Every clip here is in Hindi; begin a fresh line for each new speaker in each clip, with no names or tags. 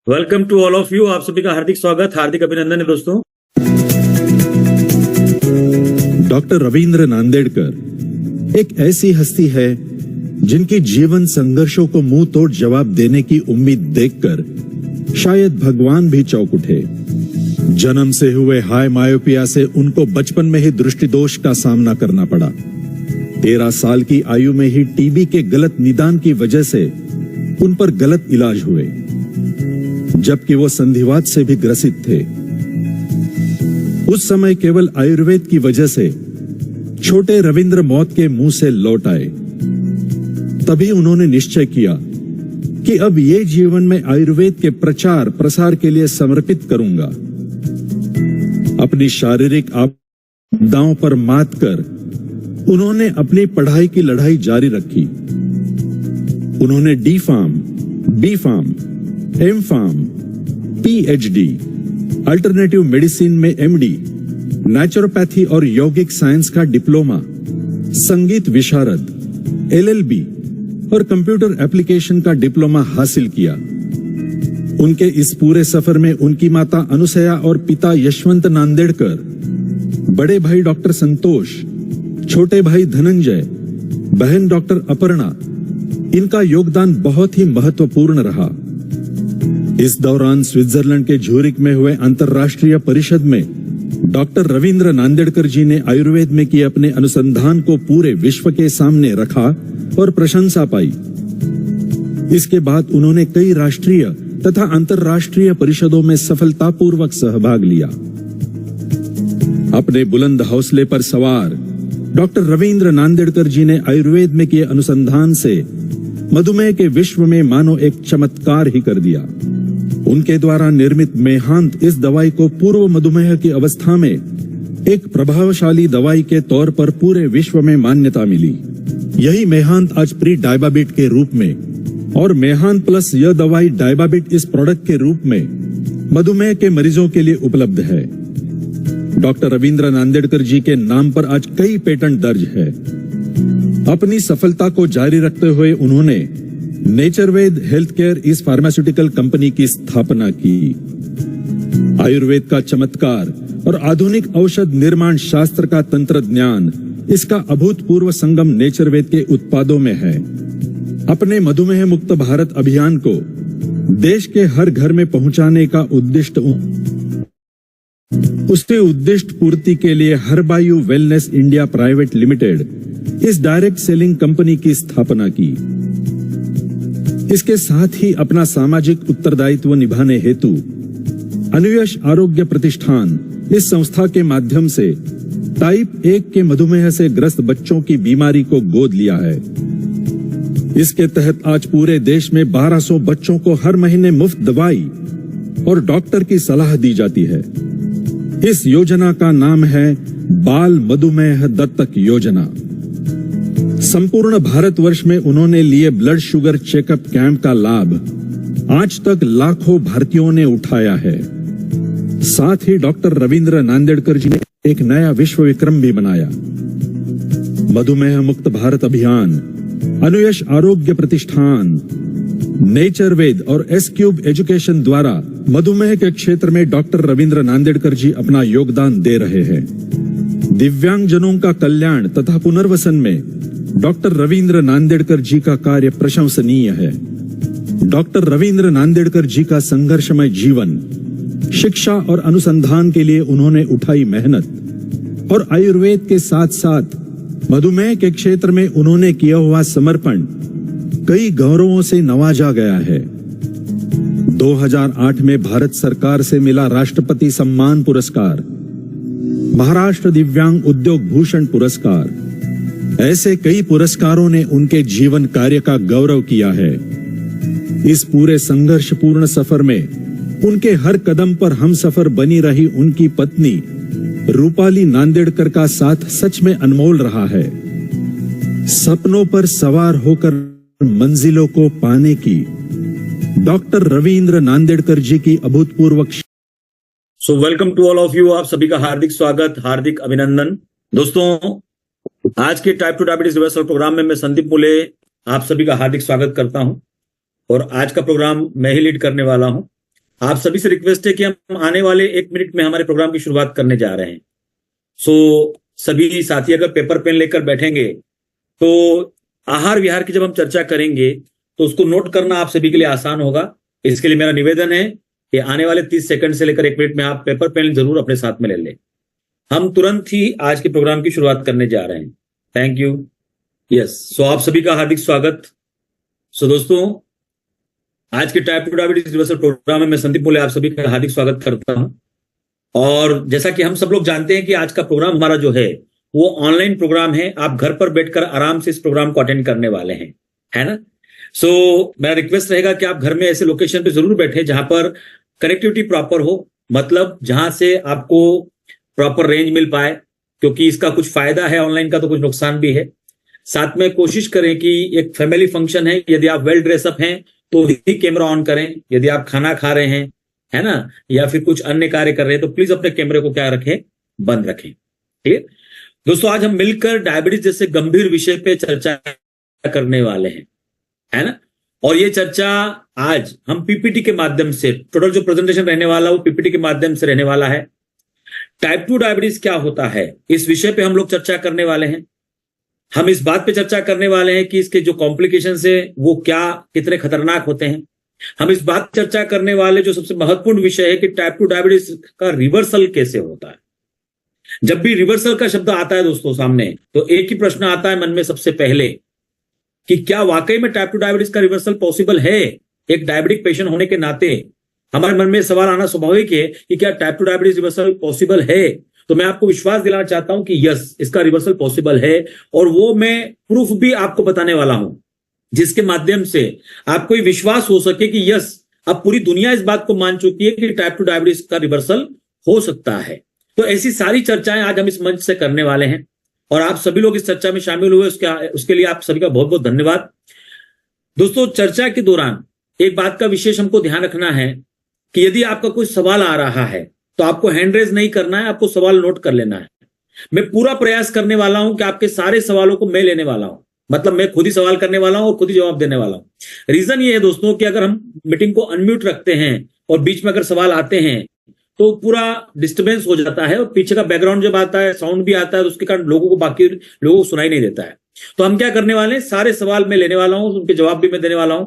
Welcome to all of you. आप सभी का हार्दिक स्वागत, हार्दिक अभिनंदन है दोस्तों।
डॉक्टर रविंद्र नांदेड़कर एक ऐसी हस्ती है जिनकी जीवन संघर्षों को मुंह तोड़ जवाब देने की उम्मीद देखकर शायद भगवान भी चौंक उठे। जन्म से हुए हाई मायोपिया से उनको बचपन में ही दृष्टि दोष का सामना करना पड़ा। 13 साल की आयु में ही टीबी के गलत निदान की वजह से उन पर गलत इलाज हुए, जबकि वो संधिवात से भी ग्रसित थे। उस समय केवल आयुर्वेद की वजह से छोटे रविंद्र मौत के मुंह से लौट आए। तभी उन्होंने निश्चय किया कि अब ये जीवन में आयुर्वेद के प्रचार प्रसार के लिए समर्पित करूंगा। अपनी शारीरिक आपदाओं पर मात कर उन्होंने अपनी पढ़ाई की लड़ाई जारी रखी। उन्होंने D Pharm, B Pharm, M Pharm, PhD, alternative medicine में एमडी, नेचुरोपैथी और यौगिक साइंस का डिप्लोमा, संगीत विशारद, एलएलबी और कंप्यूटर एप्लीकेशन का डिप्लोमा हासिल किया। उनके इस पूरे सफर में उनकी माता अनुसया और पिता यशवंत नांदेड़कर, बड़े भाई डॉक्टर संतोष, छोटे भाई धनंजय, बहन डॉक्टर अपर्णा, इनका योगदान बहुत ही महत्वपूर्ण रहा। इस दौरान स्विट्जरलैंड के ज्यूरिख में हुए अंतर्राष्ट्रीय परिषद में डॉक्टर रविंद्र नांदेड़कर जी ने आयुर्वेद में किए अपने अनुसंधान को पूरे विश्व के सामने रखा और प्रशंसा पाई। इसके बाद उन्होंने कई राष्ट्रीय तथा अंतर्राष्ट्रीय परिषदों में सफलतापूर्वक सहभाग लिया। अपने बुलंद हौसले पर सवार डॉक्टर रविंद्र नांदेड़कर जी ने आयुर्वेद में किए अनुसंधान से मधुमेह के विश्व में मानो एक चमत्कार ही कर दिया। उनके द्वारा निर्मित मेहांत इस दवाई को पूर्व मधुमेह की अवस्था में एक प्रभावशाली दवाई के तौर पर पूरे विश्व में मान्यता मिली। यही मेहांत आज प्री डायबिट के रूप में और मेहांत प्लस यह दवाई डायबिट इस प्रोडक्ट के रूप में मधुमेह के मरीजों के लिए उपलब्ध है। डॉक्टर रविंद्र नांदेड़कर जी के नाम पर आज कई पेटेंट दर्ज है। अपनी सफलता को जारी रखते हुए उन्होंने नेचरवेद हेल्थ केयर इस फार्मास्यूटिकल कंपनी की स्थापना की। आयुर्वेद का चमत्कार और आधुनिक औषध निर्माण शास्त्र का तंत्र ज्ञान, इसका अभूतपूर्व संगम नेचरवेद के उत्पादों में है। अपने मधुमेह मुक्त भारत अभियान को देश के हर घर में पहुंचाने का उसके उद्दिष्ट पूर्ति के लिए हर्बायु वेलनेस इंडिया प्राइवेट लिमिटेड इस डायरेक्ट सेलिंग कंपनी की स्थापना की। इसके साथ ही अपना सामाजिक उत्तरदायित्व निभाने हेतु अनुयश आरोग्य प्रतिष्ठान इस संस्था के माध्यम से टाइप 1 के मधुमेह से ग्रस्त बच्चों की बीमारी को गोद लिया है। इसके तहत आज पूरे देश में 1200 बच्चों को हर महीने मुफ्त दवाई और डॉक्टर की सलाह दी जाती है। इस योजना का नाम है बाल मधुमेह दत्तक योजना। संपूर्ण भारतवर्ष में उन्होंने लिए ब्लड शुगर चेकअप कैंप का लाभ आज तक लाखों भारतीयों ने उठाया है। साथ ही डॉक्टर रविंद्र नांदेड़कर जी ने एक नया विश्व विक्रम भी बनाया। मधुमेह मुक्त भारत अभियान, अनुयश आरोग्य प्रतिष्ठान, नेचरवेद और एस-क्यूब एजुकेशन द्वारा मधुमेह के क्षेत्र में डॉक्टर रविंद्र नांदेड़कर जी अपना योगदान दे रहे हैं। दिव्यांगजनों का कल्याण तथा पुनर्वसन में डॉक्टर रविंद्र नांदेड़कर जी का कार्य प्रशंसनीय है। डॉक्टर रविंद्र नांदेड़कर जी का संघर्षमय जीवन, शिक्षा और अनुसंधान के लिए उन्होंने उठाई मेहनत और आयुर्वेद के साथ साथ मधुमेह के क्षेत्र में उन्होंने किया हुआ समर्पण कई गौरवों से नवाजा गया है। 2008 में भारत सरकार से मिला राष्ट्रपति सम्मान पुरस्कार, महाराष्ट्र दिव्यांग उद्योग भूषण पुरस्कार, ऐसे कई पुरस्कारों ने उनके जीवन कार्य का गौरव किया है। इस पूरे संघर्षपूर्ण सफर में उनके हर कदम पर हमसफर बनी रही उनकी पत्नी रूपाली नांदेड़कर का साथ सच में अनमोल रहा है। सपनों पर सवार होकर मंजिलों को पाने की डॉक्टर रविंद्र नांदेड़कर जी की अभूतपूर्व
so welcome to all of you. आप सभी का हार्दिक स्वागत, हार्दिक अभिनंदन। दोस्तों, आज के टाइप 2 डायबिटीज रिवर्सल प्रोग्राम में मैं संदीप मुले आप सभी का हार्दिक स्वागत करता हूं और आज का प्रोग्राम मैं ही लीड करने वाला हूं। आप सभी से रिक्वेस्ट है कि हम आने वाले 1 मिनट में हमारे प्रोग्राम की शुरुआत करने जा रहे हैं। सो सभी साथी अगर पेपर पेन लेकर बैठेंगे तो आहार विहार की जब हम चर्चा करेंगे तो उसको नोट करना आप सभी के लिए आसान होगा। इसके लिए मेरा निवेदन है कि आने वाले 30 सेकंड से लेकर 1 मिनट में आप पेपर पेन जरूर अपने साथ में ले लें। हम तुरंत ही आज के प्रोग्राम की शुरुआत करने जा रहे हैं। Thank you. यस, सो आप सभी का हार्दिक स्वागत। सो दोस्तों, आज के टाइप 2 डायबिटीज रिवर्सल प्रोग्राम में मैं संदीप बोले आप सभी का हार्दिक स्वागत करता हूं। और जैसा कि हम सब लोग जानते हैं कि आज का प्रोग्राम हमारा जो है वो ऑनलाइन प्रोग्राम है। आप घर पर बैठकर आराम से इस प्रोग्राम को अटेंड करने वाले हैं, है ना। सो मेरा रिक्वेस्ट रहेगा कि आप घर में ऐसे लोकेशन पे जरूर बैठे जहां पर कनेक्टिविटी प्रॉपर हो, मतलब जहां से आपको प्रॉपर रेंज मिल पाए, क्योंकि इसका कुछ फायदा है ऑनलाइन का तो कुछ नुकसान भी है। साथ में कोशिश करें कि एक फैमिली फंक्शन है, यदि आप वेल ड्रेसअप हैं तो ही कैमरा ऑन करें। यदि आप खाना खा रहे हैं, है ना, या फिर कुछ अन्य कार्य कर रहे हैं तो प्लीज अपने कैमरे को क्या रखें, बंद रखें। ठीक है दोस्तों, आज हम मिलकर डायबिटीज जैसे गंभीर विषय पे चर्चा करने वाले हैं, है ना। और ये चर्चा आज हम पीपीटी के माध्यम से, टोटल जो प्रेजेंटेशन रहने वाला वो पीपीटी के माध्यम से रहने वाला है। टाइप 2 डायबिटीज क्या होता है, इस विषय पे हम लोग चर्चा करने वाले हैं। हम इस बात पे चर्चा करने वाले हैं कि इसके जो कॉम्प्लिकेशंस है वो क्या, कितने खतरनाक होते हैं। हम इस बात चर्चा करने वाले जो सबसे महत्वपूर्ण विषय है कि टाइप 2 डायबिटीज का रिवर्सल कैसे होता है। जब भी रिवर्सल का शब्द आता है दोस्तों सामने, तो एक ही प्रश्न आता है मन में सबसे पहले कि क्या वाकई में टाइप 2 डायबिटीज का रिवर्सल पॉसिबल है। एक डायबिटिक पेशेंट होने के नाते हमारे मन में सवाल आना स्वाभाविक है कि क्या टाइप 2 डायबिटीज रिवर्सल पॉसिबल है। तो मैं आपको विश्वास दिलाना चाहता हूं कि यस, इसका रिवर्सल पॉसिबल है, और वो मैं प्रूफ भी आपको बताने वाला हूं, जिसके माध्यम से आपको ये विश्वास हो सके कि यस, अब पूरी दुनिया इस बात को मान चुकी है कि टाइप 2 डायबिटीज का रिवर्सल हो सकता है। तो ऐसी सारी चर्चाएं आज हम इस मंच से करने वाले हैं, और आप सभी लोग इस चर्चा में शामिल हुए उसके लिए आप सभी का बहुत बहुत धन्यवाद। दोस्तों, चर्चा के दौरान एक बात का विशेष हमको ध्यान रखना है कि यदि आपका कोई सवाल आ रहा है तो आपको हैंड रेज नहीं करना है, आपको सवाल नोट कर लेना है। मैं पूरा प्रयास करने वाला हूं कि आपके सारे सवालों को मैं लेने वाला हूं, मतलब मैं खुद ही सवाल करने वाला हूं और खुद ही जवाब देने वाला हूं। रीजन ये है दोस्तों कि अगर हम मीटिंग को अनम्यूट रखते हैं और बीच में अगर सवाल आते हैं तो पूरा डिस्टर्बेंस हो जाता है, और पीछे का बैकग्राउंड जब आता है, साउंड भी आता है, तो उसके कारण बाकी लोगों को सुनाई नहीं देता है। तो हम क्या करने वाले हैं, सारे सवाल मैं लेने वाला हूं, उनके जवाब भी मैं देने वाला हूं।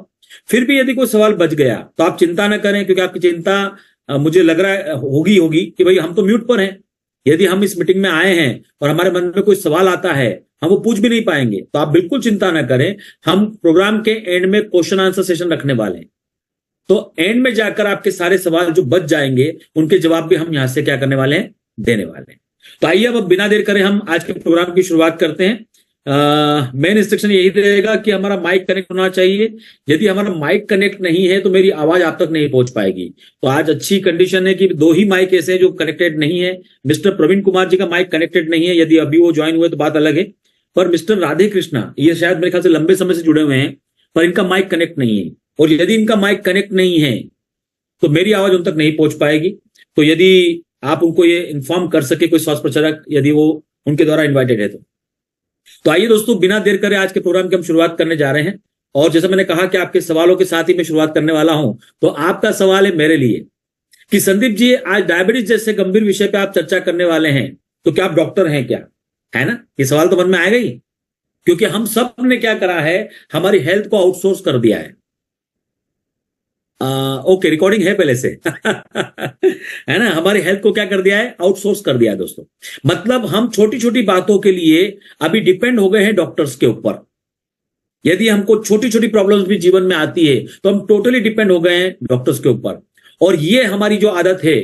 फिर भी यदि कोई सवाल बच गया तो आप चिंता ना करें, क्योंकि आपकी चिंता मुझे लग रहा है होगी कि भाई हम तो म्यूट पर हैं। यदि हम इस मीटिंग में आए हैं और हमारे मन में कोई सवाल आता है, हम वो पूछ भी नहीं पाएंगे, तो आप बिल्कुल चिंता ना करें। हम प्रोग्राम के एंड में क्वेश्चन आंसर सेशन रखने वाले हैं, तो एंड में जाकर आपके सारे सवाल जो बच जाएंगे उनके जवाब भी हम यहां से क्या करने वाले हैं, देने वाले हैं। तो आइए अब बिना देर करे हम आज के प्रोग्राम की शुरुआत करते हैं। मेन इंस्ट्रक्शन यही रहेगा कि हमारा माइक कनेक्ट होना चाहिए। यदि हमारा माइक कनेक्ट नहीं है तो मेरी आवाज आप तक नहीं पहुंच पाएगी। तो आज अच्छी कंडीशन है कि 2 ही माइक ऐसे हैं जो कनेक्टेड नहीं है। मिस्टर प्रवीण कुमार जी का माइक कनेक्टेड नहीं है, यदि अभी वो ज्वाइन हुए तो बात अलग है। पर मिस्टर राधे कृष्णा, ये शायद मेरे ख्याल से लंबे समय से जुड़े हुए हैं, पर इनका माइक कनेक्ट नहीं है, और यदि इनका माइक कनेक्ट नहीं है तो मेरी आवाज उन तक नहीं पहुंच पाएगी। तो यदि आप उनको ये इन्फॉर्म कर सके, कोई स्वास्थ्य प्रचारक यदि वो उनके द्वारा इन्वाइटेड है तो आइए दोस्तों, बिना देर करे आज के प्रोग्राम की हम शुरुआत करने जा रहे हैं। और जैसे मैंने कहा कि आपके सवालों के साथ ही मैं शुरुआत करने वाला हूं, तो आपका सवाल है मेरे लिए कि संदीप जी, आज डायबिटीज जैसे गंभीर विषय पे आप चर्चा करने वाले हैं, तो क्या आप डॉक्टर हैं क्या, है ना। ये सवाल तो मन में आएगा ही, क्योंकि हम सब ने क्या करा है, हमारी हेल्थ को आउटसोर्स कर दिया है। ओके, रिकॉर्डिंग है पहले से है ना। हमारी हेल्थ को क्या कर दिया है, आउटसोर्स कर दिया है दोस्तों। मतलब हम छोटी छोटी बातों के लिए अभी डिपेंड हो गए हैं डॉक्टर्स के ऊपर। यदि हमको छोटी छोटी प्रॉब्लम्स भी जीवन में आती है तो हम टोटली डिपेंड हो गए हैं डॉक्टर्स के ऊपर। और ये हमारी जो आदत है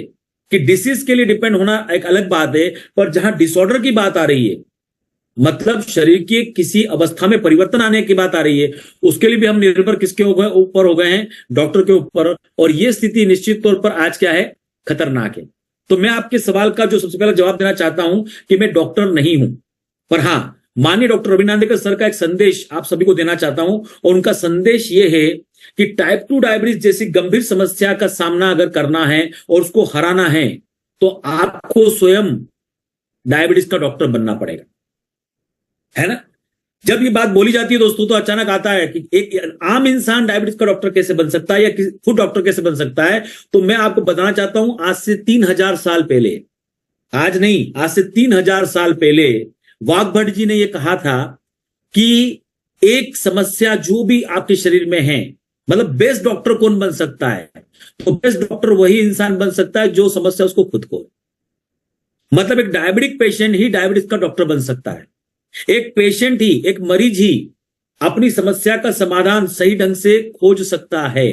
कि डिसीज के लिए डिपेंड होना एक अलग बात है, पर जहां डिसऑर्डर की बात आ रही है, मतलब शरीर की किसी अवस्था में परिवर्तन आने की बात आ रही है, उसके लिए भी हम निर्भर किसके ऊपर हो गए हैं, डॉक्टर के ऊपर। और यह स्थिति निश्चित तौर पर आज क्या है, खतरनाक है। तो मैं आपके सवाल का जो सबसे पहला जवाब देना चाहता हूं कि मैं डॉक्टर नहीं हूं, पर हां, माननीय डॉक्टर रवि नांदेड़कर सर का एक संदेश आप सभी को देना चाहता हूं। और उनका संदेश यह है कि टाइप 2 डायबिटीज जैसी गंभीर समस्या का सामना अगर करना है और उसको हराना है, तो आपको स्वयं डायबिटीज का डॉक्टर बनना पड़ेगा, है ना। जब ये बात बोली जाती है दोस्तों तो अचानक आता है कि एक आम इंसान डायबिटीज का डॉक्टर कैसे बन सकता है या फूड डॉक्टर कैसे बन सकता है। तो मैं आपको बताना चाहता हूं, आज से 3000 साल पहले, आज नहीं, आज से 3000 साल पहले वाघभट जी ने यह कहा था कि एक समस्या जो भी आपके शरीर में है, मतलब बेस्ट डॉक्टर कौन बन सकता है, तो बेस्ट डॉक्टर वही इंसान बन सकता है जो समस्या उसको खुद को, मतलब एक डायबिटिक पेशेंट ही डायबिटीज का डॉक्टर बन सकता है। एक पेशेंट ही, एक मरीज ही अपनी समस्या का समाधान सही ढंग से खोज सकता है।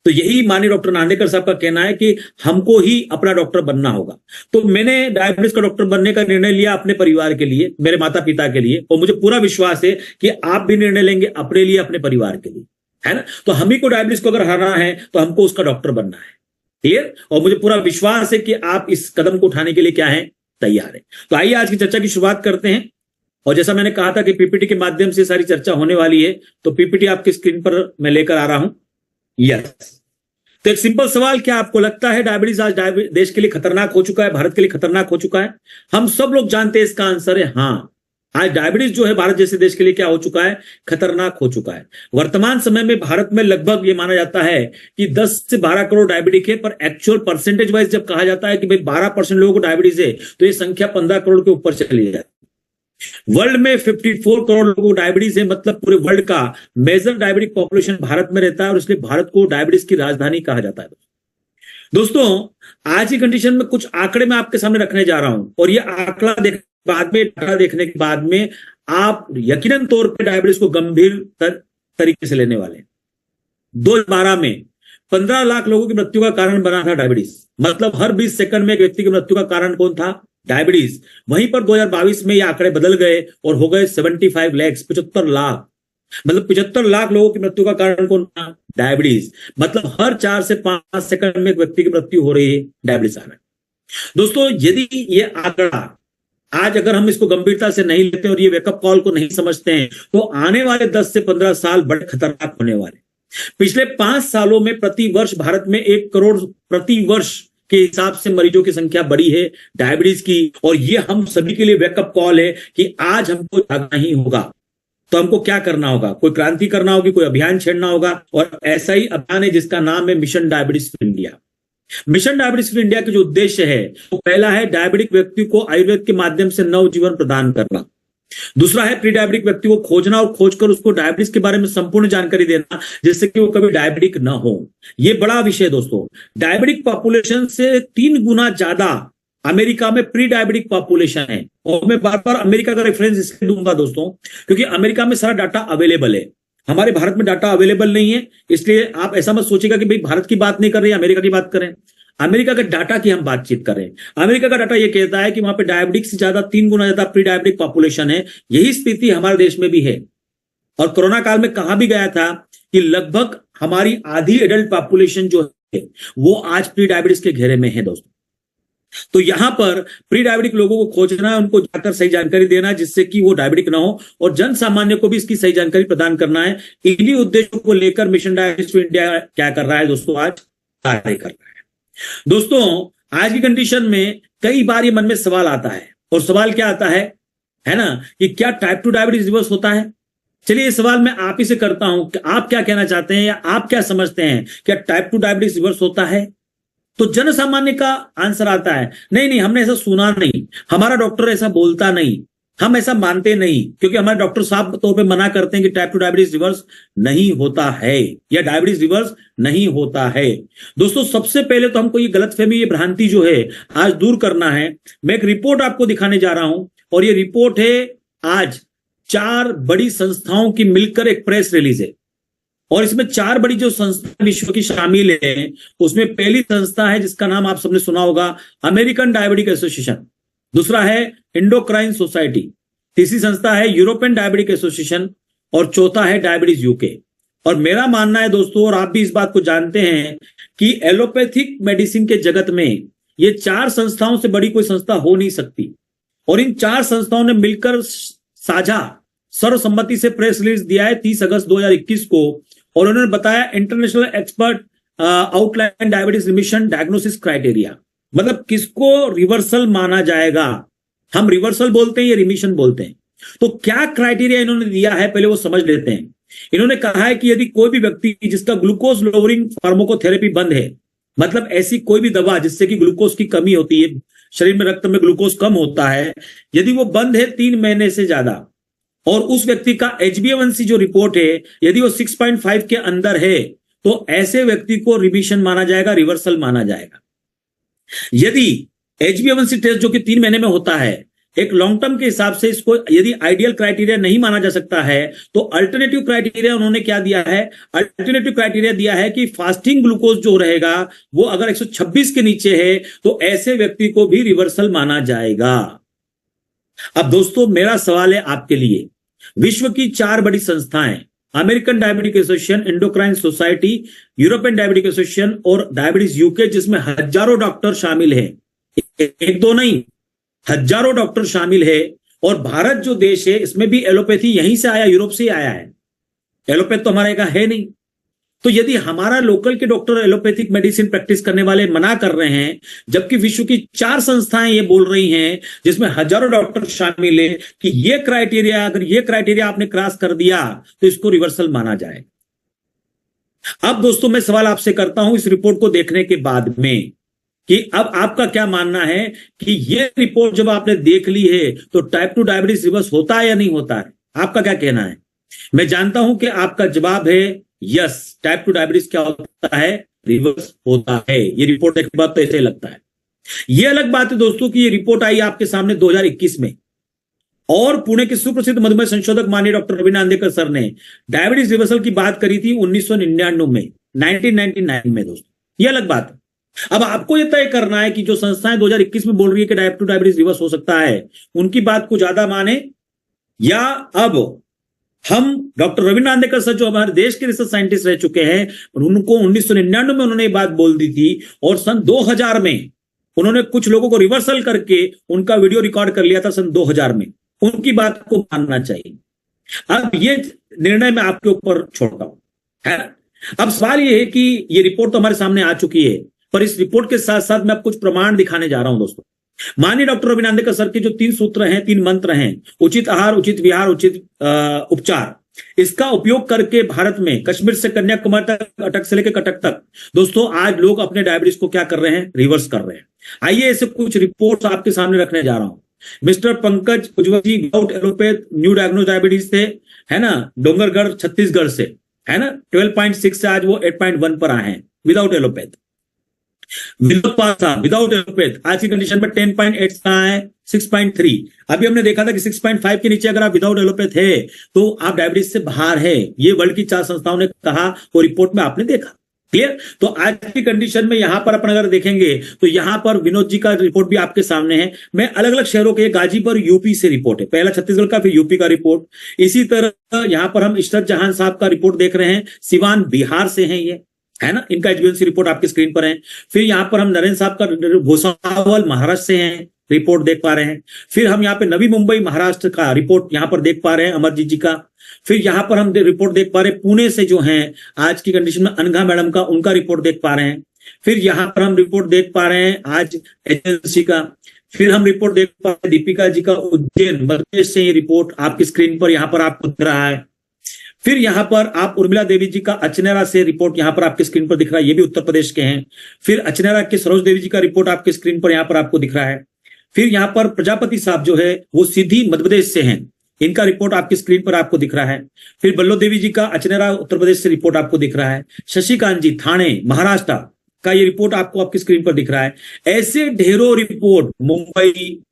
तो यही माननीय डॉक्टर नांदेड़कर साहब का कहना है कि हमको ही अपना डॉक्टर बनना होगा। तो मैंने डायबिटीज का डॉक्टर बनने का निर्णय लिया अपने परिवार के लिए, मेरे माता पिता के लिए, और मुझे पूरा विश्वास है कि आप भी निर्णय लेंगे अपने लिए, अपने परिवार के लिए, है ना। तो हम ही को डायबिटीज को अगर हराना है तो हमको उसका डॉक्टर बनना है, क्लियर। और मुझे पूरा विश्वास है कि आप इस कदम को उठाने के लिए क्या है, तैयार है। तो आइए आज की चर्चा की शुरुआत करते हैं। और जैसा मैंने कहा था कि पीपीटी के माध्यम से सारी चर्चा होने वाली है, तो पीपीटी आपकी स्क्रीन पर मैं लेकर आ रहा हूं। यस, तो एक सिंपल सवाल, क्या आपको लगता है डायबिटीज आज देश के लिए खतरनाक हो चुका है, भारत के लिए खतरनाक हो चुका है? हम सब लोग जानते हैं इसका आंसर है हाँ। आज डायबिटीज जो है भारत जैसे देश के लिए क्या हो चुका है, खतरनाक हो चुका है। वर्तमान समय में भारत में लगभग ये माना जाता है कि 10 से 12 करोड़ डायबिटिक है, पर एक्चुअल परसेंटेज वाइज जब कहा जाता है कि भाई 12% लोगों को डायबिटीज है, तो ये संख्या 15 करोड़ के ऊपर चली जाती है। वर्ल्ड में 54 करोड़ लोगों को डायबिटीज है, मतलब पूरे वर्ल्ड का मेजर डायबिटिक पॉपुलेशन भारत में रहता है, और इसलिए भारत को डायबिटीज की राजधानी कहा जाता है। दोस्तों, आज की कंडीशन में कुछ आंकड़े मैं आपके सामने रखने जा रहा हूं, और ये आंकड़ा डाटा देखने के बाद में आप यकीनन तौर पे डायबिटीज को गंभीर तरीके से लेने वाले। 2012 में 15 लाख लोगों की मृत्यु का कारण बना था डायबिटीज, मतलब हर 20 सेकंड में एक व्यक्ति की मृत्यु का कारण कौन था, डायबिटीज। वहीं पर 2022 में ये आंकड़े बदल गए और हो गए 75 लाख, 75 लाख, मतलब 75 लाख लोगों की मृत्यु का कारण कौन था, डायबिटीज। मतलब हर 4 से 5 सेकंड में एक व्यक्ति की मृत्यु हो रही है डायबिटीज आ रहा है। दोस्तों, यदि ये आंकड़ा आज अगर हम इसको गंभीरता से नहीं लेते और ये वेकअप कॉल को नहीं समझते हैं, तो आने वाले 10 से 15 साल बड़े खतरनाक होने वाले। पिछले 5 सालों में प्रति वर्ष भारत में 1 करोड़ प्रति वर्ष के हिसाब से मरीजों की संख्या बढ़ी है डायबिटीज की, और ये हम सभी के लिए वेकअप कॉल है कि आज हमको जागना ही होगा। तो हमको क्या करना होगा, कोई क्रांति करना होगी, कोई अभियान छेड़ना होगा, और ऐसा ही अभियान है जिसका नाम है mission diabetes free India. Mission diabetes free India के जो उद्देश्य है, वो पहला है डायबिटिक व्यक्ति को आयुर्वेद के माध्यम से नव जीवन प्रदान करना। दूसरा है प्री डायबिटिक व्यक्ति को खोजना और खोजकर उसको डायबिटीज के बारे में संपूर्ण जानकारी देना, जिससे कि वो कभी डायबिटिक ना हो। यह बड़ा विषय है दोस्तों। डायबिटिक पॉपुलेशन से 3 गुना ज्यादा अमेरिका में प्री डायबिटिक पॉपुलेशन है, और मैं बार बार अमेरिका का रेफरेंस इसलिए दूंगा दोस्तों, क्योंकि अमेरिका में सारा डाटा अवेलेबल है। हमारे भारत में डाटा अवेलेबल नहीं है, इसलिए आप ऐसा मत सोचिएगा कि भाई भारत की बात नहीं कर रहे, अमेरिका की बात करें। अमेरिका के डाटा की हम बातचीत कर रहे हैं। अमेरिका का डाटा यह कहता है कि वहां पे डायबिटिक से ज्यादा 3 गुना ज्यादा प्री डायबिटिक पॉपुलेशन है। यही स्थिति हमारे देश में भी है, और कोरोना काल में कहा भी गया था कि लगभग हमारी आधी एडल्ट पॉपुलेशन जो है वो आज प्री डायबिटीज के घेरे में है दोस्तों। तो यहां पर प्री डायबिटिक लोगों को खोजना है, उनको जाकर सही जानकारी देना है, जिससे कि वो डायबिटिक ना हो, और जन सामान्य को भी इसकी सही जानकारी प्रदान करना है। इन्हीं उद्देश्यों को लेकर मिशन डायबिटीज फ्री इंडिया क्या कर रहा है दोस्तों, आज कार्य कर रहा है। दोस्तों, आज की कंडीशन में कई बार ये मन में सवाल आता है, और सवाल क्या आता है ना, कि क्या टाइप 2 डायबिटीज रिवर्स होता है? चलिए, ये सवाल मैं आप ही से करता हूं कि आप क्या कहना चाहते हैं, या आप क्या समझते हैं, क्या टाइप 2 डायबिटीज रिवर्स होता है? तो जन सामान्य का आंसर आता है नहीं, हमने ऐसा सुना नहीं, हमारा डॉक्टर ऐसा बोलता नहीं, हम ऐसा मानते नहीं, क्योंकि हमारे डॉक्टर साफ तौर पे मना करते हैं कि टाइप 2 डायबिटीज रिवर्स नहीं होता है, या डायबिटीज रिवर्स नहीं होता है। दोस्तों, सबसे पहले तो हमको ये गलतफहमी, ये भ्रांति जो है आज दूर करना है। मैं एक रिपोर्ट आपको दिखाने जा रहा हूं, और ये रिपोर्ट है आज 4 बड़ी संस्थाओं की मिलकर एक प्रेस रिलीज है, और इसमें 4 बड़ी जो संस्था विश्व की शामिल है, उसमें पहली संस्था है जिसका नाम आप सबने सुना होगा, अमेरिकन डायबिटिक एसोसिएशन। दूसरा है इंडोक्राइन सोसाइटी, तीसरी संस्था है यूरोपियन डायबिटिक एसोसिएशन, और चौथा है डायबिटीज यूके। और मेरा मानना है दोस्तों, और आप भी इस बात को जानते हैं, कि एलोपैथिक मेडिसिन के जगत में ये 4 संस्थाओं से बड़ी कोई संस्था हो नहीं सकती। और इन 4 संस्थाओं ने मिलकर साझा सर्वसम्मति से प्रेस रिलीज दिया है 30 अगस्त 2021 को, और उन्होंने बताया international expert outline diabetes remission diagnosis criteria, मतलब किसको रिवर्सल माना जाएगा। हम रिवर्सल बोलते हैं या रिमिशन बोलते हैं, तो क्या क्राइटेरिया इन्होंने दिया है पहले वो समझ लेते हैं। इन्होंने कहा है कि यदि कोई भी व्यक्ति जिसका ग्लूकोज लोअरिंग फार्माकोथेरेपी बंद है, मतलब ऐसी कोई भी दवा जिससे कि ग्लूकोज की कमी होती है, शरीर में रक्त में ग्लूकोज कम होता है, यदि वो बंद है 3 महीने से ज्यादा, और उस व्यक्ति का HbA1c जो रिपोर्ट है यदि वो 6.5 के अंदर है, तो ऐसे व्यक्ति को रिमिशन माना जाएगा, रिवर्सल माना जाएगा। यदि HbA1c टेस्ट जो कि 3 महीने में होता है, एक लॉन्ग टर्म के हिसाब से इसको यदि आइडियल क्राइटेरिया नहीं माना जा सकता है, तो अल्टरनेटिव क्राइटेरिया उन्होंने क्या दिया है, अल्टरनेटिव क्राइटेरिया दिया है कि फास्टिंग ग्लूकोज जो रहेगा वो अगर 126 के नीचे है तो ऐसे व्यक्ति को भी रिवर्सल माना जाएगा। अब दोस्तों मेरा सवाल है आपके लिए, विश्व की 4 बड़ी संस्थाएं, American diabetic association, endocrine society, European diabetic association और डायबिटीज यूके, जिसमें हजारों डॉक्टर शामिल हैं, एक दो नहीं हजारों डॉक्टर शामिल है, और भारत जो देश है इसमें भी एलोपैथी यहीं से आया, यूरोप से आया है। एलोपैथ तो हमारे का है नहीं। तो यदि हमारा लोकल के डॉक्टर एलोपैथिक मेडिसिन प्रैक्टिस करने वाले मना कर रहे हैं, जबकि विश्व की 4 संस्थाएं ये बोल रही हैं जिसमें हजारों डॉक्टर शामिल है कि ये क्राइटेरिया, अगर ये क्राइटेरिया आपने क्रॉस कर दिया तो इसको रिवर्सल माना जाए। अब दोस्तों मैं सवाल आपसे करता हूं इस रिपोर्ट को देखने के बाद में कि अब आपका क्या मानना है कि ये रिपोर्ट जब आपने देख ली है तो टाइप 2 डायबिटीज रिवर्स होता है या नहीं होता है? आपका क्या कहना है? मैं जानता हूं कि आपका जवाब है यस, टाइप 2 डायबिटीज क्या होता है, रिवर्स होता है। ये रिपोर्ट देखने के बाद तो ऐसे लगता है। ये अलग बात है दोस्तों कि ये रिपोर्ट आई आपके सामने 2021 में, और पुणे के सुप्रसिद्ध मधुमेह संशोधक माननीय डॉक्टर रवि नांदेकर सर ने डायबिटीज रिवर्सल की बात करी थी 1999 में, 1999 में दोस्तों, ये अलग बात है। अब आपको यह तय करना है कि जो संस्थाएं 2021 में बोल रही है कि टाइप 2 डायबिटीज रिवर्स हो सकता है, उनकी बात को ज्यादा माने, या अब हम डॉक्टर रवि नांदेकर सर जो हमारे देश के रिसर्च साइंटिस्ट रह चुके हैं, उनको 1999 में उन्होंने ये बात बोल दी थी, और सन 2000 में उन्होंने कुछ लोगों को रिवर्सल करके उनका वीडियो रिकॉर्ड कर लिया था सन 2000 में, उनकी बात को मानना चाहिए। अब ये निर्णय मैं आपके ऊपर छोड़ता हूं, है। अब सवाल ये है कि ये रिपोर्ट तो हमारे सामने आ चुकी है, पर इस रिपोर्ट के साथ साथ मैं अब कुछ प्रमाण दिखाने जा रहा हूं दोस्तों। माननीय डॉक्टर रवि नांदेकर सर के जो 3 सूत्र हैं, 3 मंत्र हैं, उचित आहार, उचित विहार, उचित उपचार, इसका उपयोग करके भारत में कश्मीर से कन्याकुमारी तक, अटक से लेकर कटक तक दोस्तों आज लोग अपने डायबिटीज को क्या कर रहे हैं, रिवर्स कर रहे हैं। आइए ऐसे कुछ रिपोर्ट्स आपके सामने रखने जा रहा हूं। Mister Pankaj Ujjwal ji without allopath, new diagnose diabetes थे, है ना, डोंगरगढ़ छत्तीसगढ़ से, है ना, 12.6 से आज वो 8.1 पर आए हैं विदाउट एलोपैथ। विदाउट एलोपैथ आज की कंडीशन में 10.8 कहां है, 6.3। अभी हमने देखा था कि 6.5 के नीचे अगर आप विदाउट एलोपैथ है तो आप डायबिटीज से बाहर है। ये वर्ल्ड की 4 संस्थाओं ने कहा, वो रिपोर्ट में आपने देखा। क्लियर? तो आज की कंडीशन में यहां पर अपन अगर देखेंगे तो यहां पर विनोद जी का रिपोर्ट भी आपके सामने है। मैं अलग अलग शहरों के, गाजीपुर यूपी से रिपोर्ट है, पहला छत्तीसगढ़ का फिर यूपी का रिपोर्ट। इसी तरह यहां पर हम इशरत जहां साहब का रिपोर्ट देख रहे हैं, सिवान बिहार से हैं ये, है ना, इनका HbA1c रिपोर्ट आपकी स्क्रीन पर है। फिर यहां पर हम नरेंद्र साहब का भूसावल महाराष्ट्र से हैं, रिपोर्ट देख पा रहे हैं। फिर हम यहाँ पे नवी मुंबई महाराष्ट्र का रिपोर्ट यहां पर देख पा रहे हैं, अमरजीत जी का। फिर यहां पर हम रिपोर्ट देख पा रहे हैं पुणे से जो हैं आज की कंडीशन में अनघा मैडम का, उनका रिपोर्ट देख पा रहे हैं। फिर यहां पर हम रिपोर्ट देख पा रहे हैं आज एजेंसी का। फिर हम रिपोर्ट देख पा रहे हैं दीपिका जी का उज्जैन मध्य प्रदेश से, ये रिपोर्ट आपकी स्क्रीन पर यहां पर आपको दिख रहा है। फिर यहां पर आप उर्मिला देवी जी का अचनेरा से रिपोर्ट यहां पर आपकी स्क्रीन पर दिख रहा है, ये भी उत्तर प्रदेश के हैं। फिर अचनेरा के सरोज देवी जी का रिपोर्ट आपकी स्क्रीन पर यहां पर आपको दिख रहा है। फिर यहां पर प्रजापति साहब जो है वो सीधी मध्य प्रदेश से हैं, इनका रिपोर्ट आपकी स्क्रीन पर आपको दिख रहा है। फिर बल्लो देवी जी का अचनेरा उत्तर प्रदेश से रिपोर्ट आपको दिख रहा है। शशिकांत जी थाने महाराष्ट्र का ये रिपोर्ट आपको आपकी स्क्रीन पर दिख रहा है। ऐसे ढेरों रिपोर्ट, मुंबई,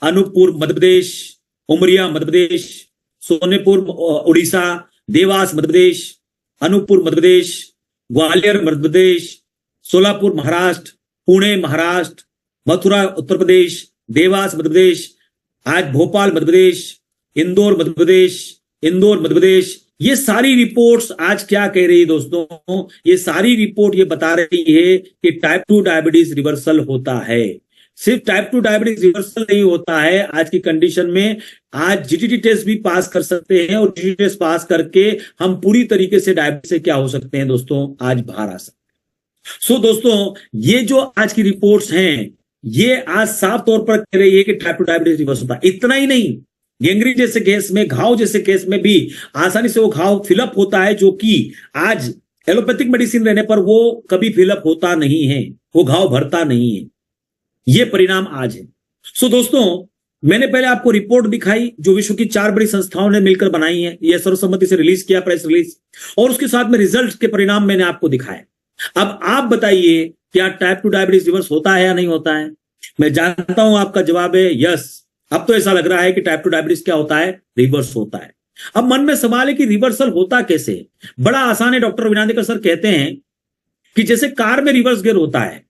अनूपपुर मध्य प्रदेश, उमरिया मध्य प्रदेश, सोनेपुर उड़ीसा, देवास मध्य प्रदेश, अनूपपुर मध्य प्रदेश, ग्वालियर मध्य प्रदेश, सोलापुर महाराष्ट्र, पुणे महाराष्ट्र, मथुरा उत्तर प्रदेश, देवास मध्य प्रदेश, आज भोपाल मध्य प्रदेश, इंदौर मध्य प्रदेश, इंदौर मध्य प्रदेश। ये सारी रिपोर्ट्स आज क्या कह रही है दोस्तों, ये सारी रिपोर्ट ये बता रही है कि टाइप 2 डायबिटीज रिवर्सल होता है। सिर्फ टाइप 2 डायबिटीज रिवर्सल नहीं होता है, आज की कंडीशन में आज जीटीटी टेस्ट भी पास कर सकते हैं, और जीटीटी टेस्ट पास करके हम पूरी तरीके से डायबिटीज से क्या हो सकते हैं दोस्तों, आज बाहर आ सकते हैं। सो दोस्तों ये जो आज की रिपोर्ट्स हैं ये आज साफ तौर पर कह रही है कि टाइप 2 डायबिटीज रिवर्स होता है। इतना ही नहीं, गैंग्रीन जैसे केस में, घाव जैसे केस में भी आसानी से वो घाव फिलअप होता है, जो कि आज एलोपैथिक मेडिसिन रहने पर वो कभी फिलअप होता नहीं है, वो घाव भरता नहीं है। ये परिणाम आज है। सो दोस्तों, मैंने पहले आपको रिपोर्ट दिखाई जो विश्व की 4 बड़ी संस्थाओं ने मिलकर बनाई है, यह सर्वसम्मति से रिलीज किया, प्रेस रिलीज, और उसके साथ में रिजल्ट के परिणाम मैंने आपको दिखाए। अब आप बताइए, क्या टाइप 2 डायबिटीज रिवर्स होता है या नहीं होता है? मैं जानता हूं आपका जवाब है यस। अब तो ऐसा लग रहा है कि टाइप 2 डायबिटीज क्या होता है? रिवर्स होता है। अब मन में सवाल है कि रिवर्सल होता कैसे? बड़ा आसान है। डॉक्टर रवि नांदेड़कर सर कहते हैं कि जैसे कार में रिवर्स गियर होता है,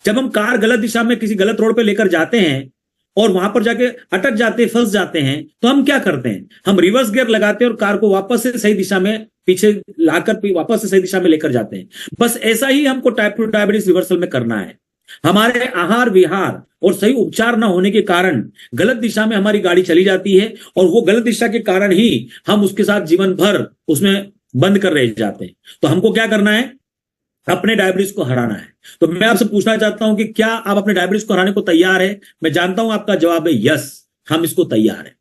जब हम कार गलत दिशा में किसी गलत रोड पे लेकर जाते हैं और वहां पर जाके अटक जाते हैं, फंस जाते हैं, तो हम क्या करते हैं? हम रिवर्स गियर लगाते हैं और कार को वापस से सही दिशा में पीछे लाकर वापस से सही दिशा में लेकर जाते हैं। बस ऐसा ही हमको टाइप 2 डायबिटीज रिवर्सल में करना है। हमारे आहार विहार और सही उपचार न होने के कारण गलत दिशा में हमारी गाड़ी चली जाती है, और वो गलत दिशा के कारण ही हम उसके साथ जीवन भर उसमें बंद कर रह जाते हैं। तो हमको क्या करना है? अपने डायबिटीज को हराना है। तो मैं आपसे पूछना चाहता हूं कि क्या आप अपने डायबिटीज को हराने को तैयार है? मैं जानता हूं आपका जवाब है यस, हम इसको तैयार है।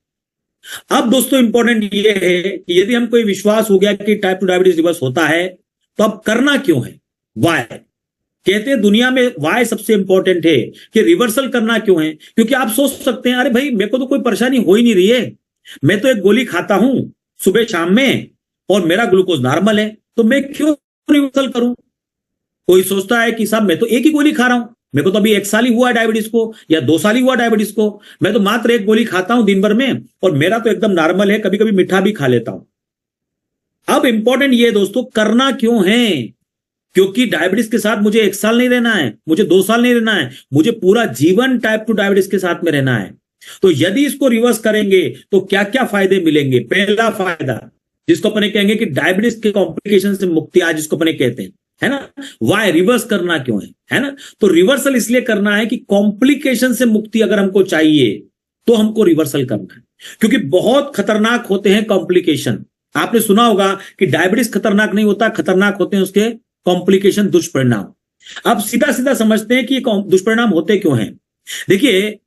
अब दोस्तों, इंपॉर्टेंट ये है कि यदि हमको विश्वास हो गया कि टाइप 2 डायबिटीज रिवर्स होता है, तो अब करना क्यों है? वाई कहते हैं दुनिया में, वाई सबसे इंपॉर्टेंट है कि रिवर्सल करना क्यों है। क्योंकि आप सोच सकते हैं, अरे भाई मेरे को तो कोई परेशानी हो ही नहीं रही है, मैं तो एक गोली खाता हूं सुबह शाम में और मेरा ग्लूकोज नॉर्मल है, तो मैं क्यों रिवर्सल करूं? कोई सोचता है कि साहब मैं तो एक ही गोली खा रहा हूं, मेरे को तो अभी 1 साल ही हुआ डायबिटीज को या 2 साल ही हुआ डायबिटीज को, मैं तो मात्र एक गोली खाता हूं दिन भर में और मेरा तो एकदम नॉर्मल है, कभी कभी मीठा भी खा लेता हूं। अब इंपॉर्टेंट ये दोस्तों, करना क्यों है? क्योंकि डायबिटीज के साथ मुझे 1 साल नहीं रहना है, मुझे 2 साल नहीं रहना है, मुझे पूरा जीवन टाइप 2 डायबिटीज के साथ में रहना है। तो यदि इसको रिवर्स करेंगे तो क्या क्या फायदे मिलेंगे? पहला फायदा, जिसको अपने कहेंगे कि डायबिटीज के कॉम्प्लिकेशन से मुक्ति, आज जिसको अपने कहते हैं, है ना। वाई रिवर्स करना क्यों है ना? तो रिवर्सल इसलिए करना है कि कॉम्प्लिकेशन से मुक्ति अगर हमको चाहिए तो हमको रिवर्सल करना है, क्योंकि बहुत खतरनाक होते हैं कॉम्प्लिकेशन। आपने सुना होगा कि डायबिटीज खतरनाक नहीं होता, खतरनाक होते हैं उसके कॉम्प्लिकेशन, दुष्परिणाम। अब सीधा सीधा समझते हैं कि दुष्परिणाम होते क्यों हैं। देखिए,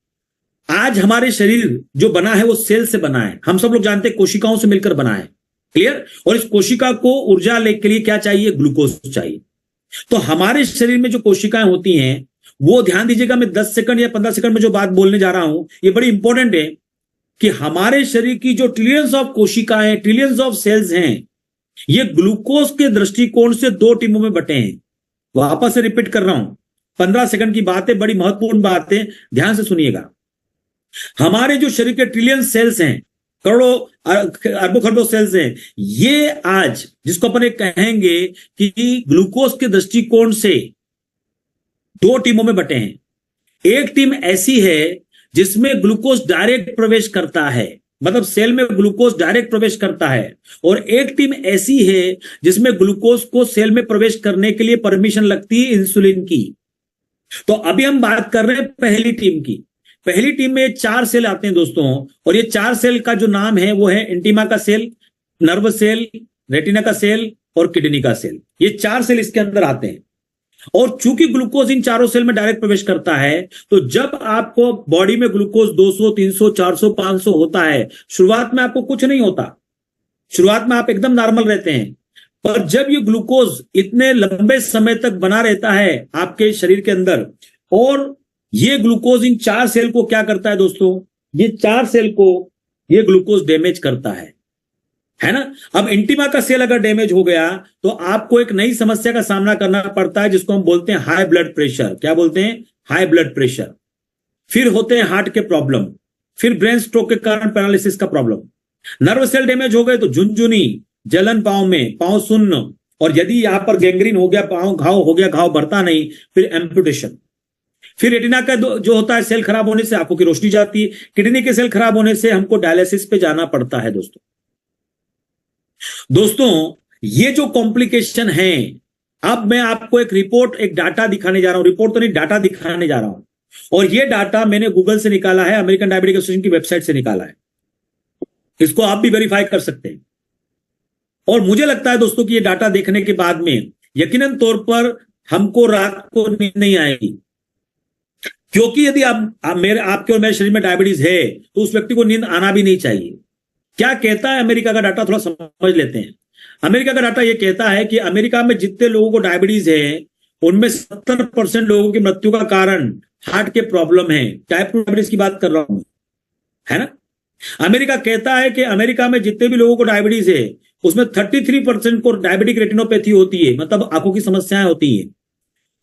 आज हमारे शरीर जो बना है वो सेल से बना है, हम सब लोग जानते हैं कोशिकाओं से मिलकर बना है, क्लियर। और इस कोशिका को ऊर्जा लेने के लिए क्या चाहिए? ग्लूकोज चाहिए। तो हमारे शरीर में जो कोशिकाएं होती हैं, वो ध्यान दीजिएगा, मैं 10 सेकंड या 15 सेकंड में जो बात बोलने जा रहा हूं ये बड़ी इंपॉर्टेंट है, कि हमारे शरीर की जो ट्रिलियंस ऑफ कोशिकाएं, ट्रिलियंस ऑफ सेल्स हैं, ये ग्लूकोज के दृष्टिकोण से 2 टीमों में बटे हैं। वापस से रिपीट कर रहा हूं, 15 सेकंड की बात है, बड़ी महत्वपूर्ण बात है, ध्यान से सुनिएगा। हमारे जो शरीर के ट्रिलियन सेल्स हैं, करोड़ों अरबों खरबों सेल्स हैं, ये आज जिसको अपन कहेंगे कि ग्लूकोज के दृष्टिकोण से 2 टीमों में बटे हैं। एक टीम ऐसी है जिसमें ग्लूकोज डायरेक्ट प्रवेश करता है, मतलब सेल में ग्लूकोज डायरेक्ट प्रवेश करता है, और एक टीम ऐसी है जिसमें ग्लूकोज को सेल में प्रवेश करने के लिए परमिशन लगती है इंसुलिन की। तो अभी हम बात कर रहे हैं पहली टीम की। पहली टीम में 4 सेल आते हैं दोस्तों, और ये 4 सेल का जो नाम है वो है इंटीमा का सेल, नर्व सेल, रेटिना का सेल और किडनी का सेल। ये 4 सेल इसके अंदर आते हैं। और चूंकि ग्लूकोज इन चारों सेल में डायरेक्ट प्रवेश करता है, तो जब आपको बॉडी में ग्लूकोज 200, 300, 400, 500 होता है, शुरुआत में आपको कुछ नहीं होता, शुरुआत में आप एकदम नॉर्मल रहते हैं। पर जब ये ग्लूकोज इतने लंबे समय तक बना रहता है आपके शरीर के अंदर, और ये ग्लूकोज इन 4 सेल को क्या करता है दोस्तों? ये 4 सेल को ये ग्लूकोज डैमेज करता है ना। अब इंटीमा का सेल अगर डैमेज हो गया तो आपको एक नई समस्या का सामना करना पड़ता है, जिसको हम बोलते हैं हाई ब्लड प्रेशर। क्या बोलते हैं? High blood pressure. फिर होते हैं हार्ट के प्रॉब्लम, फिर ब्रेन स्ट्रोक के कारण पैरालिसिस का प्रॉब्लम। नर्व सेल डैमेज हो गए तो झुनझुनी, जलन पांव में, पांव सुन्न, और यदि यहां पर गैंग्रीन हो गया, पांव घाव हो गया, घाव भरता नहीं, फिर एम्पुटेशन। फिर रेटिना का जो होता है, सेल खराब होने से आंखों की रोशनी जाती है। किडनी के सेल खराब होने से हमको डायलिसिस पे जाना पड़ता है दोस्तों ये जो कॉम्प्लिकेशन है, अब मैं आपको एक रिपोर्ट, एक डाटा दिखाने जा रहा हूं। रिपोर्ट तो नहीं, डाटा दिखाने जा रहा हूं। और ये डाटा मैंने गूगल से निकाला है, अमेरिकन डायबिटिक एसोसिएशन की वेबसाइट से निकाला है। इसको आप भी वेरीफाई कर सकते हैं। और मुझे लगता है दोस्तों कि ये डाटा देखने के बाद में यकीनन तौर पर हमको रात को नींद नहीं आएगी। क्योंकि यदि आपके और मेरे शरीर में डायबिटीज है तो उस व्यक्ति को नींद आना भी नहीं चाहिए। क्या कहता है अमेरिका का डाटा, थोड़ा समझ लेते हैं। अमेरिका का डाटा यह कहता है कि अमेरिका में जितने लोगों को डायबिटीज है उनमें 70% लोगों की मृत्यु का कारण हार्ट के प्रॉब्लम है। टाइप 2 डायबिटीज की बात कर रहा हूं, है ना। अमेरिका कहता है कि अमेरिका में जितने भी लोगों को डायबिटीज है उसमें 33% को डायबिटिक रेटिनोपैथी होती है, मतलब आंखों की समस्याएं होती है,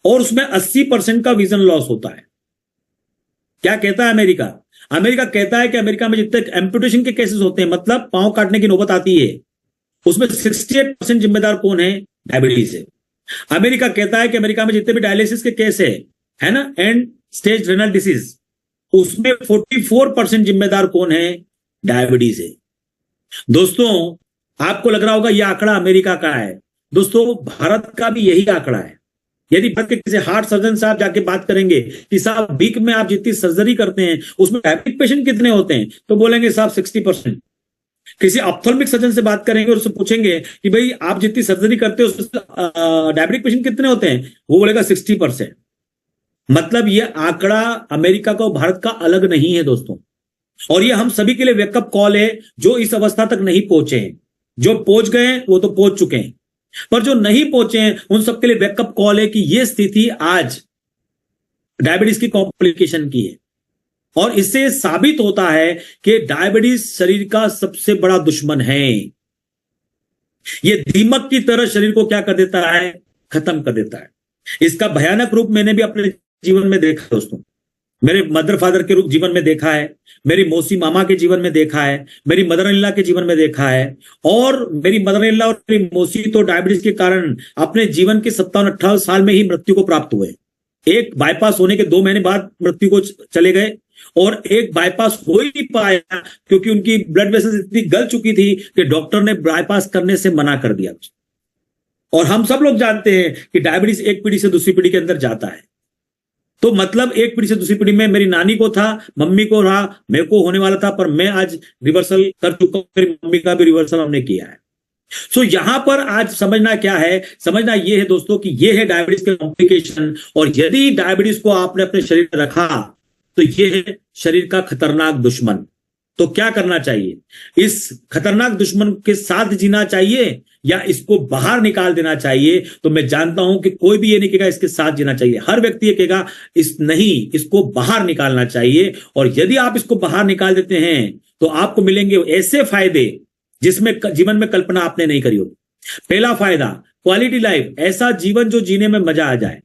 और उसमें 80% का विजन लॉस होता है। क्या कहता है अमेरिका? अमेरिका कहता है कि अमेरिका में जितने एम्पुटेशन के केसेस होते हैं, मतलब पांव काटने की नौबत आती है, उसमें 68% जिम्मेदार कौन है? डायबिटीज है। अमेरिका कहता है कि अमेरिका में जितने भी डायलिसिस के केस है ना, एंड स्टेज रेनल डिसीज, उसमें 44% जिम्मेदार कौन है? डायबिटीज है। दोस्तों, आपको लग रहा होगा यह आंकड़ा अमेरिका का है। दोस्तों, भारत का भी यही आंकड़ा है। यदि भारत के किसी हार्ट सर्जन से आप जाके बात करेंगे कि साहब वीक में आप जितनी सर्जरी करते हैं उसमें डायबिटिक पेशेंट कितने होते हैं, तो बोलेंगे साहब 60%। किसी ऑप्थेल्मिक सर्जन से बात करेंगे और उससे पूछेंगे कि भाई आप जितनी सर्जरी करते हो उसमें डायबिटिक पेशेंट कितने होते हैं, वो बोलेगा 60%। मतलब ये आंकड़ा अमेरिका का और भारत का अलग नहीं है दोस्तों। और ये हम सभी के लिए वेकअप कॉल है जो इस अवस्था तक नहीं पहुंचे हैं। जो पहुंच गए हैं वो तो पहुंच चुके हैं, पर जो नहीं पहुंचे हैं उन सबके लिए वेकअप कॉल है कि यह स्थिति आज डायबिटीज की कॉम्प्लिकेशन की है। और इससे साबित होता है कि डायबिटीज शरीर का सबसे बड़ा दुश्मन है। यह दीमक की तरह शरीर को क्या कर देता है? खत्म कर देता है। इसका भयानक रूप मैंने भी अपने जीवन में देखा दोस्तों। मेरे मदर फादर के रूप जीवन में देखा है, मेरी मौसी मामा के जीवन में देखा है, मेरी मदर इन लॉ के जीवन में देखा है। और मेरी मदर इन लॉ और मेरी मौसी तो डायबिटीज के कारण अपने जीवन के 57-58 साल में ही मृत्यु को प्राप्त हुए। एक बाईपास होने के 2 महीने बाद मृत्यु को चले गए, और एक बाईपास हो ही नहीं पाया क्योंकि उनकी ब्लड वेसल्स इतनी गल चुकी थी कि डॉक्टर ने बाईपास करने से मना कर दिया। और हम सब लोग जानते हैं कि डायबिटीज एक पीढ़ी से दूसरी पीढ़ी के अंदर जाता है। तो मतलब एक पीढ़ी से दूसरी पीढ़ी में मेरी नानी को था, मम्मी को रहा, मेरे को होने वाला था, पर मैं आज रिवर्सल कर चुका हूं। मेरी मम्मी का भी रिवर्सल हमने किया है। सो यहां पर आज समझना क्या है? समझना यह है दोस्तों कि यह है डायबिटीज के कॉम्प्लिकेशन। और यदि डायबिटीज को आपने अपने शरीर में रखा तो यह है शरीर का खतरनाक दुश्मन। तो क्या करना चाहिए? इस खतरनाक दुश्मन के साथ जीना चाहिए या इसको बाहर निकाल देना चाहिए? तो मैं जानता हूं कि कोई भी ये नहीं कहेगा इसके साथ जीना चाहिए। हर व्यक्ति ये कहेगा इसको बाहर निकालना चाहिए। और यदि आप इसको बाहर निकाल देते हैं तो आपको मिलेंगे ऐसे फायदे जिसमें जीवन में कल्पना आपने नहीं करी होगी। पहला फायदा, क्वालिटी लाइफ, ऐसा जीवन जो जीने में मजा आ जाए।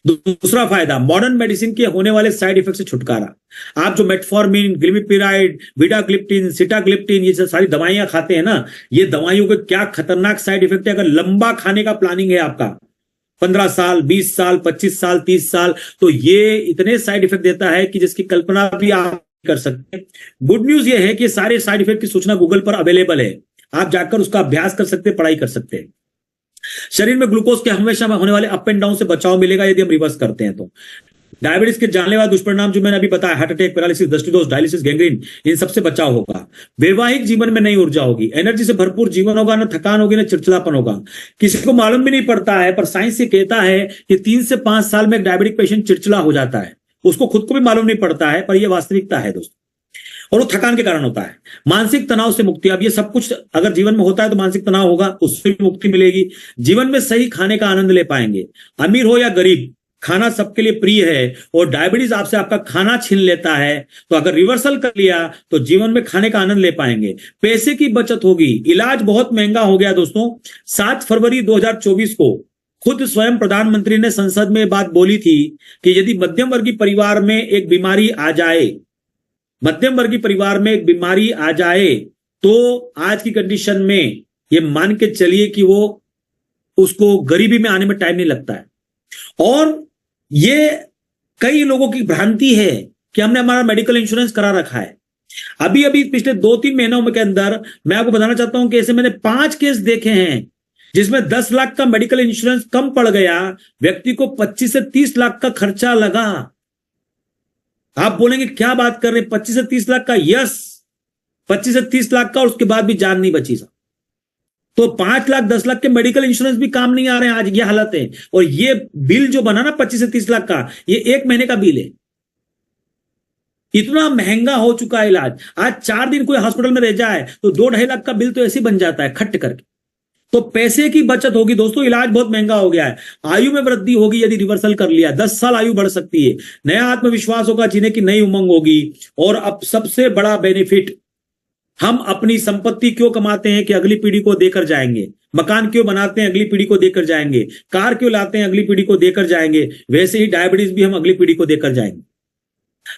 दूसरा फायदा, मॉडर्न मेडिसिन के होने वाले साइड इफेक्ट से छुटकारा। आप जो मेटफॉर्मिन, ग्लिमिपिराइड, बीटाग्लिप्टिन, सिटाग्लिप्टिन, ये सारी दवाइयां खाते हैं ना, ये दवाइयों के क्या खतरनाक साइड इफेक्ट है। अगर लंबा खाने का प्लानिंग है आपका 15 साल, 20 साल, 25 साल, 30 साल, तो ये इतने साइड इफेक्ट देता है कि जिसकी कल्पना भी आप कर सकते हैं। गुड न्यूज ये है कि सारे साइड इफेक्ट की सूचना गूगल पर अवेलेबल है। आप जाकर उसका अभ्यास कर सकते हैं, पढ़ाई कर सकते हैं। शरीर में ग्लूकोज के हमेशा होने वाले अप एंड डाउन से बचाव मिलेगा यदि हम रिवर्स करते हैं तो। डायबिटीज के जानलेवा दुष्परिणाम जो मैंने अभी बताया, हार्ट अटैक, पैरालिसिस, दृष्टिदोष, डायलिसिस, गैंग्रीन, इन सबसे बचाव होगा। वैवाहिक जीवन में नई ऊर्जा होगी, एनर्जी से भरपूर जीवन होगा, ना थकान होगी ना चिड़चिड़ापन होगा। किसी को मालूम भी नहीं पड़ता है, पर साइंस ये कहता है कि 3 से 5 साल में एक डायबिटिक पेशेंट चिड़चिड़ा हो जाता है। उसको खुद को भी मालूम नहीं पड़ता है, पर यह वास्तविकता है दोस्तों। और वो थकान के कारण होता है। मानसिक तनाव से मुक्ति, अब ये सब कुछ अगर जीवन में होता है तो मानसिक तनाव होगा, उससे भी मुक्ति मिलेगी। जीवन में सही खाने का आनंद ले पाएंगे। अमीर हो या गरीब, खाना सबके लिए प्रिय है। और डायबिटीज आपसे आपका खाना छीन लेता है, तो अगर रिवर्सल कर लिया तो जीवन में खाने का आनंद ले पाएंगे। पैसे की बचत होगी। इलाज बहुत महंगा हो गया दोस्तों। 7 फरवरी 2024 को खुद स्वयं प्रधानमंत्री ने संसद में बात बोली थी कि यदि मध्यम वर्गीय परिवार में एक बीमारी आ जाए, मध्यम वर्गीय परिवार में एक बीमारी आ जाए, तो आज की कंडीशन में ये मान के चलिए कि वो उसको गरीबी में आने में टाइम नहीं लगता है। और ये कई लोगों की भ्रांति है कि हमने हमारा मेडिकल इंश्योरेंस करा रखा है। अभी अभी पिछले 2-3 महीनों के अंदर मैं आपको बताना चाहता हूं कि ऐसे मैंने 5 केस देखे हैं जिसमें 10 लाख का मेडिकल इंश्योरेंस कम पड़ गया, व्यक्ति को 25 से 30 लाख का खर्चा लगा। आप बोलेंगे क्या बात कर रहे हैं, 25 से 30 लाख का? यस, 25 से 30 लाख का, और उसके बाद भी जान नहीं बची साहब। तो 5 लाख 10 लाख के मेडिकल इंश्योरेंस भी काम नहीं आ रहे हैं। आज ये हालत है। और ये बिल जो बना ना 25 से 30 लाख का, ये 1 महीने का बिल है। इतना महंगा हो चुका है इलाज। आज 4 दिन कोई हॉस्पिटल में रह जाए तो 2-2.5 लाख का बिल तो ऐसे बन जाता है खट करके। तो पैसे की बचत होगी दोस्तों, इलाज बहुत महंगा हो गया है। आयु में वृद्धि होगी यदि रिवर्सल कर लिया, 10 साल आयु बढ़ सकती है, नया आत्मविश्वास होगा, जीने की नई उमंग होगी। और अब सबसे बड़ा बेनिफिट, हम अपनी संपत्ति क्यों कमाते हैं कि अगली पीढ़ी को देकर जाएंगे, मकान क्यों बनाते हैं अगली पीढ़ी को देकर जाएंगे, कार क्यों लाते हैं अगली पीढ़ी को देकर जाएंगे, वैसे ही डायबिटीज भी हम अगली पीढ़ी को देकर जाएंगे।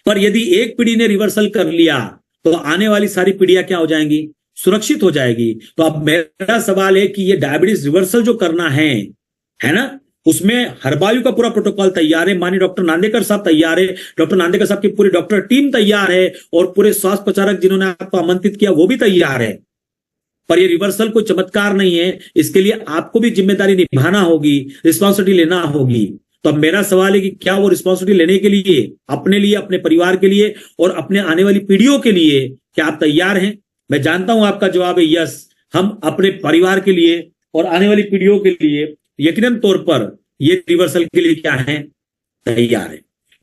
पर यदि एक पीढ़ी ने रिवर्सल कर लिया तो आने वाली सारी पीढ़ियां क्या हो जाएंगी, सुरक्षित हो जाएगी। तो अब मेरा सवाल है कि ये डायबिटीज रिवर्सल जो करना है ना, उसमें हरबायु का पूरा प्रोटोकॉल तैयार है, माननीय डॉक्टर नांदेकर साहब तैयार है, डॉक्टर नांदेकर साहब की पूरी डॉक्टर टीम तैयार है, और पूरे स्वास्थ्य प्रचारक जिन्होंने आपको आमंत्रित किया वो भी तैयार है। पर ये रिवर्सल कोई चमत्कार नहीं है, इसके लिए आपको भी जिम्मेदारी निभाना होगी, रिस्पॉन्सिबिलिटी लेना होगी। तो अब मेरा सवाल है कि क्या वो रिस्पॉन्सिबिलिटी लेने के लिए, अपने परिवार के लिए और अपने आने वाली पीढ़ियों के लिए क्या आप तैयार हैं? मैं जानता हूं आपका जवाब है यस। हम अपने परिवार के लिए और आने वाली पीढ़ियों के लिए यकीनन तौर पर ये रिवर्सल के लिए क्या है, तैयार है।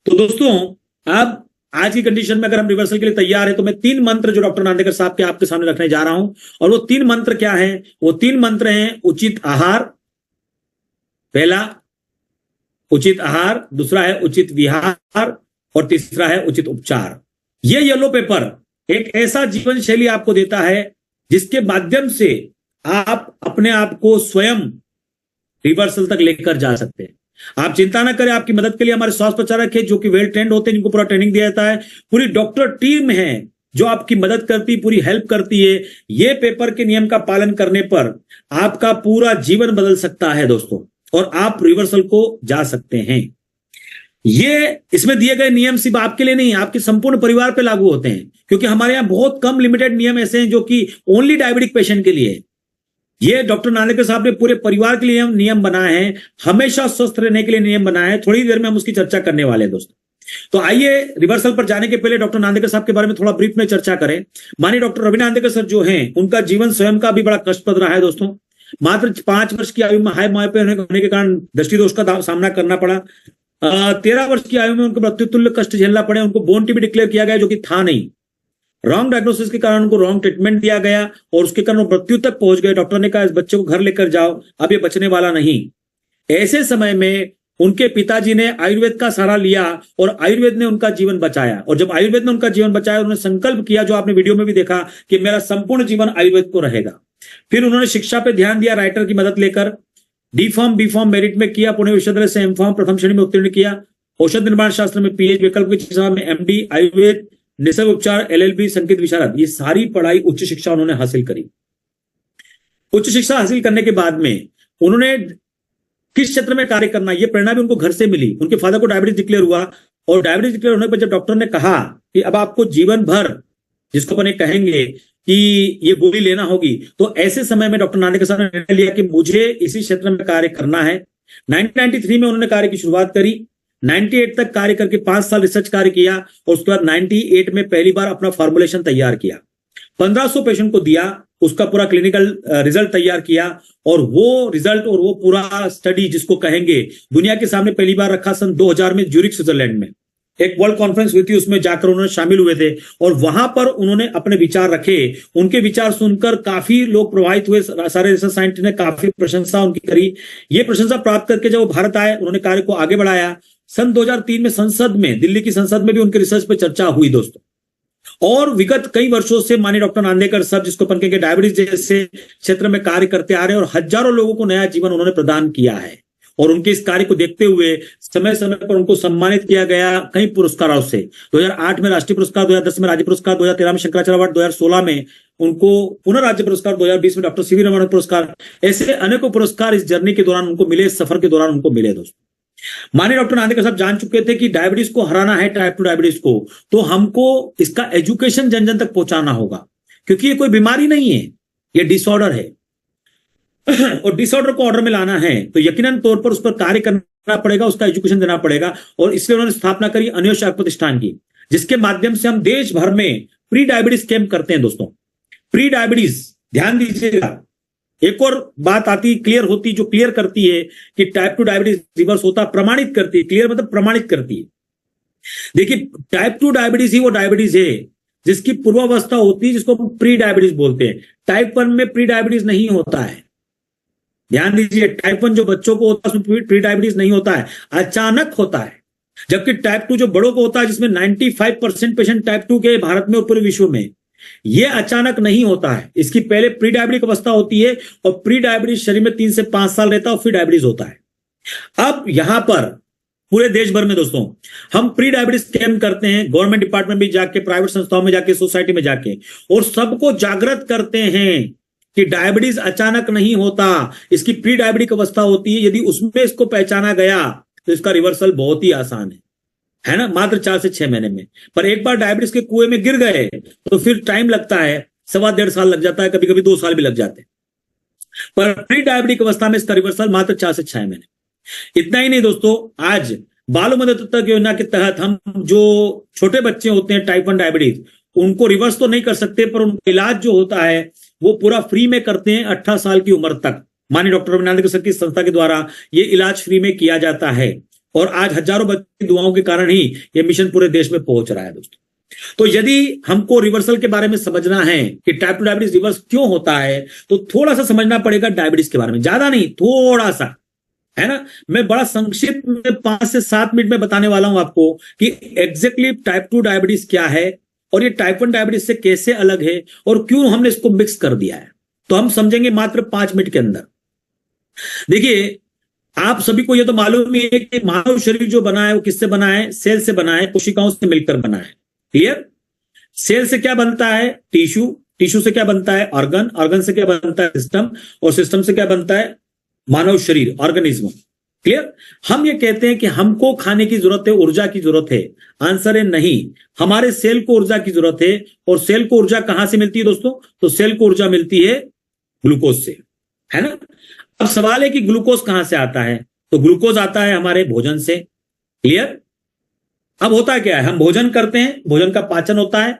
तो दोस्तों, अब आज की कंडीशन में अगर हम रिवर्सल के लिए तैयार है तो मैं 3 मंत्र जो डॉक्टर नांदेकर साहब के आपके सामने रखने जा रहा हूं, और वो 3 मंत्र क्या है? वो 3 मंत्र हैं उचित आहार, पहला उचित आहार, दूसरा है उचित विहार, और तीसरा है उचित उपचार। ये येलो पेपर एक ऐसा जीवन शैली आपको देता है जिसके माध्यम से आप अपने आप को स्वयं रिवर्सल तक लेकर जा सकते हैं। आप चिंता ना करें, आपकी मदद के लिए हमारे स्वास्थ्य प्रचारक है जो कि वेल ट्रेंड होते हैं, जिनको पूरा ट्रेनिंग दिया जाता है, पूरी डॉक्टर टीम है जो आपकी मदद करती, पूरी हेल्प करती है। ये पेपर के नियम का पालन करने पर आपका पूरा जीवन बदल सकता है दोस्तों, और आप रिवर्सल को जा सकते हैं। ये इसमें दिए गए नियम सिर्फ आपके लिए नहीं, आपके संपूर्ण परिवार पे लागू होते हैं, क्योंकि हमारे यहां बहुत कम लिमिटेड नियम ऐसे हैं जो कि ओनली डायबिटिक पेशेंट के लिए है। ये डॉक्टर नांदेकर साहब ने पूरे परिवार के लिए नियम बनाए हैं, हमेशा स्वस्थ रहने के लिए नियम बनाए हैं। थोड़ी देर में हम उसकी चर्चा करने वाले हैं दोस्तों। तो आइए रिवर्सल पर जाने के पहले डॉक्टर नांदेकर साहब के बारे में थोड़ा ब्रीफ में चर्चा करें। माननीय डॉक्टर रवि नांदेकर सर जो हैं, उनका जीवन स्वयं का भी बड़ा कष्टप्रद रहा है दोस्तों। मात्र 5 वर्ष की आयु में हाई मायोपिया होने के कारण दृष्टि दोष का सामना करना पड़ा। 13 वर्ष की आयु में उनको मृत्यु तुल्य कष्ट झेलना पड़े। उनको बोन टीबी डिक्लेयर किया गया जो कि था नहीं। रॉन्ग डायग्नोसिस के कारण उनको रॉन्ग ट्रीटमेंट दिया गया और उसके कारण वो मृत्यु तक पहुंच गए। डॉक्टर ने कहा इस बच्चे को घर लेकर जाओ, अब ये बचने वाला नहीं। ऐसे समय में उनके पिताजी ने आयुर्वेद का सहारा लिया और आयुर्वेद ने उनका जीवन बचाया। और जब आयुर्वेद ने उनका जीवन बचाया, उन्होंने संकल्प किया, जो आपने वीडियो में भी देखा, कि मेरा संपूर्ण जीवन आयुर्वेद को रहेगा। फिर उन्होंने शिक्षा पे ध्यान दिया, राइटर की मदद लेकर D form B form merit में किया, पुणे विश्वविद्यालय से एम फॉर्म प्रथम श्रेणी में उत्तीर्ण किया, औषध निर्माण शास्त्र में पीएच, वैकल्पिक चिकित्सा में एमडी, आयुर्वेद, निसर्ग उपचार, एलएलबी, संगीत विशारद, ये सारी पढ़ाई उच्च शिक्षा उन्होंने हासिल करी। उच्च शिक्षा हासिल करने के बाद में उन्होंने किस क्षेत्र में कार्य करना, ये प्रेरणा भी उनको घर से मिली। उनके फादर को डायबिटीज डिक्लेयर हुआ और डायबिटीज डिक्लेयर होने पर जब डॉक्टर ने कहा कि अब आपको जीवन भर, जिसको अपन कहेंगे कि ये गोली लेना होगी, तो ऐसे समय में डॉक्टर नांदेकर साहब ने निर्णय लिया कि मुझे इसी क्षेत्र में कार्य करना है। 1993 में उन्होंने कार्य की शुरुआत करी। 98 तक कार्य करके 5 साल रिसर्च कार्य किया और उसके बाद 98 में पहली बार अपना फॉर्मुलेशन तैयार किया। 1500 पेशेंट को दिया, उसका पूरा क्लिनिकल रिजल्ट तैयार किया और वो रिजल्ट और वो पूरा स्टडी, जिसको कहेंगे, दुनिया के सामने पहली बार रखा सन 2000 में ज्यूरिख स्विट्जरलैंड में। एक वर्ल्ड कॉन्फ्रेंस हुई थी, उसमें जाकर उन्होंने शामिल हुए थे और वहां पर उन्होंने अपने विचार रखे। उनके विचार सुनकर काफी लोग प्रभावित हुए। सारे रिसर्च साइंटिस्ट ने काफी प्रशंसा उनकी करी। ये प्रशंसा प्राप्त करके जब वो भारत आए, उन्होंने कार्य को आगे बढ़ाया। सन 2003 में संसद में, दिल्ली की संसद में भी उनके रिसर्च पे चर्चा हुई दोस्तों। और विगत कई वर्षों से माननीय डॉक्टर नांदेकर साहब, जिसको अपन कहेंगे डायबिटीज जैसे क्षेत्र में कार्य करते आ रहे हैं और हजारों लोगों को नया जीवन उन्होंने प्रदान किया है। और उनके इस कार्य को देखते हुए समय समय पर उनको सम्मानित किया गया कई पुरस्कारों से। 2008 में राष्ट्रीय पुरस्कार, 2010 में राज्य पुरस्कार, 2013 में शंकराचार्य अवार्ड, 2016 में उनको पुनः राज्य पुरस्कार, 2020 में डॉक्टर सीवी रमन पुरस्कार, ऐसे अनेकों पुरस्कार इस जर्नी के दौरान उनको मिले, सफर के दौरान उनको मिले दोस्तों। माननीय डॉक्टर नांदेकर साहब जान चुके थे कि डायबिटीज को हराना है, टाइप 2 डायबिटीज को, तो हमको इसका एजुकेशन जन जन तक पहुंचाना होगा, क्योंकि ये कोई बीमारी नहीं है, ये डिसऑर्डर है। और डिसऑर्डर को ऑर्डर में लाना है तो यकीनन तौर पर उस पर कार्य करना पड़ेगा, उसका एजुकेशन देना पड़ेगा। और इसलिए उन्होंने स्थापना करी अन्योन्याश्रय प्रतिष्ठान की, जिसके माध्यम से हम देश भर में प्री डायबिटीज कैंप करते हैं दोस्तों। प्री डायबिटीज, ध्यान दीजिएगा, एक और बात आती, क्लियर होती, जो क्लियर करती है कि टाइप 2 डायबिटीज रिवर्स होता, प्रमाणित करती है। क्लियर मतलब प्रमाणित करती है। देखिए, टाइप 2 डायबिटीज ही वो डायबिटीज है जिसकी पूर्वावस्था होती है, जिसको हम प्री डायबिटीज बोलते हैं। टाइप 1 में प्री डायबिटीज नहीं होता है। ध्यान दीजिए, टाइप 1 जो बच्चों को होता है उसमें प्री डायबिटीज नहीं होता है, अचानक होता है। जबकि टाइप 2 जो बड़ों को होता है, जिसमें 95% पेशेंट टाइप 2 के भारत में और पूरे विश्व में, ये अचानक नहीं होता है। इसकी पहले प्री डायबिटिक अवस्था होती है और प्री डायबिटीज शरीर में 3 से 5 साल रहता है और फिर डायबिटीज होता है। अब यहां पर पूरे देश भर में दोस्तों हम प्री डायबिटीज कैंप करते हैं, गवर्नमेंट डिपार्टमेंट में जाके, प्राइवेट संस्थाओं में जाके, सोसाइटी में जाके, और सबको जागृत करते हैं कि डायबिटीज अचानक नहीं होता, इसकी प्री डायबिटिक अवस्था होती है। यदि उसमें इसको पहचाना गया तो इसका रिवर्सल बहुत ही आसान है ना, मात्र 4 से 6 महीने में। पर एक बार डायबिटीज के कुएं में गिर गए तो फिर टाइम लगता है, 1.25 साल लग जाता है, कभी कभी 2 साल भी लग जाते हैं। पर प्री डायबिटिक अवस्था में इसका रिवर्सल मात्र 4 से 6 महीने। इतना ही नहीं दोस्तों, आज बाल मदद तक योजना के तहत हम जो छोटे बच्चे होते हैं टाइप 1 डायबिटीज, उनको रिवर्स तो नहीं कर सकते, पर उनका इलाज जो होता है वो पूरा फ्री में करते हैं 18 साल की उम्र तक। माननीय डॉक्टर रविंद्र नांदेड़कर सर की संस्था के द्वारा ये इलाज फ्री में किया जाता है और आज हजारों बच्चों की दुआओं के कारण ही ये मिशन पूरे देश में पहुंच रहा है दोस्तों। तो यदि हमको रिवर्सल के बारे में समझना है कि टाइप 2 डायबिटीज रिवर्स क्यों होता है, तो थोड़ा सा समझना पड़ेगा डायबिटीज के बारे में, ज्यादा नहीं, थोड़ा सा, है ना। मैं बड़ा संक्षिप्त में 5 से 7 मिनट में बताने वाला हूं आपको कि एग्जैक्टली टाइप 2 डायबिटीज क्या है और ये टाइप 1 डायबिटीज से कैसे अलग है और क्यों हमने इसको मिक्स कर दिया है। तो हम समझेंगे मात्र 5 मिनट के अंदर। देखिए, आप सभी को यह तो मालूम ही है कि मानव शरीर जो बना है वो किससे बना है? सेल से बना है, कोशिकाओं से मिलकर बना है। क्लियर? सेल से क्या बनता है? टिश्यू, टिश्यू से क्या बनता है? ऑर्गन, ऑर्गन से क्या बनता है? सिस्टम, और सिस्टम से क्या बनता है? मानव शरीर, ऑर्गेनिज्म। क्लियर? हम ये कहते हैं कि हमको खाने की जरूरत है, ऊर्जा की जरूरत है। आंसर है नहीं, हमारे सेल को ऊर्जा की जरूरत है। और सेल को ऊर्जा कहां से मिलती है दोस्तों? तो सेल को ऊर्जा मिलती है ग्लूकोज से, है ना। अब सवाल है कि ग्लूकोज कहां से आता है? तो ग्लूकोज आता है हमारे भोजन से। क्लियर? अब होता क्या है, हम भोजन करते हैं, भोजन का पाचन होता है,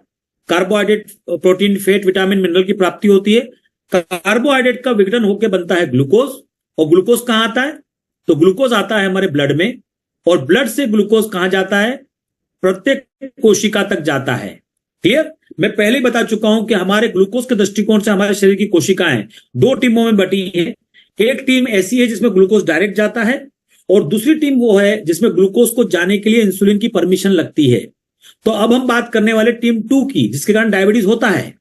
carbohydrate, protein, fat, vitamin, mineral की प्राप्ति होती है। कार्बोहाइड्रेट का विघटन होकर बनता है ग्लूकोज। और ग्लूकोज कहां आता है? तो ग्लूकोज आता है हमारे ब्लड में, और ब्लड से ग्लूकोज कहां जाता है? प्रत्येक कोशिका तक जाता है। क्लियर? मैं पहले ही बता चुका हूं कि हमारे ग्लूकोज के दृष्टिकोण से हमारे शरीर की कोशिकाएं 2 टीमों में बटी हैं। एक टीम ऐसी है जिसमें ग्लूकोज डायरेक्ट जाता है, और दूसरी टीम वो है जिसमें ग्लूकोज को जाने के लिए इंसुलिन की परमिशन लगती है। तो अब हम बात करने वाले टीम 2 की, जिसके कारण डायबिटीज होता है।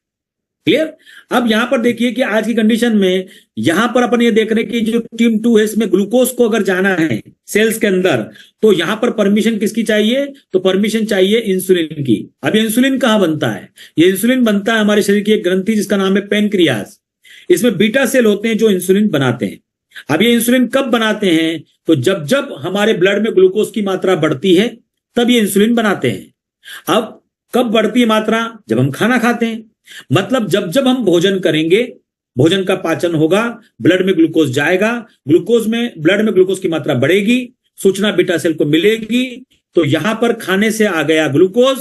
क्लियर? अब यहां पर देखिए कि आज की कंडीशन में यहां पर अपन ये देख रहे हैं कि जो टीम 2 है, इसमें ग्लूकोज को अगर जाना है सेल्स के अंदर, तो यहां पर परमिशन किसकी चाहिए? तो परमिशन चाहिए इंसुलिन की। अब इंसुलिन कहां बनता है? ये इंसुलिन बनता है हमारे शरीर की एक ग्रंथि जिसका नाम है पेनक्रियाज। इसमें बीटा सेल होते हैं जो इंसुलिन बनाते हैं। अब ये इंसुलिन कब बनाते हैं? तो जब जब हमारे ब्लड में ग्लूकोज की मात्रा बढ़ती है तब ये इंसुलिन बनाते हैं। अब कब बढ़ती है मात्रा? जब हम खाना खाते हैं। मतलब जब जब हम भोजन करेंगे, भोजन का पाचन होगा, ब्लड में ग्लूकोज जाएगा, ब्लड में ग्लूकोज की मात्रा बढ़ेगी, सूचना बीटा सेल को मिलेगी। तो यहां पर खाने से आ गया ग्लूकोज,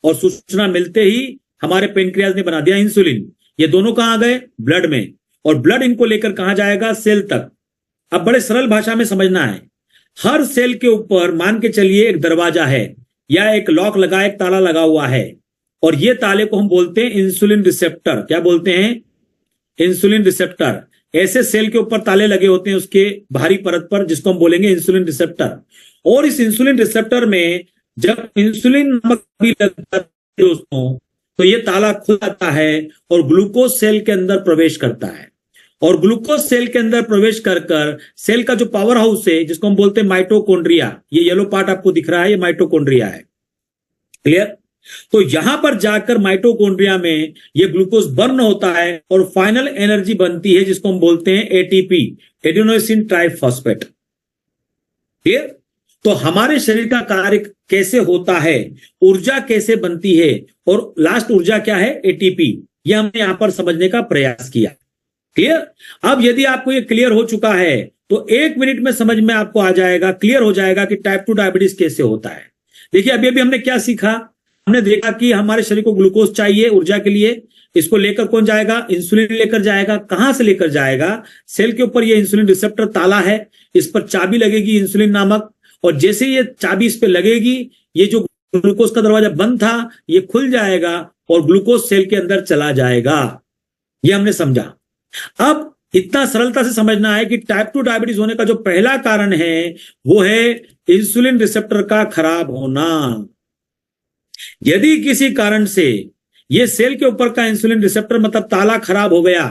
और सूचना मिलते ही हमारे पेनक्रियाज ने बना दिया इंसुलिन। ये दोनों कहां आ गए? ब्लड में। और ब्लड इनको लेकर कहां जाएगा? सेल तक। अब बड़े सरल भाषा में समझना है, हर सेल के ऊपर मान के चलिए एक दरवाजा है या एक लॉक लगा, एक ताला लगा हुआ है, और ये ताले को हम बोलते हैं इंसुलिन रिसेप्टर। क्या बोलते हैं? Insulin receptor. ऐसे सेल के ऊपर ताले लगे होते हैं उसके बाहरी परत पर, जिसको हम बोलेंगे इंसुलिन रिसेप्टर। और इस इंसुलिन रिसेप्टर में जब इंसुलिन नामक भी लगता है दोस्तों, तो ये ताला खुल जाता है और ग्लूकोज सेल के अंदर प्रवेश करता है। और ग्लूकोज सेल के अंदर प्रवेश कर कर सेल का जो पावर हाउस है, जिसको हम बोलते हैं माइटोकॉन्ड्रिया, ये येलो पार्ट आपको दिख रहा है, ये माइटोकॉन्ड्रिया है। क्लियर? तो यहां पर जाकर माइटोकॉन्ड्रिया में ये ग्लूकोज बर्न होता है और फाइनल एनर्जी बनती है, जिसको हम बोलते हैं एटीपी, एडिनोसिन ट्राइफॉस्फेट। क्लियर? तो हमारे शरीर का कार्य कैसे होता है, ऊर्जा कैसे बनती है, और लास्ट ऊर्जा क्या है? एटीपी। ये हमने यहां पर समझने का प्रयास किया। क्लियर? अब यदि आपको ये क्लियर हो चुका है तो 1 मिनट में समझ में आपको आ जाएगा, क्लियर हो जाएगा कि टाइप 2 डायबिटीज कैसे होता है। देखिए, अभी हमने क्या सीखा? हमने देखा कि हमारे शरीर को ग्लूकोज चाहिए ऊर्जा के लिए। इसको लेकर कौन जाएगा? इंसुलिन लेकर जाएगा। कहां से लेकर जाएगा? सेल के ऊपर ये इंसुलिन रिसेप्टर ताला है, इस पर चाबी लगेगी इंसुलिन नामक, और जैसे ये चाबी इस पे लगेगी, ये जो ग्लूकोज का दरवाजा बंद था, ये खुल जाएगा और ग्लूकोज सेल के अंदर चला जाएगा। ये हमने समझा। अब इतना सरलता से समझना है कि टाइप 2 डायबिटीज होने का जो पहला कारण है वो है इंसुलिन रिसेप्टर का खराब होना। यदि किसी कारण से ये सेल के ऊपर का इंसुलिन रिसेप्टर मतलब ताला खराब हो गया,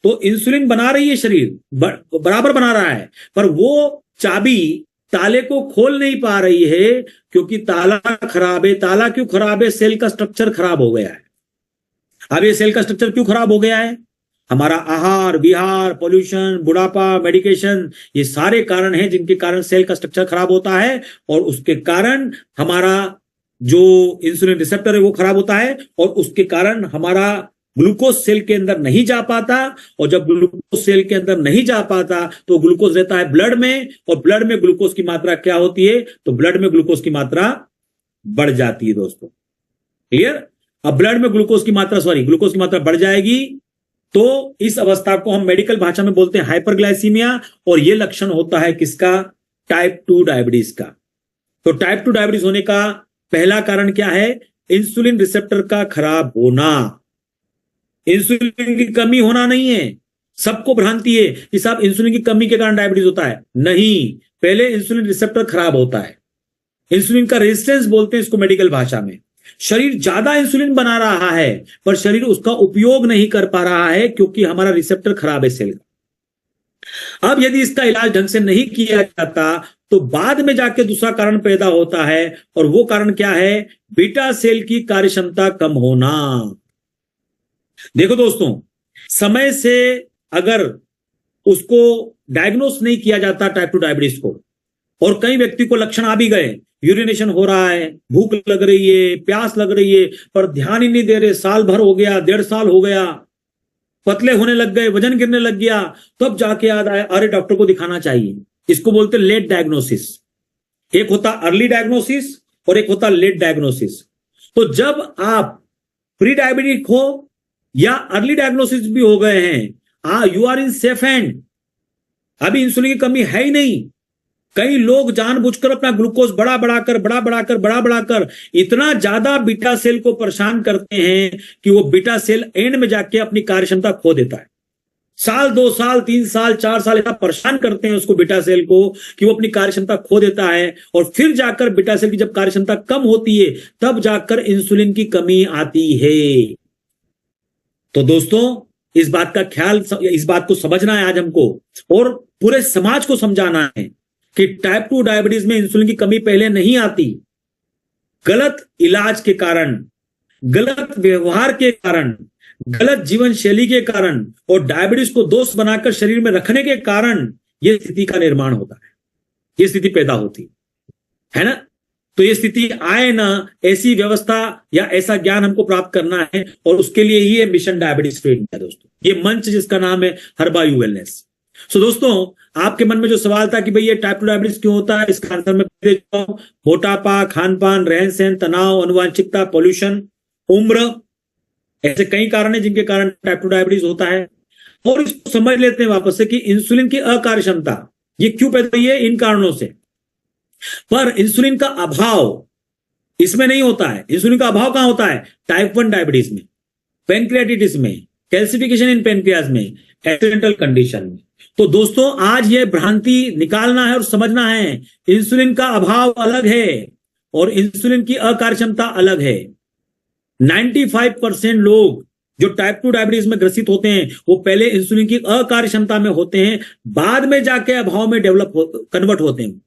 तो इंसुलिन बना रही है शरीर, बराबर बना रहा है, पर वो चाबी ताले को खोल नहीं पा रही है क्योंकि ताला खराब है। ताला क्यों खराब है? सेल का स्ट्रक्चर खराब हो गया है। अब ये सेल का स्ट्रक्चर क्यों खराब हो गया है? हमारा आहार विहार, पोल्यूशन, बुढ़ापा, मेडिकेशन, ये सारे कारण हैं जिनके कारण सेल का स्ट्रक्चर खराब होता है और उसके कारण हमारा जो इंसुलिन रिसेप्टर है वो खराब होता है और उसके कारण हमारा ग्लूकोज सेल के अंदर नहीं जा पाता। और जब ग्लूकोज सेल के अंदर नहीं जा पाता तो ग्लूकोज रहता है ब्लड में, और ब्लड में ग्लूकोज की मात्रा क्या होती है? तो ब्लड में ग्लूकोज की मात्रा बढ़ जाती है दोस्तों। क्लियर? अब ब्लड में ग्लूकोज की मात्रा बढ़ जाएगी तो इस अवस्था को हम मेडिकल भाषा में बोलते हैं हाइपरग्लाइसीमिया, और यह लक्षण होता है किसका? टाइप 2 डायबिटीज का। तो टाइप 2 डायबिटीज होने का पहला कारण क्या है? इंसुलिन रिसेप्टर का खराब होना। इंसुलिन की कमी होना नहीं है। सबको भ्रांति है कि साहब इंसुलिन की कमी के कारण डायबिटीज होता है। नहीं, पहले इंसुलिन रिसेप्टर खराब होता है। इंसुलिन का रेजिस्टेंस बोलते हैं इसको मेडिकल भाषा में। शरीर ज्यादा इंसुलिन बना रहा है पर शरीर उसका उपयोग नहीं कर पा रहा है क्योंकि हमारा रिसेप्टर खराब है सेल का। अब यदि इसका इलाज ढंग से नहीं किया जाता तो बाद में जाके दूसरा कारण पैदा होता है, और वो कारण क्या है? बीटा सेल की कार्यक्षमता कम होना। देखो दोस्तों, समय से अगर उसको डायग्नोस नहीं किया जाता टाइप 2 डायबिटीज को, और कई व्यक्ति को लक्षण आ भी गए, यूरिनेशन हो रहा है, भूख लग रही है, प्यास लग रही है, पर ध्यान ही नहीं दे रहे, साल भर हो गया, 1.5 साल हो गया, पतले होने लग गए, वजन गिरने लग गया, तब जाके याद आया अरे डॉक्टर को दिखाना चाहिए। इसको बोलते लेट डायग्नोसिस। एक होता अर्ली डायग्नोसिस और एक होता लेट डायग्नोसिस। तो जब आप प्री डायबिटिक हो या अर्ली डायग्नोसिस भी हो गए हैं, you are in safe hand. अभी इंसुलिन की कमी है ही नहीं। कई लोग जानबूझकर अपना ग्लूकोज बड़ा बढ़ाकर इतना ज्यादा बीटा सेल को परेशान करते हैं कि वो बीटा सेल एंड में जाके अपनी कार्यक्षमता खो देता है। साल 2 साल 3 साल 4 साल इतना परेशान करते हैं उसको बीटा सेल को कि वो अपनी कार्यक्षमता खो देता है, और फिर जाकर बीटा सेल की जब कार्यक्षमता कम होती है तब जाकर इंसुलिन की कमी आती है। तो दोस्तों, इस बात को समझना है आज हमको, और पूरे समाज को समझाना है कि टाइप 2 डायबिटीज में इंसुलिन की कमी पहले नहीं आती। गलत इलाज के कारण, गलत व्यवहार के कारण, गलत जीवन शैली के कारण और डायबिटीज को दोष बनाकर शरीर में रखने के कारण यह स्थिति का निर्माण होता है, यह स्थिति पैदा होती है ना। तो ये स्थिति आए ना, ऐसी व्यवस्था या ऐसा ज्ञान हमको प्राप्त करना है, और उसके लिए ही मिशन डायबिटीज फ्री इंडिया दोस्तों, ये मंच जिसका नाम है हर्बायू वेलनेस। सो दोस्तों, आपके मन में जो सवाल था कि भाई ये टाइप 2 डायबिटीज क्यों होता है, इसका आंसर मैं दे देता हूं। मोटापा, खानपान, रहन सहन, तनाव, अनुवांशिकता, पोल्यूशन, उम्र, ऐसे कई कारण हैं जिनके कारण टाइप 2 डायबिटीज होता है। और इसको समझ लेते हैं वापस से कि इंसुलिन की अकार्यक्षमता ये क्यों पैदा हुई है, इन कारणों से। पर इंसुलिन का अभाव इसमें नहीं होता है। इंसुलिन का अभाव कहां होता है? टाइप 1 डायबिटीज में, पैनक्रियाटिटिस में, कैल्सिफिकेशन इन पैनक्रियाज में, एक्सीडेंटल कंडीशन में। तो दोस्तों, आज ये भ्रांति निकालना है और समझना है, इंसुलिन का अभाव अलग है और इंसुलिन की अकार्यक्षमता अलग है। 95% लोग जो टाइप 2 डायबिटीज में ग्रसित होते हैं वो पहले इंसुलिन की अकार्यक्षमता में होते हैं, बाद में जाके अभाव में कन्वर्ट होते हैं।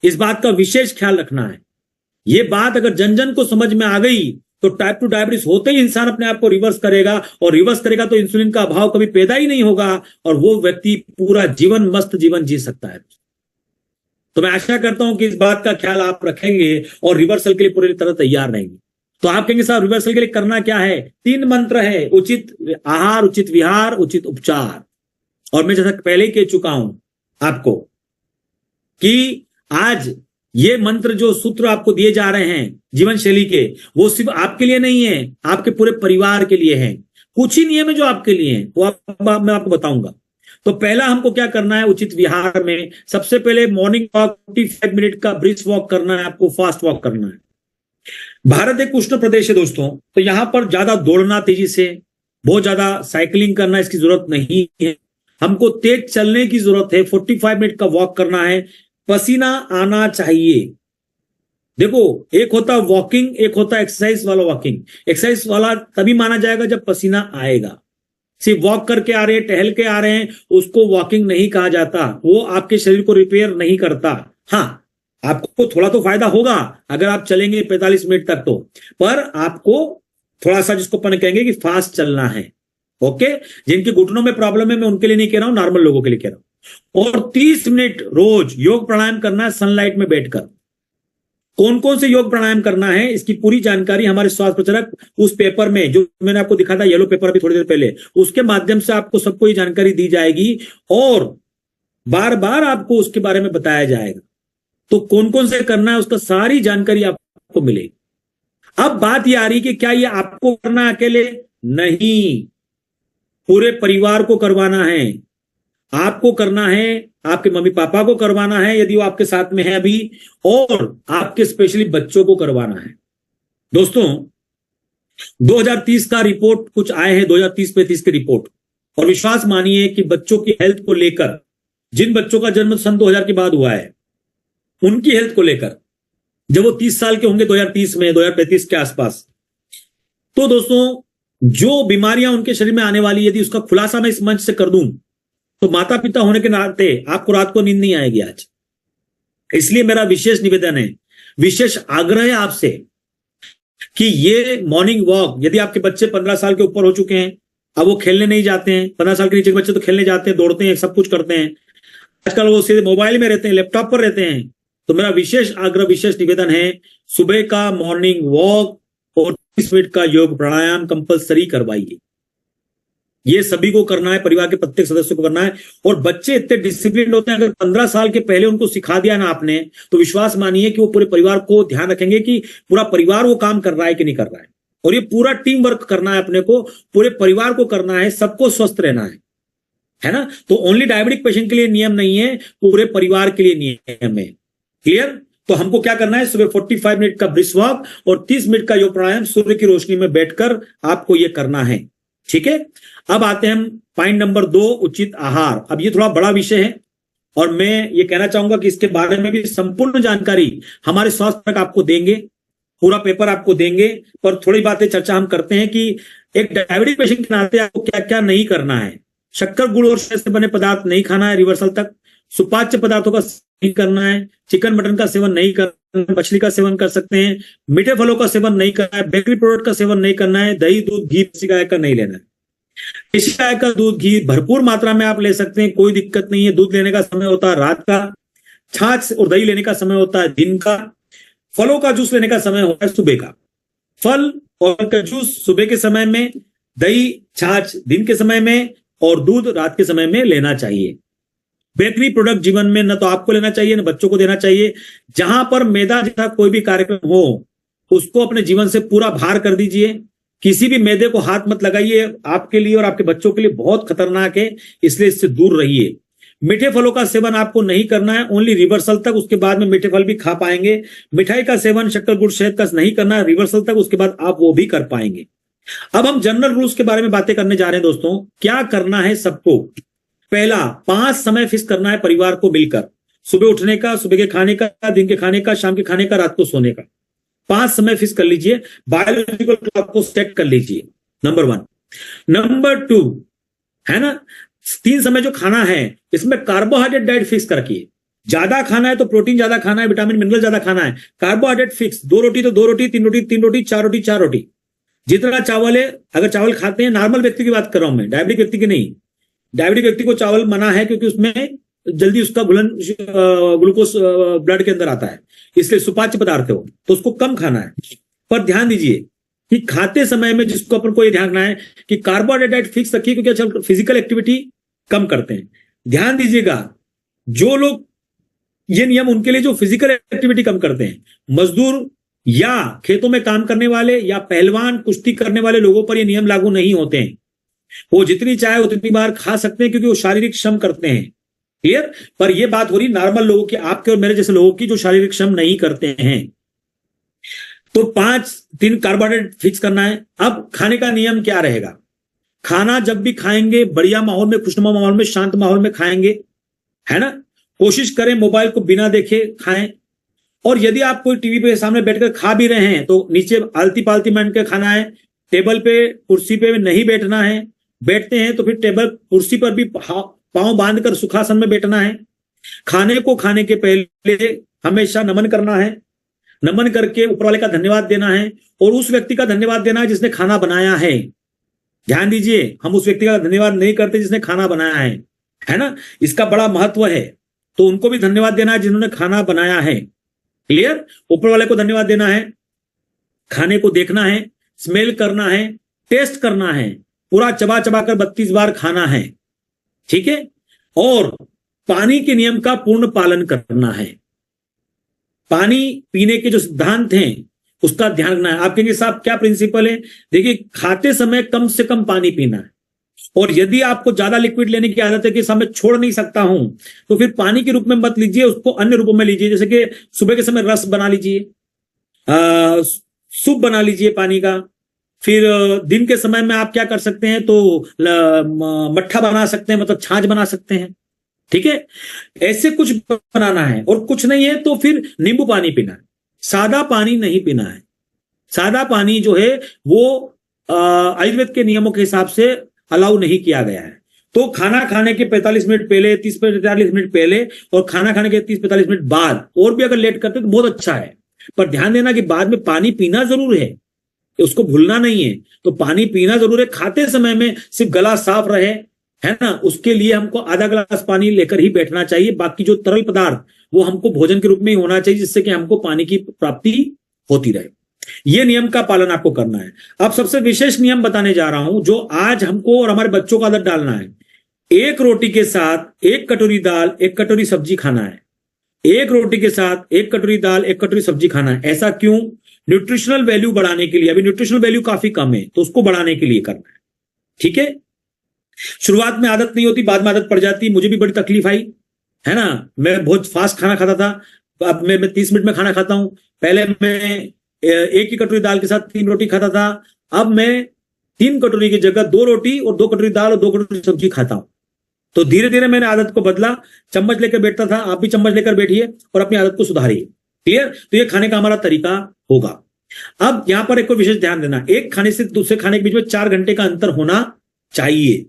इस बात का विशेष ख्याल रखना है। ये बात अगर जन जन को समझ में आ गई तो टाइप 2 डायबिटीज होते ही इंसान अपने आप को रिवर्स करेगा, और रिवर्स करेगा तो इंसुलिन का अभाव कभी पैदा ही नहीं होगा और वो व्यक्ति पूरा जीवन मस्त जीवन जी सकता है। तो मैं आशा करता हूं कि इस बात का ख्याल आप रखेंगे और रिवर्सल के लिए पूरी तरह तैयार रहेंगे। तो आप कहेंगे साहब रिवर्सल के लिए करना क्या है? 3 मंत्र है, उचित आहार, उचित विहार, उचित उपचार। और मैं जैसा पहले ही कह चुका हूं आपको कि आज ये मंत्र जो सूत्र आपको दिए जा रहे हैं जीवन शैली के, वो सिर्फ आपके लिए नहीं है, आपके पूरे परिवार के लिए है। कुछ ही नियम है जो आपके लिए हैं, वो मैं आपको बताऊंगा। तो पहला हमको क्या करना है उचित विहार में? सबसे पहले मॉर्निंग वॉक 45 मिनट का ब्रिस्क वॉक करना है आपको, फास्ट वॉक करना है। भारत एक उष्ण प्रदेश है दोस्तों, तो यहां पर ज्यादा दौड़ना तेजी से, बहुत ज्यादा साइकिलिंग करना इसकी जरूरत नहीं है। हमको तेज चलने की जरूरत है, 45 मिनट का वॉक करना है, पसीना आना चाहिए। देखो, एक होता वॉकिंग, एक होता एक्सरसाइज वाला वॉकिंग। एक्सरसाइज वाला तभी माना जाएगा जब पसीना आएगा। सिर्फ वॉक करके आ रहे हैं, टहल के आ रहे हैं, उसको वॉकिंग नहीं कहा जाता। वो आपके शरीर को रिपेयर नहीं करता। हाँ, आपको थोड़ा तो फायदा होगा अगर आप चलेंगे 45 मिनट तक तो, पर आपको थोड़ा सा, जिसको अपन कहेंगे कि फास्ट चलना है। ओके, जिनके घुटनों में प्रॉब्लम है, मैं उनके लिए नहीं कह रहा हूं, नॉर्मल लोगों के लिए कह रहा हूं। और 30 मिनट रोज योग प्राणायाम करना है सनलाइट में बैठकर। कौन कौन से योग प्राणायाम करना है, इसकी पूरी जानकारी हमारे स्वास्थ्य प्रचारक उस पेपर में, जो मैंने आपको दिखा था येलो पेपर अभी थोड़ी देर पहले, उसके माध्यम से आपको सबको ये जानकारी दी जाएगी और बार बार आपको उसके बारे में बताया जाएगा। तो कौन कौन से करना है उसका सारी जानकारी आपको मिलेगी। अब बात यह आ रही कि क्या ये आपको करना है अकेले? नहीं, पूरे परिवार को करवाना है। आपको करना है, आपके मम्मी पापा को करवाना है यदि वो आपके साथ में है अभी, और आपके स्पेशली बच्चों को करवाना है। दोस्तों, 2030 का रिपोर्ट कुछ आए हैं, 2030-35 की रिपोर्ट, और विश्वास मानिए कि बच्चों की हेल्थ को लेकर, जिन बच्चों का जन्म सन 2000 के बाद हुआ है, उनकी हेल्थ को लेकर, जब वो 30 साल के होंगे 2030 में, 2035 के आसपास, तो दोस्तों जो बीमारियां उनके शरीर में आने वाली, यदि उसका खुलासा मैं इस मंच से कर दूं, तो माता पिता होने के नाते आपको रात को नींद नहीं आएगी आज। इसलिए मेरा विशेष निवेदन है, विशेष आग्रह है आपसे कि ये मॉर्निंग वॉक, यदि आपके बच्चे 15 साल के ऊपर हो चुके हैं, अब वो खेलने नहीं जाते हैं, 15 साल के नीचे के बच्चे तो खेलने जाते हैं, दौड़ते हैं, सब कुछ करते हैं, आजकल वो सीधे मोबाइल में रहते हैं, लैपटॉप पर रहते हैं, तो मेरा विशेष आग्रह, विशेष निवेदन है, सुबह का मॉर्निंग वॉक और 30 मिनट का योग प्राणायाम कंपलसरी करवाइए। ये सभी को करना है, परिवार के प्रत्येक सदस्य को करना है। और बच्चे इतने डिसिप्लिन होते हैं, अगर 15 साल के पहले उनको सिखा दिया ना आपने, तो विश्वास मानिए कि वो पूरे परिवार को ध्यान रखेंगे कि पूरा परिवार वो काम कर रहा है कि नहीं कर रहा है। और ये पूरा टीम वर्क करना है, अपने को, पूरे परिवार को करना है, सबको स्वस्थ रहना है ना। तो ओनली डायबिटिक पेशेंट के लिए नियम नहीं है, पूरे परिवार के लिए नियम है। क्लियर? तो हमको क्या करना है, सुबह 45 मिनट का ब्रिस्क वॉक और 30 मिनट का योग प्राणायाम सूर्य की रोशनी में बैठकर आपको यह करना है। ठीक है, अब आते हैं हम पॉइंट नंबर 2, उचित आहार। अब ये थोड़ा बड़ा विषय है और मैं ये कहना चाहूंगा कि इसके बारे में भी संपूर्ण जानकारी हमारे स्वास्थ्य तक आपको देंगे, पूरा पेपर आपको देंगे, पर थोड़ी बातें चर्चा हम करते हैं कि एक डायबिटिक पेशेंट के नाते आपको क्या क्या नहीं करना है। शक्कर, गुड़ और शहद से बने पदार्थ नहीं खाना है रिवर्सल तक, सुपाच्य पदार्थों का नहीं करना है, चिकन मटन का सेवन नहीं करना, मछली का सेवन कर सकते हैं, मीठे फलों का सेवन नहीं करना है, बेकरी प्रोडक्ट का सेवन नहीं करना है, दही, दूध, घी देसी गाय का नहीं लेना है। देशी गाय का दूध, घी भरपूर मात्रा में आप ले सकते हैं, कोई दिक्कत नहीं है। दूध लेने का समय होता है रात का, छाछ और दही लेने का समय होता है दिन का, फलों का जूस लेने का समय होता है सुबह का। फल और का जूस सुबह के समय में, दही छाछ दिन के समय में, और दूध रात के समय में लेना चाहिए। बेकरी प्रोडक्ट जीवन में न तो आपको लेना चाहिए न बच्चों को देना चाहिए। जहां पर मैदा जैसा कोई भी कार्यक्रम हो, उसको अपने जीवन से पूरा बाहर कर दीजिए। किसी भी मैदे को हाथ मत लगाइए, आपके लिए और आपके बच्चों के लिए बहुत खतरनाक है, इसलिए इससे दूर रहिए। मीठे फलों का सेवन आपको नहीं करना है, ओनली रिवर्सल तक, उसके बाद में मीठे फल भी खा पाएंगे। मिठाई का सेवन, शक्कर, गुड़, शहद का नहीं करना है रिवर्सल तक, उसके बाद आप वो भी कर पाएंगे। अब हम जनरल रूल्स के बारे में बातें करने जा रहे हैं दोस्तों। क्या करना है सबको? पहला, 5 समय फिक्स करना है परिवार को मिलकर, सुबह उठने का, सुबह के खाने का, दिन के खाने का, शाम के खाने का, रात को सोने का। 5 समय फिक्स कर लीजिए, बायोलॉजिकल क्लॉक को सेट कर लीजिए, नंबर 1। नंबर 2 है ना, 3 समय जो खाना है इसमें कार्बोहाइड्रेट डाइट फिक्स कर रखिए। ज्यादा खाना है तो प्रोटीन ज्यादा खाना है, विटामिन मिनरल ज्यादा खाना है। कार्बोहाइड्रेट फिक्स, 2 रोटी तो 2 रोटी, 3 रोटी 3 रोटी, 4 रोटी 4 रोटी। जितना चावल है, अगर चावल खाते हैं, नॉर्मल व्यक्ति की बात कर रहा हूं मैं, डायबिटिक व्यक्ति की नहीं। डायबिटिक व्यक्ति को चावल मना है क्योंकि उसमें जल्दी उसका ग्लूकोज ब्लड के अंदर आता है, इसलिए सुपाच्य पदार्थ है वो, तो उसको कम खाना है। पर ध्यान दीजिए कि खाते समय में जिसको अपन को ये ध्यान रखना है कि कार्बोहाइड्रेट डाइट फिक्स रखिए, क्योंकि अच्छा फिजिकल एक्टिविटी कम करते हैं। ध्यान दीजिएगा, जो लोग, ये नियम उनके लिए जो फिजिकल एक्टिविटी कम करते हैं, मजदूर या खेतों में काम करने वाले या पहलवान, कुश्ती करने वाले लोगों पर ये नियम लागू नहीं होते हैं। वो जितनी चाहे उतनी बार खा सकते हैं क्योंकि वो शारीरिक श्रम करते हैं। क्लियर? पर यह बात हो रही नॉर्मल लोगों की, आपके और मेरे जैसे लोगों की जो शारीरिक श्रम नहीं करते हैं। तो 5-3 कार्बोहाइड्रेट फिक्स करना है। अब खाने का नियम क्या रहेगा? खाना जब भी खाएंगे बढ़िया माहौल में, खुशनुमा माहौल में, शांत माहौल में खाएंगे, है ना। कोशिश करें मोबाइल को बिना देखे खाएं। और यदि आप कोई टीवी पे सामने बैठकर खा भी रहे हैं तो नीचे आलती पालती बैठ के खाना है। टेबल पे कुर्सी पे नहीं बैठना है। बैठते हैं तो फिर टेबल कुर्सी पर भी पांव बांधकर सुखासन में बैठना है। खाने को खाने के पहले हमेशा नमन करना है। नमन करके ऊपर वाले का धन्यवाद देना है और उस व्यक्ति का धन्यवाद देना है जिसने खाना बनाया है। ध्यान दीजिए, हम उस व्यक्ति का धन्यवाद नहीं करते जिसने खाना बनाया है ना। इसका बड़ा महत्व है। तो उनको भी धन्यवाद देना है जिन्होंने खाना बनाया है। क्लियर? ऊपर वाले को धन्यवाद देना है, खाने को देखना है, स्मेल करना है, टेस्ट करना है, पूरा चबा चबा कर 32 बार खाना है। ठीक है? और पानी के नियम का पूर्ण पालन करना है। पानी पीने के जो सिद्धांत हैं उसका ध्यान रखना है। आप कहेंगे साहब क्या प्रिंसिपल है? देखिए, खाते समय कम से कम पानी पीना है। और यदि आपको ज्यादा लिक्विड लेने की आदत है कि साहब मैं छोड़ नहीं सकता हूं, तो फिर पानी के रूप में मत लीजिए, उसको अन्य रूपों में लीजिए। जैसे कि सुबह के समय रस बना लीजिए, सूप बना लीजिए पानी का। फिर दिन के समय में आप क्या कर सकते हैं, तो मट्ठा बना सकते हैं, मतलब छाछ बना सकते हैं। ठीक है? ऐसे कुछ बनाना है। और कुछ नहीं है तो फिर नींबू पानी पीना है। सादा पानी नहीं पीना है। सादा पानी जो है वो आयुर्वेद के नियमों के हिसाब से अलाउ नहीं किया गया है। तो खाना खाने के 45 मिनट पहले, 30-45 मिनट पहले और खाना खाने के 30-45 मिनट बाद, और भी अगर लेट करते तो बहुत अच्छा है। पर ध्यान देना कि बाद में पानी पीना जरूर है, उसको भूलना नहीं है। तो पानी पीना जरूर है। खाते समय में सिर्फ गला साफ रहे, है ना, उसके लिए हमको आधा गिलास पानी लेकर ही बैठना चाहिए। बाकी जो तरल पदार्थ वो हमको भोजन के रूप में ही होना चाहिए, जिससे कि हमको पानी की प्राप्ति होती रहे। यह नियम का पालन आपको करना है। अब सबसे विशेष नियम बताने जा रहा हूं जो आज हमको और हमारे बच्चों का आदत डालना है। 1 रोटी के साथ 1 कटोरी दाल, 1 कटोरी सब्जी खाना है। 1 रोटी के साथ 1 कटोरी दाल, 1 कटोरी सब्जी खाना है। ऐसा क्यों? न्यूट्रिशनल वैल्यू बढ़ाने के लिए। अभी न्यूट्रिशनल वैल्यू काफी कम है तो उसको बढ़ाने के लिए करना है। ठीक है? शुरुआत में आदत नहीं होती, बाद में आदत पड़ जाती। मुझे भी बड़ी तकलीफ आई, है ना। मैं बहुत फास्ट खाना खाता था, अब मैं 30 मिनट में खाना खाता हूं। पहले मैं 1 ही कटोरी दाल के साथ 3 रोटी खाता था। अब मैं 3 कटोरी की जगह 2 रोटी और 2 कटोरी दाल और 2 कटोरी सब्जी खाता हूं। तो धीरे धीरे मैंने आदत को बदला। चम्मच लेकर बैठता था, आप भी चम्मच लेकर बैठिए और अपनी आदत को सुधारिए। क्लियर? तो ये खाने का हमारा तरीका होगा। अब यहां पर एक और विशेष ध्यान देना, एक खाने से दूसरे खाने के बीच में 4 घंटे का अंतर होना चाहिए।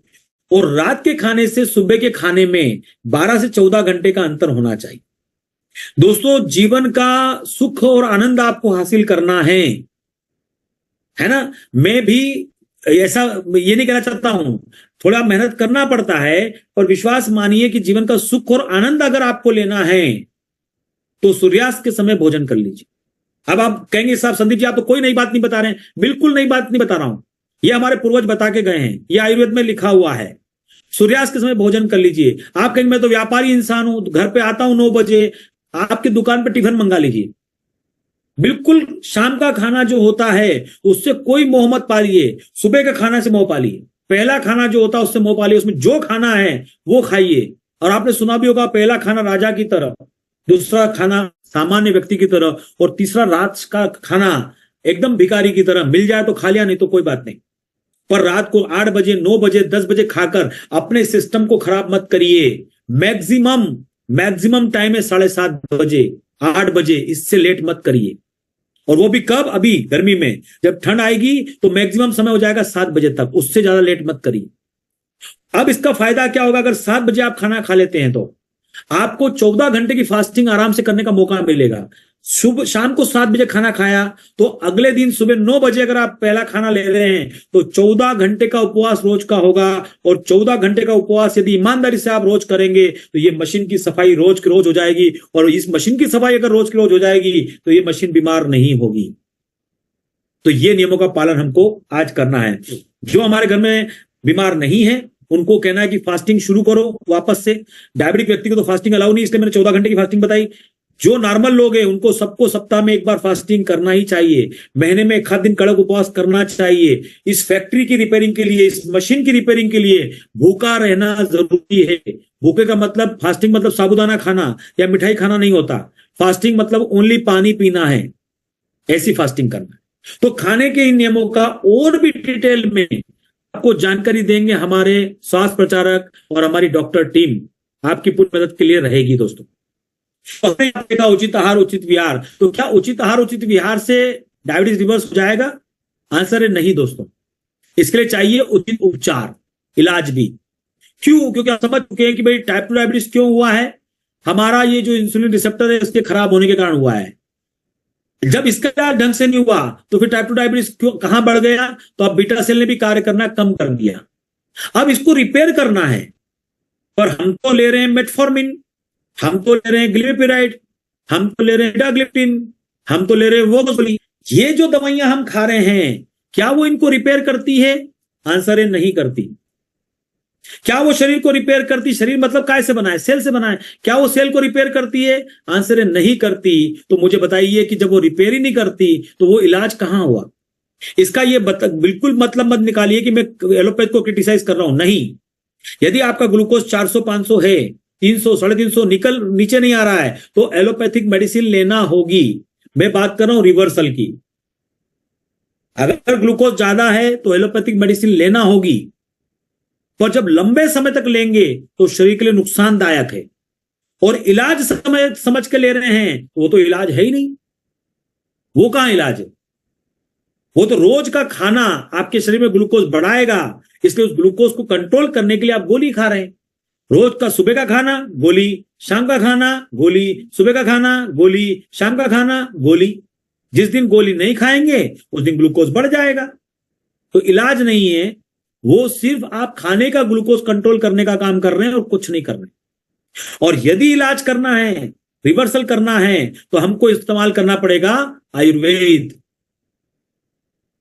और रात के खाने से सुबह के खाने में 12 से 14 घंटे का अंतर होना चाहिए। दोस्तों, जीवन का सुख और आनंद आपको हासिल करना है ना। मैं भी ऐसा ये नहीं कहना चाहता हूं, थोड़ा मेहनत करना पड़ता है, पर विश्वास मानिए कि जीवन का सुख और आनंद अगर आपको लेना है तो सूर्यास्त के समय भोजन कर लीजिए। अब आप कहेंगे साहब संदीप जी आप तो कोई नई बात नहीं बता रहे हैं। बिल्कुल नई बात नहीं बता रहा हूं, यह हमारे पूर्वज बता के गए हैं, यह आयुर्वेद में लिखा हुआ है। सूर्यास्त के समय भोजन कर लीजिए। आप कहेंगे मैं तो व्यापारी इंसान हूं, घर पे आता हूं 9 बजे, आपकी दुकान पे टिफिन मंगा लीजिए। बिल्कुल शाम का खाना जो होता है उससे कोई मोह मत पालिए, सुबह का खाना से मोह पालिए। पहला खाना जो होता है उससे मोह पालिए, उसमें जो खाना है वो खाइए। और आपने सुना भी होगा, पहला खाना राजा की तरह, दूसरा खाना सामान्य व्यक्ति की तरह, और तीसरा रात का खाना एकदम भिखारी की तरह। मिल जाए तो खा लिया, नहीं तो कोई बात नहीं। पर रात को 8 बजे, 9 बजे, 10 बजे खाकर अपने सिस्टम को खराब मत करिए। मैक्सिमम टाइम है 7:30 बजे, 8 बजे, इससे लेट मत करिए। और वो भी कब? अभी गर्मी में। जब ठंड आएगी तो मैक्सिमम समय हो जाएगा 7 बजे तक, उससे ज्यादा लेट मत करिए। अब इसका फायदा क्या होगा? अगर 7 बजे आप खाना खा लेते हैं तो आपको 14 घंटे की फास्टिंग आराम से करने का मौका मिलेगा। सुबह शाम को 7 बजे खाना खाया तो अगले दिन सुबह 9 बजे अगर आप पहला खाना ले रहे हैं तो 14 घंटे का उपवास रोज का होगा। और 14 घंटे का उपवास यदि ईमानदारी से आप रोज करेंगे तो ये मशीन की सफाई रोज की रोज हो जाएगी। और इस मशीन की सफाई अगर रोज की रोज हो जाएगी तो ये मशीन बीमार नहीं होगी। तो ये नियमों का पालन हमको आज करना है। जो हमारे घर में बीमार नहीं है उनको कहना है कि फास्टिंग शुरू करो वापस से। डायबिटिक व्यक्ति को तो फास्टिंग अलाउ नहीं, इसलिए मैंने 14 घंटे की फास्टिंग बताई। जो नॉर्मल लोग हैं उनको सबको सप्ताह में 1 बार फास्टिंग करना ही चाहिए। महीने में 1 आध दिन कड़क उपवास करना चाहिए। इस फैक्ट्री की रिपेयरिंग के लिए, इस मशीन की रिपेयरिंग के लिए भूखा रहना जरूरी है। भूखे का मतलब, फास्टिंग मतलब साबूदाना खाना या मिठाई खाना नहीं होता। फास्टिंग मतलब ओनली पानी पीना है। ऐसी फास्टिंग करना है। तो खाने के इन नियमों का और भी डिटेल में आपको जानकारी देंगे हमारे स्वास्थ्य प्रचारक और हमारी डॉक्टर टीम आपकी पूरी मदद के लिए रहेगी दोस्तों। तो उचित आहार उचित विहार, तो क्या उचित आहार उचित विहार से डायबिटीज रिवर्स हो जाएगा? आंसर है नहीं दोस्तों। इसके लिए चाहिए उचित उपचार, इलाज भी। क्यों? क्योंकि आप समझ चुके हैं कि भाई टाइप 2 डायबिटीज क्यों हुआ है। हमारा ये जो इंसुलिन रिसेप्टर है इसके खराब होने के कारण हुआ है। जब इसका इलाज ढंग से नहीं हुआ तो फिर टाइप 2 डायबिटीज क्यों कहां बढ़ गया? तो अब बीटा सेल ने भी कार्य करना कम कर दिया। अब इसको रिपेयर करना है, पर हम तो ले रहे हैं मेटफॉर्मिन, हम तो ले रहे हैं ग्लिपिराइड, हम तो ले रहे हैं डाग्लिप्टिन, हम तो ले रहे हैं वोगोसोलिन। ये जो दवाइयां हम खा रहे हैं क्या वो इनको रिपेयर करती है? आंसर है नहीं करती। क्या वो शरीर को रिपेयर करती? शरीर मतलब काय से बना है? सेल से बना है। क्या वो सेल को रिपेयर करती है? आंसर है नहीं करती। तो मुझे बताइए कि जब वो रिपेयर ही नहीं करती तो वो इलाज कहां हुआ? इसका ये बिल्कुल मतलब मत निकालिए कि मैं एलोपैथ को क्रिटिसाइज कर रहा हूं, नहीं। यदि आपका ग्लूकोज 400 500 है, 300 350 निकल नीचे नहीं आ रहा है तो एलोपैथिक मेडिसिन लेना होगी। मैं बात कर रहा हूं रिवर्सल की। अगर ग्लूकोज ज्यादा है तो एलोपैथिक मेडिसिन लेना होगी, पर जब लंबे समय तक लेंगे तो शरीर के लिए नुकसानदायक है। और इलाज समझ के ले रहे हैं तो वो तो इलाज है ही नहीं। वो कहां इलाज है? वो तो रोज का खाना आपके शरीर में ग्लूकोज बढ़ाएगा, इसलिए उस ग्लूकोज को कंट्रोल करने के लिए आप गोली खा रहे हैं। रोज का सुबह का खाना गोली, शाम का खाना गोली, सुबह का खाना गोली, शाम का खाना गोली। जिस दिन गोली नहीं खाएंगे उस दिन ग्लूकोज बढ़ जाएगा। तो इलाज नहीं है, वो सिर्फ आप खाने का ग्लूकोज कंट्रोल करने का काम कर रहे हैं और कुछ नहीं कर रहे। और यदि इलाज करना है, रिवर्सल करना है, तो हमको इस्तेमाल करना पड़ेगा आयुर्वेद।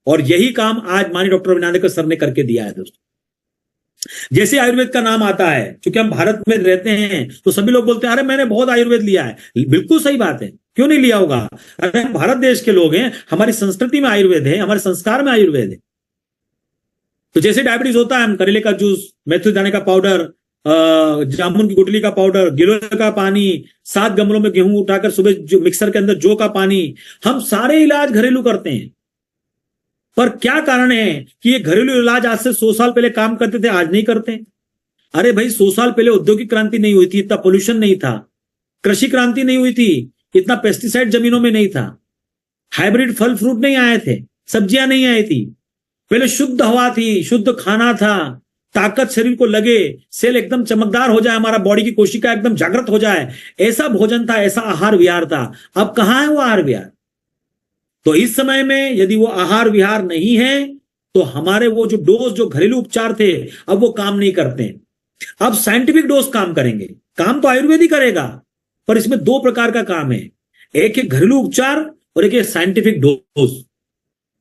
और यही काम आज माननीय डॉक्टर रवि नांदेड़कर सर ने करके दिया है दोस्तों। जैसे आयुर्वेद का नाम आता है, क्योंकि हम भारत में रहते हैं तो सभी लोग बोलते हैं अरे मैंने बहुत आयुर्वेद लिया है। बिल्कुल सही बात है, क्यों नहीं लिया होगा? अरे हम भारत देश के लोग हैं, हमारी संस्कृति में आयुर्वेद है, हमारे संस्कार में आयुर्वेद है। तो जैसे डायबिटीज होता है, हम करेले का जूस, मेथी दाने का पाउडर, जामुन की गुठली का पाउडर, गिलोय का पानी, 7 गमलों में गेहूं उठाकर सुबह जो मिक्सर के अंदर जौ का पानी, हम सारे इलाज घरेलू करते हैं। पर क्या कारण है कि ये घरेलू इलाज आज से 100 साल पहले काम करते थे, आज नहीं करते? अरे भाई 100 साल पहले औद्योगिक क्रांति नहीं हुई थी, इतना पोल्यूशन नहीं था, कृषि क्रांति नहीं हुई थी, इतना पेस्टिसाइड जमीनों में नहीं था, हाइब्रिड फल फ्रूट नहीं आए थे, सब्जियां नहीं आई थी। पहले शुद्ध हवा थी, शुद्ध खाना था, ताकत शरीर को लगे, सेल एकदम चमकदार हो जाए, हमारा बॉडी की कोशिका एकदम जागृत हो जाए, ऐसा भोजन था, ऐसा आहार विहार था। अब कहां है वो आहार विहार? तो इस समय में यदि वो आहार विहार नहीं है तो हमारे वो जो डोज, जो घरेलू उपचार थे, अब वो काम नहीं करते हैं। अब साइंटिफिक डोज काम करेंगे। काम तो आयुर्वेद ही करेगा, पर इसमें 2 प्रकार का काम है, एक है घरेलू उपचार और एक है साइंटिफिक डोज।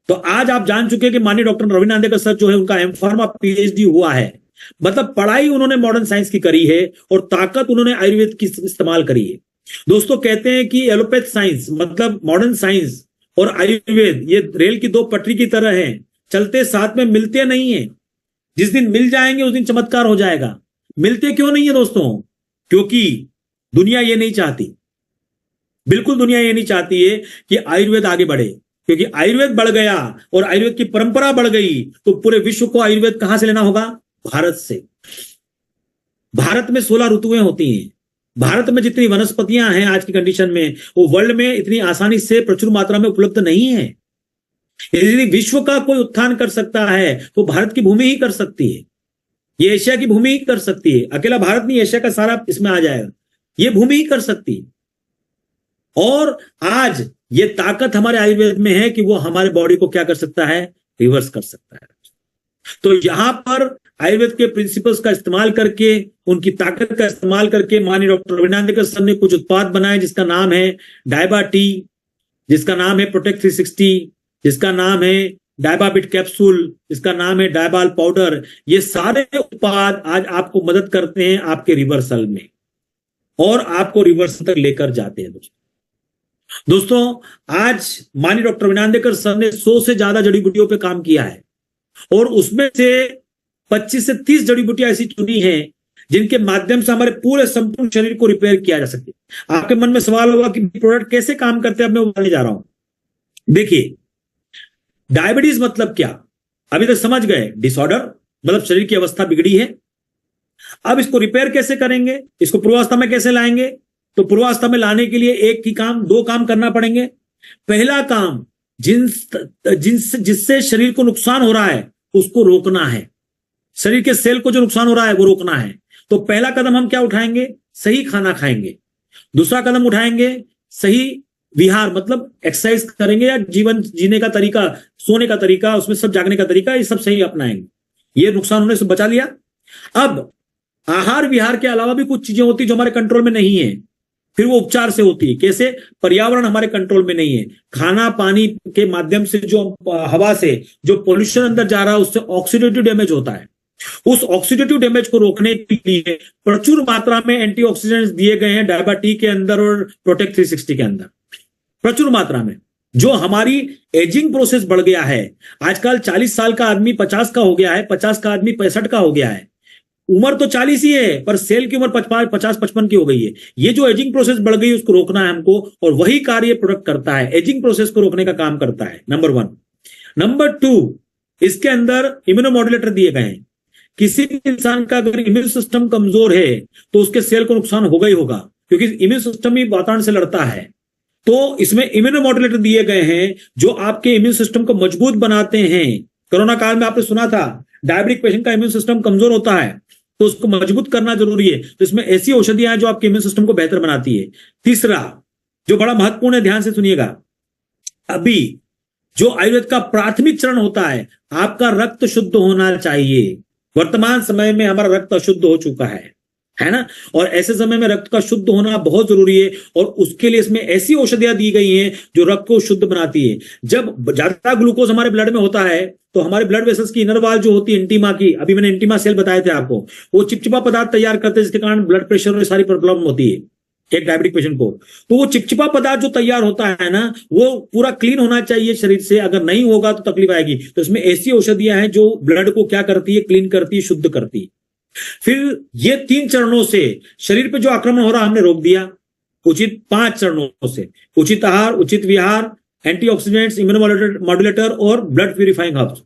तो आज आप जान चुके हैं कि माननीय डॉक्टर रवि नांदेड़कर सर जो है उनका एमफार्मा पीएचडी हुआ है, मतलब पढ़ाई उन्होंने मॉडर्न साइंस की करी है और ताकत उन्होंने आयुर्वेद की इस्तेमाल करी है। दोस्तों कहते हैं कि एलोपैथ साइंस मतलब मॉडर्न साइंस और आयुर्वेद ये रेल की 2 पटरी की तरह है, चलते साथ में, मिलते नहीं है। जिस दिन मिल जाएंगे उस दिन चमत्कार हो जाएगा। मिलते क्यों नहीं है दोस्तों? क्योंकि दुनिया ये नहीं चाहती, बिल्कुल दुनिया ये नहीं चाहती है कि आयुर्वेद आगे बढ़े। क्योंकि आयुर्वेद बढ़ गया और आयुर्वेद की परंपरा बढ़ गई तो पूरे विश्व को आयुर्वेद कहां से लेना होगा? भारत से। भारत में 16 ऋतुएं होती हैं। भारत में जितनी वनस्पतियां हैं आज की कंडीशन में, वो वर्ल्ड में इतनी आसानी से प्रचुर मात्रा में उपलब्ध नहीं है। यदि विश्व का कोई उत्थान कर सकता है तो भारत की भूमि ही कर सकती है, ये एशिया की भूमि ही कर सकती है। अकेला भारत नहीं, एशिया का सारा इसमें आ जाएगा, ये भूमि ही कर सकती है। और आज ये ताकत हमारे आयुर्वेद में है कि वो हमारे बॉडी को क्या कर सकता है? रिवर्स कर सकता है। तो यहां पर आयुर्वेद के प्रिंसिपल्स का इस्तेमाल करके, उनकी ताकत का इस्तेमाल करके माननीय डॉक्टर रवि नांदेड़कर सर ने कुछ उत्पाद बनाए, जिसका नाम है डायबा टी, जिसका नाम है प्रोटेक्ट 360, जिसका नाम है डायबाबिट कैप्सूल, जिसका नाम है डायबाल पाउडर। ये सारे उत्पाद आज आपको मदद करते हैं आपके रिवर्सल में और आपको रिवर्सल तक लेकर जाते हैं। दोस्तों आज माननीय डॉक्टर रवि नांदेड़कर सर ने 100 से ज्यादा जड़ी बूटियों पे काम किया है और उसमें से 25 से 30 जड़ी बूटियां ऐसी चुनी हैं जिनके माध्यम से हमारे पूरे संपूर्ण शरीर को रिपेयर किया जा सके। आपके मन में सवाल होगा कि प्रोडक्ट कैसे काम करते हैं, अब मैं बताने जा रहा हूं। देखिए, डायबिटीज मतलब क्या, अभी तक समझ गए, डिसऑर्डर मतलब शरीर की अवस्था बिगड़ी है। अब इसको रिपेयर कैसे करेंगे, इसको पूर्वावस्था में कैसे लाएंगे? तो पूर्वावस्था में लाने के लिए एक ही काम, दो काम करना पड़ेंगे। पहला काम, जिससे शरीर को नुकसान हो रहा है उसको रोकना है, शरीर के सेल को जो नुकसान हो रहा है वो रोकना है। तो पहला कदम हम क्या उठाएंगे? सही खाना खाएंगे। दूसरा कदम उठाएंगे सही विहार, मतलब एक्सरसाइज करेंगे या जीवन जीने का तरीका, सोने का तरीका, उसमें सब जागने का तरीका, ये सब सही अपनाएंगे। ये नुकसान होने से बचा लिया। अब आहार विहार के अलावा भी कुछ चीजें होती जो हमारे कंट्रोल में नहीं है, फिर वो उपचार से होती है। कैसे? पर्यावरण हमारे कंट्रोल में नहीं है, खाना पानी के माध्यम से जो हवा से जो पोल्यूशन अंदर जा रहा है उससे ऑक्सीडेटिव डैमेज होता है। उस ऑक्सीडेटिव डैमेज को रोकने के लिए प्रचुर मात्रा में एंटीऑक्सीडेंट्स दिए गए हैं डायबिटी के अंदर और प्रोटेक्ट 360 के अंदर, प्रचुर मात्रा में। जो हमारी एजिंग प्रोसेस बढ़ गया है, आजकल 40 साल का आदमी 50 का हो गया है, 50 का आदमी 65 का हो गया है। उम्र तो 40 ही है पर सेल की उम्र 50-55 की हो गई है। ये जो एजिंग प्रोसेस बढ़ गई उसको रोकना है हमको, और वही कार्य प्रोडक्ट करता है, एजिंग प्रोसेस को रोकने का काम करता है, नंबर 1। नंबर 2, इसके अंदर इम्यूनोमॉड्यूलेटर दिए गए हैं। किसी भी इंसान का अगर इम्यून सिस्टम कमजोर है तो उसके सेल को नुकसान होगा ही होगा, क्योंकि इम्यून सिस्टम ही वातावरण से लड़ता है। तो इसमें इम्यूनोमॉड्यूलेटर दिए गए हैं जो आपके इम्यून सिस्टम को मजबूत बनाते हैं। कोरोना काल में आपने सुना था डायबिटिक पेशेंट का इम्यून सिस्टम कमजोर होता है तो उसको मजबूत करना जरूरी है। तो इसमें ऐसी औषधियां हैं जो आपके इम्यून सिस्टम को बेहतर बनाती है। तीसरा जो बड़ा महत्वपूर्ण है, ध्यान से सुनिएगा, अभी जो आयुर्वेद का प्राथमिक चरण होता है, आपका रक्त शुद्ध होना चाहिए। वर्तमान समय में हमारा रक्त अशुद्ध हो चुका है ना, और ऐसे समय में रक्त का शुद्ध होना बहुत जरूरी है, और उसके लिए इसमें ऐसी औषधियां दी गई हैं जो रक्त को शुद्ध बनाती है। जब ज्यादा ग्लूकोज हमारे ब्लड में होता है तो हमारे ब्लड वेसल्स की इनर वॉल जो होती है इंटीमा की, अभी मैंने इंटीमा सेल बताए थे आपको, वो चिपचिपा पदार्थ तैयार करते हैं जिसके कारण ब्लड प्रेशर और सारी प्रॉब्लम होती है एक डायबिटिक पेशेंट को। तो वो चिपचिपा पदार्थ जो तैयार होता है ना, वो पूरा क्लीन होना चाहिए शरीर से, अगर नहीं होगा तो तकलीफ आएगी। तो इसमें ऐसी औषधियां हैं जो ब्लड को क्या करती है, क्लीन करती है, शुद्ध करती है। फिर ये 3 चरणों से शरीर पे जो आक्रमण हो रहा हमने रोक दिया, उचित 5 चरणों से, उचित आहार, उचित विहार, एंटीऑक्सीडेंट्स, इम्यूनोमॉड्यूलेटर और ब्लड प्यूरिफाइंग हर्ब्स।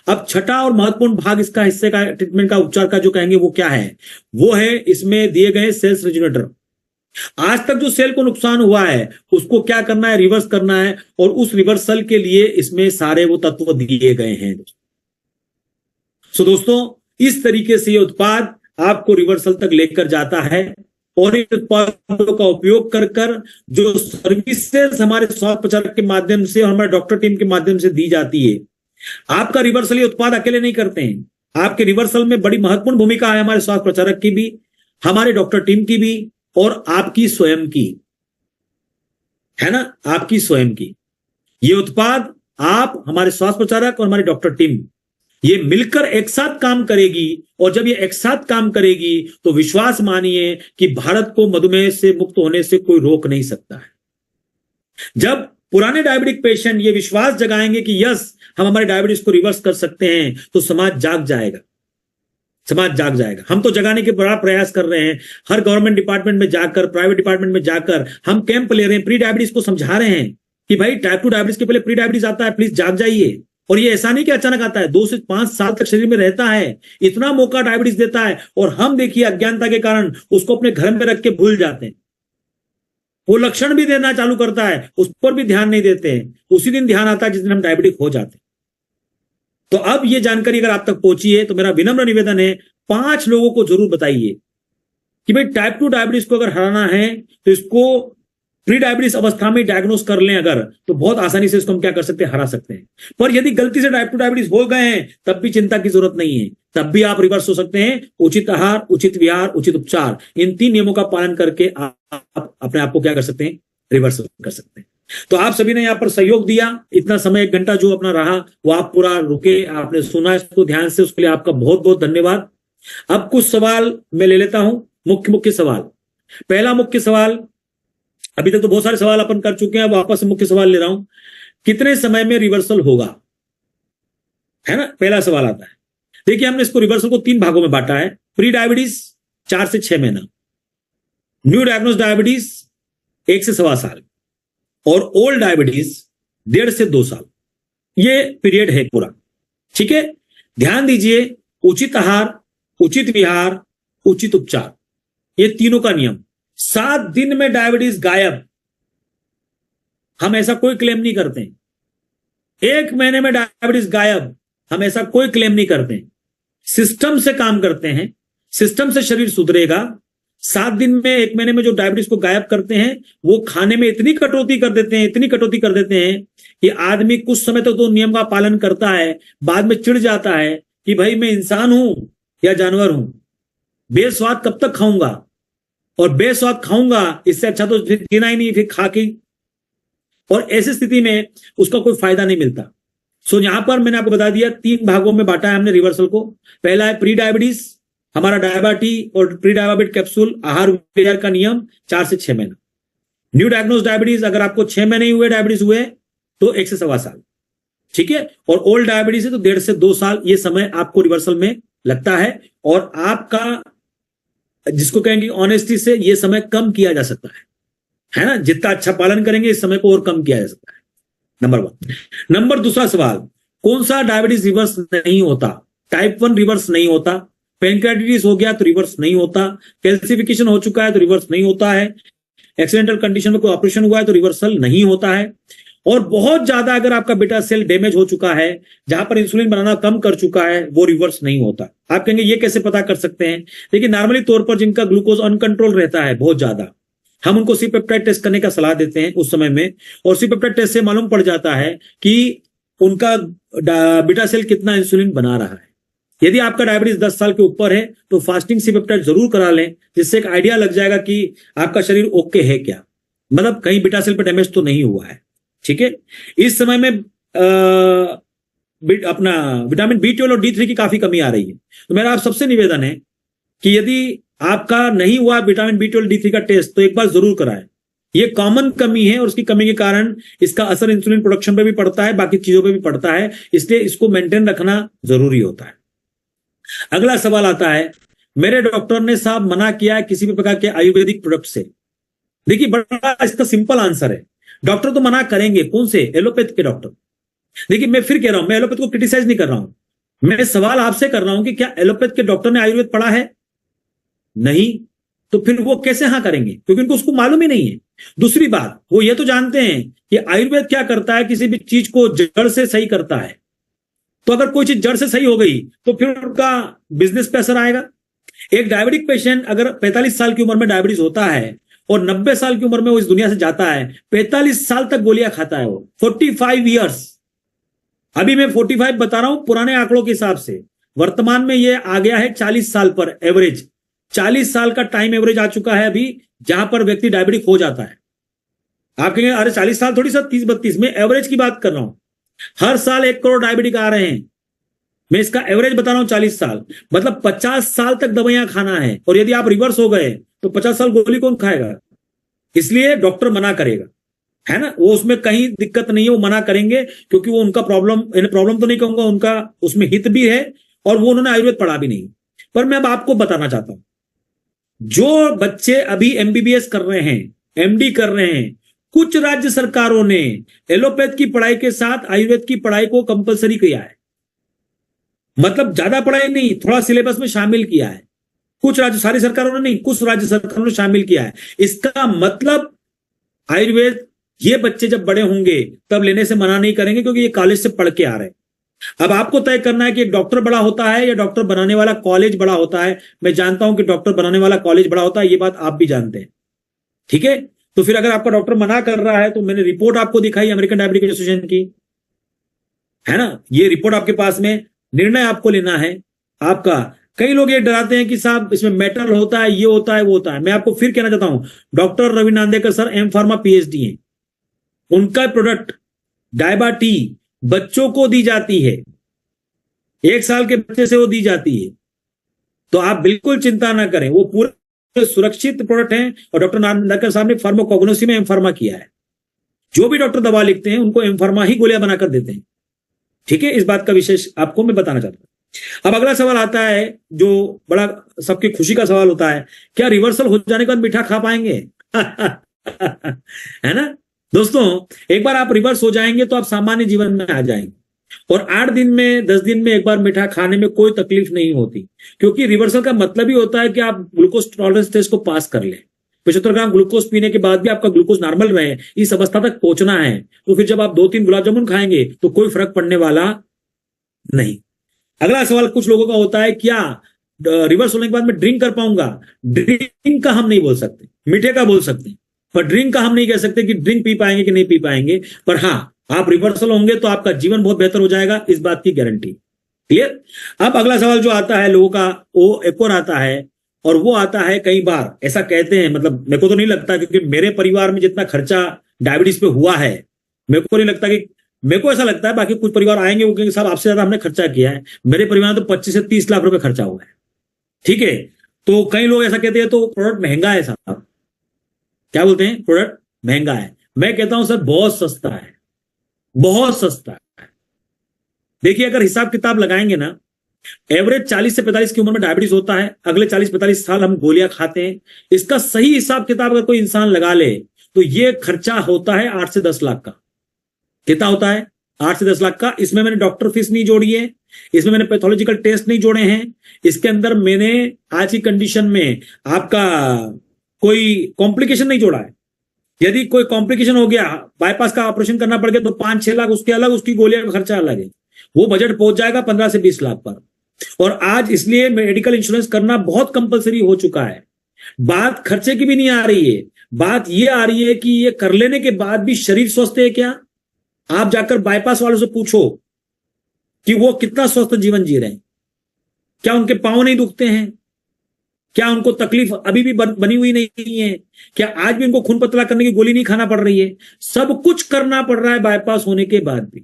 अब छठा और महत्वपूर्ण भाग इसका हिस्से का ट्रीटमेंट का उपचार का जो कहेंगे वो क्या है, वो है इसमें दिए गए सेल्स रिजुनेटर। आज तक जो सेल को नुकसान हुआ है उसको क्या करना है, रिवर्स करना है, और उस रिवर्सल के लिए इसमें सारे वो तत्व दिए गए हैं। सो दोस्तों, इस तरीके से ये उत्पाद आपको रिवर्सल तक लेकर जाता है, और इन उत्पादों का उपयोग कर जो सर्विसेज हमारे स्वास्थ्य प्रचारक के माध्यम से और हमारे डॉक्टर टीम के माध्यम से दी जाती है, आपका रिवर्सल ये उत्पाद अकेले नहीं करते हैं। आपके रिवर्सल में बड़ी महत्वपूर्ण भूमिका है हमारे स्वास्थ्य प्रचारक की भी, हमारे डॉक्टर टीम की भी, और आपकी स्वयं की, है ना, आपकी स्वयं की। ये उत्पाद आप, हमारे स्वास्थ्य प्रचारक और हमारी डॉक्टर टीम, ये मिलकर एक साथ काम करेगी, और जब ये एक साथ काम करेगी तो विश्वास मानिए कि भारत को मधुमेह से मुक्त होने से कोई रोक नहीं सकता है। जब पुराने डायबिटिक पेशेंट ये विश्वास जगाएंगे कि यस हम हमारे डायबिटीज को रिवर्स कर सकते हैं, तो समाज जाग जाएगा, समाज जाग जाएगा। हम तो जगाने के बड़ा प्रयास कर रहे हैं, हर गवर्नमेंट डिपार्टमेंट में जाकर, प्राइवेट डिपार्टमेंट में जाकर हम कैंप ले रहे हैं, प्री डायबिटीज को समझा रहे हैं कि भाई टाइप 2 डायबिटीज के पहले प्री डायबिटीज आता है, प्लीज जाग जाइए। और ये ऐसा नहीं कि अचानक आता है, 2 से 5 साल तक शरीर में रहता है, इतना मौका डायबिटीज देता है, और हम देखिए अज्ञानता के कारण उसको अपने घर में रख के भूल जाते हैं। वो लक्षण भी देना चालू करता है, उस पर भी ध्यान नहीं देते हैं, उसी दिन ध्यान आता है जिस दिन हम डायबिटिक हो जाते हैं। तो अब ये जानकारी अगर आप तक पहुंची है तो मेरा विनम्र निवेदन है, 5 लोगों को जरूर बताइए कि भाई टाइप 2 डायबिटीज को अगर हराना है तो इसको प्री डायबिटीज अवस्था में डायग्नोस कर लें अगर, तो बहुत आसानी से इसको हम क्या कर सकते हैं, हरा सकते हैं। पर यदि गलती से टाइप 2 डायबिटीज हो गए हैं तब भी चिंता की जरूरत नहीं है, तब भी आप रिवर्स हो सकते हैं। उचित आहार, उचित विहार, उचित उपचार, इन 3 नियमों का पालन करके आप अपने आप को क्या कर सकते हैं, रिवर्स कर सकते हैं। तो आप सभी ने यहां पर सहयोग दिया, इतना समय 1 घंटा जो अपना रहा वो आप पूरा रुके, आपने सुना इसको ध्यान से, उसके लिए आपका बहुत बहुत धन्यवाद। अब कुछ सवाल मैं ले लेता हूं, मुख्य सवाल। पहला मुख्य सवाल, अभी तक तो बहुत सारे सवाल अपन कर चुके हैं, वापस से मुख्य सवाल ले रहा हूं, कितने समय में रिवर्सल होगा, है ना, पहला सवाल आता है। देखिए हमने इसको रिवर्सल को 3 भागों में बांटा है। प्री डायबिटीज 4 से 6 महीना, न्यू डायग्नोस डायबिटीज 1 से 1.25 साल, और ओल्ड डायबिटीज 1.5 से 2 साल ये पीरियड है पूरा। ठीक है, ध्यान दीजिए, उचित आहार, उचित विहार, उचित उपचार, ये तीनों का नियम। 7 दिन में डायबिटीज गायब, हम ऐसा कोई क्लेम नहीं करते। 1 महीने में डायबिटीज गायब, हम ऐसा कोई क्लेम नहीं करते। सिस्टम से काम करते हैं, सिस्टम से शरीर सुधरेगा। 7 दिन में, 1 महीने में जो डायबिटीज को गायब करते हैं, वो खाने में इतनी कटौती कर देते हैं, इतनी कटौती कर देते हैं कि आदमी कुछ समय तक तो नियम का पालन करता है, बाद में चिढ़ जाता है कि भाई मैं इंसान हूं या जानवर हूं, बेस्वाद कब तक खाऊंगा, और बेस्वाद खाऊंगा इससे अच्छा तो फिर जीना ही नहीं, फिर खा के। और ऐसी स्थिति में उसका कोई फायदा नहीं मिलता। सो यहां पर मैंने आपको बता दिया, 3 भागों में बांटा है हमने रिवर्सल को। पहला है प्री डायबिटीज, हमारा डायबिटी और प्री डायबिट कैप्सूल, आहार विहार का नियम 4 से 6 महीना। न्यू डायग्नोज डायबिटीज, अगर आपको 6 महीने हुए डायबिटीज हुए तो 1 से 1.25 साल। ठीक है, और ओल्ड डायबिटीज है तो 1.5 से 2 साल ये समय आपको रिवर्सल में लगता है। और आपका, जिसको कहेंगे ऑनेस्टी से, ये समय कम किया जा सकता है ना, जितना अच्छा पालन करेंगे इस समय को और कम किया जा सकता है। नंबर 1। नंबर दूसरा सवाल, कौन सा डायबिटीज रिवर्स नहीं होता? टाइप 1 रिवर्स नहीं होता, पेनक्रियाटिस हो गया तो रिवर्स नहीं होता, कैल्सिफिकेशन हो चुका है तो रिवर्स नहीं होता है, एक्सीडेंटल कंडीशन में कोई ऑपरेशन हुआ है तो रिवर्सल नहीं होता है, और बहुत ज्यादा अगर आपका बीटा सेल डैमेज हो चुका है, जहां पर इंसुलिन बनाना कम कर चुका है, वो रिवर्स नहीं होता। आप कहेंगे ये कैसे पता कर सकते हैं? देखिए, नॉर्मली तौर पर जिनका ग्लूकोज अनकंट्रोल रहता है बहुत ज्यादा, हम उनको सी पेप्टाइड टेस्ट करने का सलाह देते हैं उस समय में, और सी पेप्टाइड टेस्ट से मालूम पड़ जाता है कि उनका बीटा सेल कितना इंसुलिन बना रहा है। यदि आपका डायबिटीज 10 साल के ऊपर है तो फास्टिंग सी पेप्टाइड जरूर करा लें, जिससे एक आइडिया लग जाएगा कि आपका शरीर ओके है क्या, मतलब कहीं बीटा सेल पर डैमेज तो नहीं हुआ है। ठीक है, इस समय में अपना विटामिन B12 और D3 की काफी कमी आ रही है। तो मेरा आप सबसे निवेदन है कि यदि आपका नहीं हुआ विटामिन B12 D3 का टेस्ट तो एक बार जरूर कराएं। ये कॉमन कमी है और उसकी कमी के कारण इसका असर इंसुलिन प्रोडक्शन पे भी पड़ता है, बाकी चीजों पे भी पड़ता है, इसलिए इसको मेंटेन रखना जरूरी होता है। अगला सवाल आता है, मेरे डॉक्टर ने साहब मना किया है किसी भी प्रकार के आयुर्वेदिक प्रोडक्ट से। देखिए, बड़ा इसका सिंपल आंसर है, डॉक्टर तो मना करेंगे, कौन से? एलोपैथ के डॉक्टर। देखिए, मैं फिर कह रहा हूं, मैं एलोपैथ को क्रिटिसाइज नहीं कर रहा हूं, मैं सवाल आपसे कर रहा हूं कि क्या एलोपैथ के डॉक्टर ने आयुर्वेद पढ़ा है? नहीं, तो फिर वो कैसे हाँ करेंगे? क्योंकि उनको उसको मालूम ही नहीं है। दूसरी बात, वो ये तो जानते हैं कि आयुर्वेद क्या करता है, किसी भी चीज को जड़ से सही करता है। तो अगर कोई चीज जड़ से सही हो गई तो फिर उनका बिजनेस पे असर आएगा। एक डायबिटिक पेशेंट अगर 45 साल की उम्र में डायबिटीज होता है और 90 साल की उम्र में वो इस दुनिया से जाता है, 45 साल तक गोलियां खाता है वो, 45 ईयर्स। अभी मैं 45 बता रहा हूं पुराने आंकड़ों के हिसाब से, वर्तमान में ये आ गया है 40 साल पर एवरेज। 40 साल का टाइम एवरेज आ चुका है अभी, जहां पर व्यक्ति डायबिटिक हो जाता है। आप कहेंगे अरे 40 साल थोड़ी सर, 30-32, मैं एवरेज की बात कर रहा हूं। हर साल 1 करोड़ डायबिटिक आ रहे हैं, मैं इसका एवरेज बता रहा हूं। 40 साल मतलब 50 साल तक दवाइयां खाना है, और यदि आप रिवर्स हो गए तो 50 साल गोली कौन खाएगा? इसलिए डॉक्टर मना करेगा, है ना, वो उसमें कहीं दिक्कत नहीं है, वो मना करेंगे क्योंकि वो उनका प्रॉब्लम तो नहीं कहूंगा, उनका उसमें हित भी है, और वो उन्होंने आयुर्वेद पढ़ा भी नहीं। पर मैं अब आपको बताना चाहता हूं, जो बच्चे अभी MBBS कर रहे हैं, MD कर रहे हैं, कुछ राज्य सरकारों ने एलोपैथ की पढ़ाई के साथ आयुर्वेद की पढ़ाई को कंपलसरी किया है। मतलब ज्यादा पढ़ाई नहीं, थोड़ा सिलेबस में शामिल किया है। कुछ राज्य, सारी सरकारों ने नहीं, कुछ राज्य सरकारों ने शामिल किया है। इसका मतलब आयुर्वेद ये बच्चे जब बड़े होंगे तब लेने से मना नहीं करेंगे, क्योंकि ये कॉलेज से पढ़ के आ रहे हैं। अब आपको तय करना है कि एक डॉक्टर बड़ा होता है या डॉक्टर बनाने वाला कॉलेज बड़ा होता है। मैं जानता हूं कि डॉक्टर बनाने वाला कॉलेज बड़ा होता है, ये बात आप भी जानते हैं। ठीक है, तो फिर अगर आपका डॉक्टर मना कर रहा है, तो मैंने रिपोर्ट आपको दिखाई अमेरिकन डायबिटिक एसोसिएशन की, है ना, ये रिपोर्ट आपके पास में, निर्णय आपको लेना है आपका। कई लोग ये डराते हैं कि साहब इसमें मेटल होता है, ये होता है, वो होता है। मैं आपको फिर कहना चाहता हूं, doctor Ravi Nandekar sir M Pharma PhD हैं, उनका प्रोडक्ट डायबाटी बच्चों को दी जाती है, 1 साल के बच्चे से वो दी जाती है। तो आप बिल्कुल चिंता ना करें, वो पूरे सुरक्षित प्रोडक्ट हैं, और डॉक्टर नांदेकर साहब ने फार्माकोग्नोसी में M Pharma किया है। जो भी डॉक्टर दवा लिखते हैं उनको M Pharma ही गोलियां बनाकर देते हैं। ठीक है, इस बात का विशेष आपको मैं बताना चाहता हूं। अब अगला सवाल आता है, जो बड़ा सबकी खुशी का सवाल होता है, क्या रिवर्सल हो जाने के बाद मीठा खा पाएंगे? है ना, दोस्तों, एक बार आप रिवर्स हो जाएंगे तो आप सामान्य जीवन में आ जाएंगे, और 8 दिन में 10 दिन में एक बार मीठा खाने में कोई तकलीफ नहीं होती, क्योंकि रिवर्सल का मतलब ही होता है कि आप ग्लूकोज टॉलरेंस टेस्ट को पास कर लें। 75 ग्राम ग्लूकोज पीने के बाद भी आपका ग्लूकोज नॉर्मल रहे, इस अवस्था तक पहुंचना है, तो फिर जब आप 2-3 गुलाब जामुन खाएंगे तो कोई फर्क पड़ने वाला नहीं। अगला सवाल कुछ लोगों का होता है, क्या रिवर्स होने के बाद मैं ड्रिंक कर पाऊंगा? ड्रिंक का हम नहीं बोल सकते, मीठे का बोल सकते हैं, पर ड्रिंक का हम नहीं कह सकते कि ड्रिंक पी पाएंगे कि नहीं पी पाएंगे। पर हाँ, आप रिवर्सल होंगे तो आपका जीवन बहुत बेहतर हो जाएगा, इस बात की गारंटी। क्लियर? अब अगला सवाल जो आता है लोगों का, वो एक और आता है, और वो आता है कई बार ऐसा कहते हैं, मतलब मेरे को तो नहीं लगता, क्योंकि मेरे परिवार में जितना खर्चा डायबिटीज पे हुआ है, मेरे को नहीं लगता कि, मेरे को ऐसा लगता है, बाकी कुछ परिवार आएंगे वो कहेंगे साहब आपसे ज्यादा हमने खर्चा किया है। मेरे परिवार में तो 25 से 30 लाख रुपए खर्चा हुआ है। ठीक है, तो कई लोग ऐसा कहते हैं तो प्रोडक्ट महंगा है साहब, क्या बोलते हैं, प्रोडक्ट महंगा है। मैं कहता हूं सर बहुत सस्ता है, बहुत सस्ता है। देखिए, अगर हिसाब किताब लगाएंगे ना, एवरेज 40 से 45 की उम्र में डायबिटीज होता है, अगले 40-45 साल हम गोलियां खाते हैं। इसका सही हिसाब किताब अगर कोई इंसान लगा ले तो ये खर्चा होता है 8 से 10 लाख का। कितना होता है? 8 से 10 लाख का। इसमें मैंने डॉक्टर फीस नहीं जोड़ी है, इसमें मैंने पैथोलॉजिकल टेस्ट नहीं जोड़े हैं, इसके अंदर मैंने आज की कंडीशन में आपका कोई कॉम्प्लिकेशन नहीं जोड़ा है। यदि कोई कॉम्प्लिकेशन हो गया, बाईपास का ऑपरेशन करना पड़ गया, तो 5-6 लाख उसके अलग, उसकी गोलियां का खर्चा अलग है, वो बजट पहुंच जाएगा 15 से 20 लाख पर। और आज इसलिए मेडिकल इंश्योरेंस करना बहुत कंपलसरी हो चुका है। बात खर्चे की भी नहीं आ रही है, बात ये आ रही है कि ये कर लेने के बाद भी शरीर स्वस्थ है क्या? आप जाकर बाईपास वालों से पूछो कि वो कितना स्वस्थ जीवन जी रहे हैं, क्या उनके पांव नहीं दुखते हैं, क्या उनको तकलीफ अभी भी बनी हुई नहीं है, क्या आज भी उनको खून पतला करने की गोली नहीं खाना पड़ रही है? सब कुछ करना पड़ रहा है बाईपास होने के बाद भी।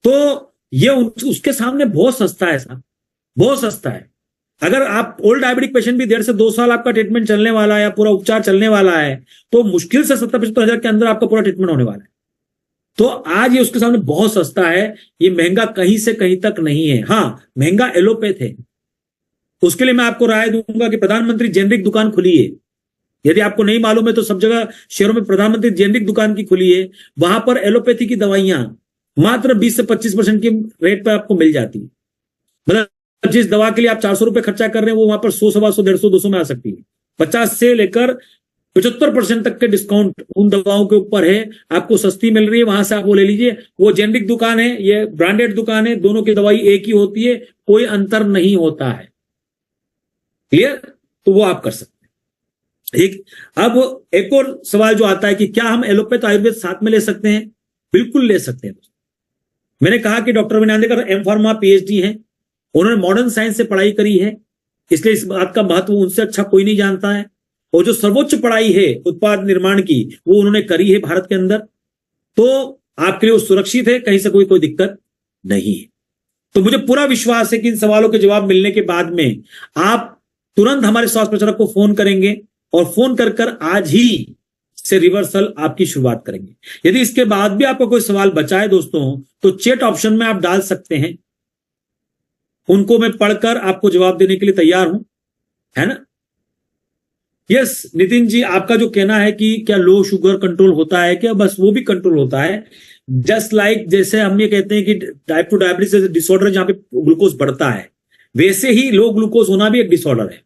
तो ये उसके सामने बहुत सस्ता है साहब, बहुत सस्ता है। अगर आप ओल्ड डायबिटिक पेशेंट भी 1.5 से 2 साल आपका ट्रीटमेंट चलने वाला है या पूरा उपचार चलने वाला है, तो मुश्किल से 70-75 हजार के अंदर आपका पूरा ट्रीटमेंट होने वाला है। तो आज ये उसके सामने बहुत सस्ता है, ये महंगा कहीं से कहीं तक नहीं है। हाँ, महंगा एलोपैथ है। उसके लिए मैं आपको राय दूंगा कि प्रधानमंत्री जेनरिक दुकान खुली है, यदि आपको नहीं मालूम है तो सब जगह शहरों में प्रधानमंत्री जेनरिक दुकान की खुली है, वहां पर एलोपैथी की दवाइयां मात्र 20 से 25% की रेट पर आपको मिल जाती है। मतलब जिस दवा के लिए आप 400 रुपए खर्चा कर रहे हैं, वो वहां पर 100, 125, 150, 200 में आ सकती है। 50 से लेकर 75% तक के डिस्काउंट उन दवाओं के ऊपर है, आपको सस्ती मिल रही है, वहां से आप वो ले लीजिए। वो जेनरिक दुकान है, ये ब्रांडेड दुकान है, दोनों की दवाई एक ही होती है, कोई अंतर नहीं होता है। क्लियर? तो वो आप कर सकते हैं। ठीक, अब एक और सवाल जो आता है कि क्या हम एलोपैथ आयुर्वेद साथ में ले सकते हैं? बिल्कुल ले सकते हैं। मैंने कहा कि doctor Ravi Nandedkar M Pharma PhD हैं, उन्होंने मॉडर्न साइंस से पढ़ाई करी है, इसलिए इस बात का महत्व उनसे अच्छा कोई नहीं जानता है। और जो सर्वोच्च पढ़ाई है उत्पाद निर्माण की, वो उन्होंने करी है भारत के अंदर, तो आपके लिए वो सुरक्षित है, कहीं से कोई दिक्कत नहीं है। तो मुझे पूरा विश्वास है कि इन सवालों के जवाब मिलने के बाद में आप तुरंत हमारे स्वास्थ्य प्रचारक को फोन करेंगे और फोन कर आज ही से रिवर्सल आपकी शुरुआत करेंगे। यदि इसके बाद भी आपको कोई सवाल बचा है दोस्तों, तो चैट ऑप्शन में आप डाल सकते हैं, उनको मैं पढ़कर आपको जवाब देने के लिए तैयार हूं, है ना? यस नितिन जी, आपका जो कहना है कि क्या लो शुगर कंट्रोल होता है क्या? बस वो भी कंट्रोल होता है, जस्ट लाइक जैसे हम ये कहते हैं कि टाइप 2 डायबिटीज डिसऑर्डर जहां पे ग्लूकोज बढ़ता है, वैसे ही लो ग्लूकोज होना भी एक डिसऑर्डर है,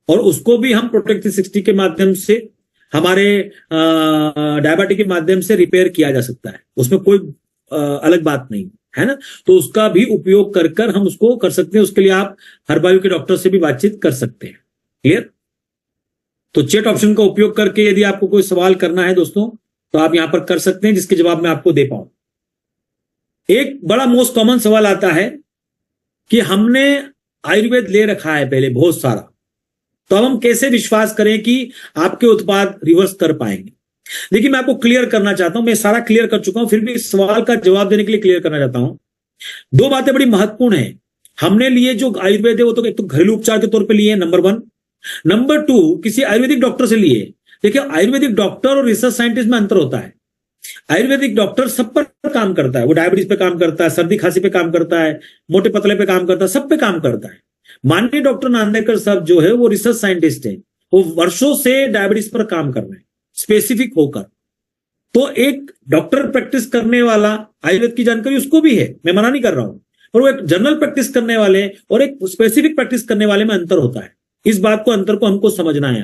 और उसको भी हम प्रोटेक्ट 360 के माध्यम से, हमारे डायबिटिक के माध्यम से रिपेयर किया जा सकता है। उसमें कोई अलग बात नहीं है ना। तो उसका भी उपयोग कर हम उसको कर सकते हैं। उसके लिए आप हर्बायु के डॉक्टर से भी बातचीत कर सकते हैं। क्लियर? तो चैट ऑप्शन का उपयोग करके यदि आपको कोई सवाल करना है दोस्तों, तो आप यहां पर कर सकते हैं, जिसके जवाब मैं आपको दे पाऊं। एक बड़ा मोस्ट कॉमन सवाल आता है कि हमने आयुर्वेद ले रखा है पहले बहुत सारा, तो अब हम कैसे विश्वास करें कि आपके उत्पाद रिवर्स कर पाएंगे? देखिए, मैं आपको क्लियर करना चाहता हूं, मैं सारा क्लियर कर चुका हूं, फिर भी इस सवाल का जवाब देने के लिए क्लियर करना चाहता हूं। 2 बातें बड़ी महत्वपूर्ण है। हमने लिए जो आयुर्वेद है वो तो एक तो घरेलू उपचार के तौर पे लिए, नंबर 1। नंबर 2, किसी आयुर्वेदिक डॉक्टर से लिए। देखिए, आयुर्वेदिक डॉक्टर और रिसर्च साइंटिस्ट में अंतर होता है। आयुर्वेदिक डॉक्टर सब पर काम करता है, वो डायबिटीज पे काम करता है, सर्दी खांसी पे काम करता है, मोटे पतले पे काम करता है, सब पे काम करता है। माननीय डॉक्टर नांदेड़कर साहब जो है वो रिसर्च साइंटिस्ट है, वो वर्षों से डायबिटीज पर काम कर रहे हैं स्पेसिफिक होकर। तो एक डॉक्टर प्रैक्टिस करने वाला आयुर्वेद की जानकारी उसको भी है, मैं मना नहीं कर रहा हूं, पर वो एक जनरल प्रैक्टिस करने वाले और एक स्पेसिफिक प्रैक्टिस करने वाले में अंतर होता है। इस बात को अंतर को हमको समझना है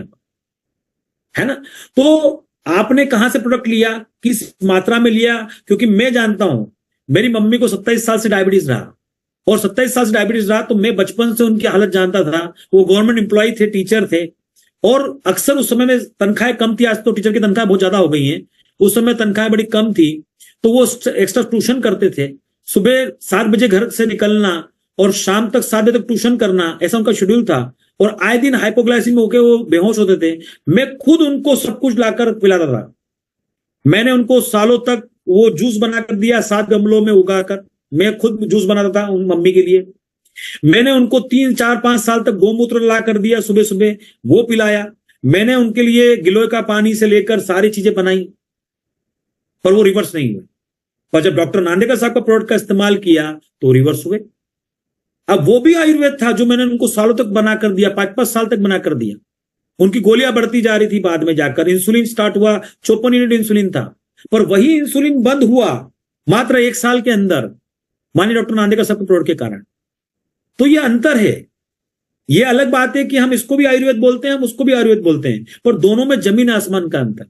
ना। तो आपने कहां से प्रोडक्ट लिया, किस मात्रा में लिया, क्योंकि मैं जानता हूं मेरी मम्मी को 27 साल से डायबिटीज रहा, और 27 साल से डायबिटीज रहा तो मैं बचपन से उनकी हालत जानता था। वो गवर्नमेंट एम्प्लॉय थे, टीचर थे, और अक्सर उस समय में तनख्वाहें कम थी, आज तो टीचर की तनख्वाह बहुत ज्यादा हो गई हैं, उस समय तनख्वाहें बड़ी कम थी, तो वो एक्स्ट्रा ट्यूशन करते थे। सुबह 7 बजे घर से निकलना और शाम तक 7 बजे तक ट्यूशन करना, ऐसा उनका शेड्यूल था, और आए दिन हाइपोग्लाइसीमिया होकर वो बेहोश होते थे। मैं खुद उनको सब कुछ लाकर पिलाता था। मैंने उनको सालों तक वो जूस बनाकर दिया, 7 गमलों में उगाकर मैं खुद जूस बनाता था उन मम्मी के लिए। मैंने उनको 3, 4, 5 साल तक गोमूत्र ला कर दिया, सुबह सुबह वो पिलाया। मैंने उनके लिए गिलोय का पानी से लेकर सारी चीजें बनाई, पर वो रिवर्स नहीं हुए। पर जब डॉक्टर नांदेकर साहब का प्रोडक्ट का इस्तेमाल किया तो रिवर्स हुए। अब वो भी आयुर्वेद था जो मैंने उनको सालों तक बनाकर दिया, 5-5 साल तक बनाकर दिया। उनकी गोलियां बढ़ती जा रही थी, बाद में जाकर इंसुलिन स्टार्ट हुआ, 54 यूनिट इंसुलिन था, पर वही इंसुलिन बंद हुआ मात्र 1 साल के अंदर, माननीय डॉक्टर नांदेकर साहब के प्रोडक्ट के कारण। तो ये अंतर है। ये अलग बात है कि हम इसको भी आयुर्वेद बोलते हैं, हम उसको भी आयुर्वेद बोलते हैं, पर दोनों में जमीन आसमान का अंतर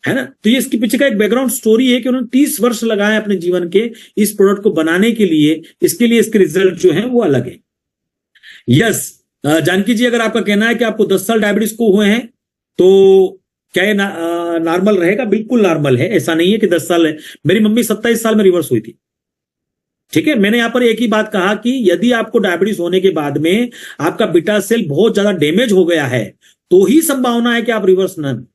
है ना। तो ये इसके पीछे का एक बैकग्राउंड स्टोरी है कि उन्होंने 30 वर्ष लगाए अपने जीवन के इस प्रोडक्ट को बनाने के लिए। इसके लिए इसके रिजल्ट जो है वो अलग है। यस जानकी जी, अगर आपका कहना है कि आपको 10 साल डायबिटीज को हुए हैं तो क्या ये नॉर्मल रहेगा? बिल्कुल नॉर्मल है। ऐसा नहीं है कि 10 साल है। मेरी मम्मी 27 साल में रिवर्स हुई थी। ठीक है, मैंने यहां पर एक ही बात कहा कि यदि आपको डायबिटीज होने के बाद में आपका बीटा सेल बहुत ज्यादा डैमेज हो गया है तो ही संभावना है कि आप रिवर्स न,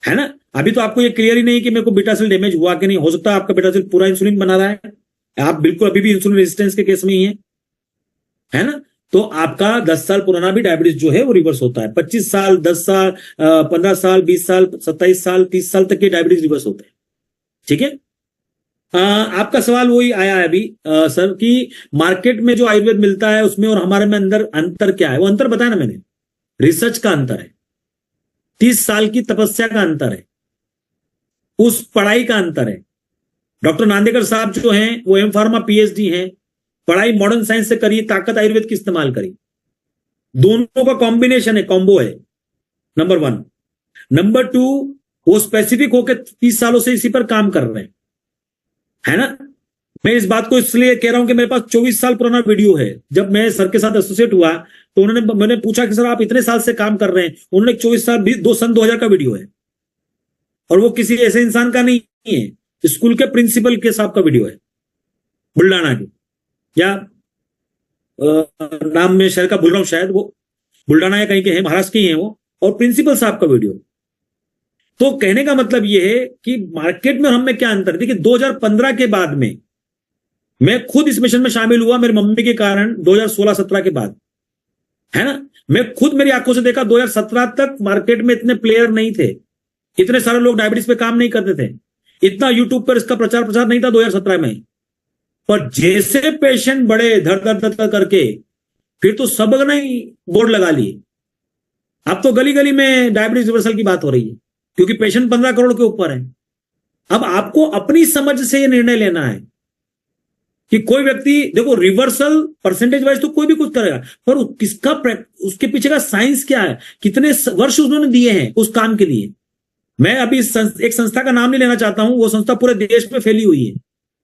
है ना। अभी तो आपको ये क्लियर ही नहीं कि मेरे को बीटा सेल डैमेज हुआ कि नहीं। हो सकता है आपका बीटा सेल पूरा इंसुलिन बना रहा है, आप बिल्कुल अभी भी इंसुलिन रेजिस्टेंस के केस में ही है ना। तो आपका 10 साल पुराना भी डायबिटीज जो है वो रिवर्स होता है। 25 साल, 10 साल, 15 साल, 20 साल, 27 साल, 30 साल तक के डायबिटीज रिवर्स होते हैं। ठीक है। आपका सवाल वही आया है अभी सर कि मार्केट में जो आयुर्वेद मिलता है उसमें और हमारे में अंदर अंतर क्या है। वो अंतर बताया ना मैंने, रिसर्च का अंतर है, 30 साल की तपस्या का अंतर है, उस पढ़ाई का अंतर है। डॉक्टर नांदेकर साहब जो हैं वो एम फार्मा पीएचडी हैं, पढ़ाई मॉडर्न साइंस से करी, ताकत आयुर्वेद की इस्तेमाल करी। दोनों का कॉम्बिनेशन है, कॉम्बो है, नंबर 1। नंबर 2, वो स्पेसिफिक होकर 30 सालों से इसी पर काम कर रहे हैं, है ना। मैं इस बात को इसलिए कह रहा हूं कि मेरे पास 24 साल पुराना वीडियो है। जब मैं सर के साथ एसोसिएट हुआ तो मैंने पूछा कि सर आप इतने साल से काम कर रहे हैं। उन्होंने 24 साल भी 2000 का वीडियो है, और वो किसी ऐसे इंसान का नहीं है, स्कूल के प्रिंसिपल के साहब का वीडियो है, बुल्डाना के, या नाम में शहर का भूल रहा हूं, शायद वो बुल्डाना या कहीं के हैं, महाराष्ट्र के ही हैं वो, और प्रिंसिपल साहब का वीडियो। तो कहने का मतलब यह है कि मार्केट में हम में क्या अंतर है। देखिए 2015 के बाद में मैं खुद इस मिशन में शामिल हुआ मेरी मम्मी के कारण, 2016-17 के बाद, है ना। मैं खुद मेरी आंखों से देखा 2017 तक मार्केट में इतने प्लेयर नहीं थे, इतने सारे लोग डायबिटीज पे काम नहीं करते थे, इतना यूट्यूब पर इसका प्रचार प्रसार नहीं था 2017 में। पर जैसे पेशेंट बढ़े धड़ धड़ धड़ करके, फिर तो सब ने बोर्ड लगा लिए। अब तो गली गली में डायबिटीज रिवर्सल की बात हो रही है, क्योंकि पेशेंट 15 करोड़ के ऊपर है। अब आपको अपनी समझ से यह निर्णय लेना है कि कोई व्यक्ति, देखो रिवर्सल परसेंटेज वाइज तो कोई भी कुछ करेगा, पर किसका उसके पीछे का साइंस क्या है, कितने वर्ष उन्होंने दिए हैं उस काम के लिए। मैं अभी एक संस्था का नाम नहीं लेना चाहता हूं, वो संस्था पूरे देश में फैली हुई है।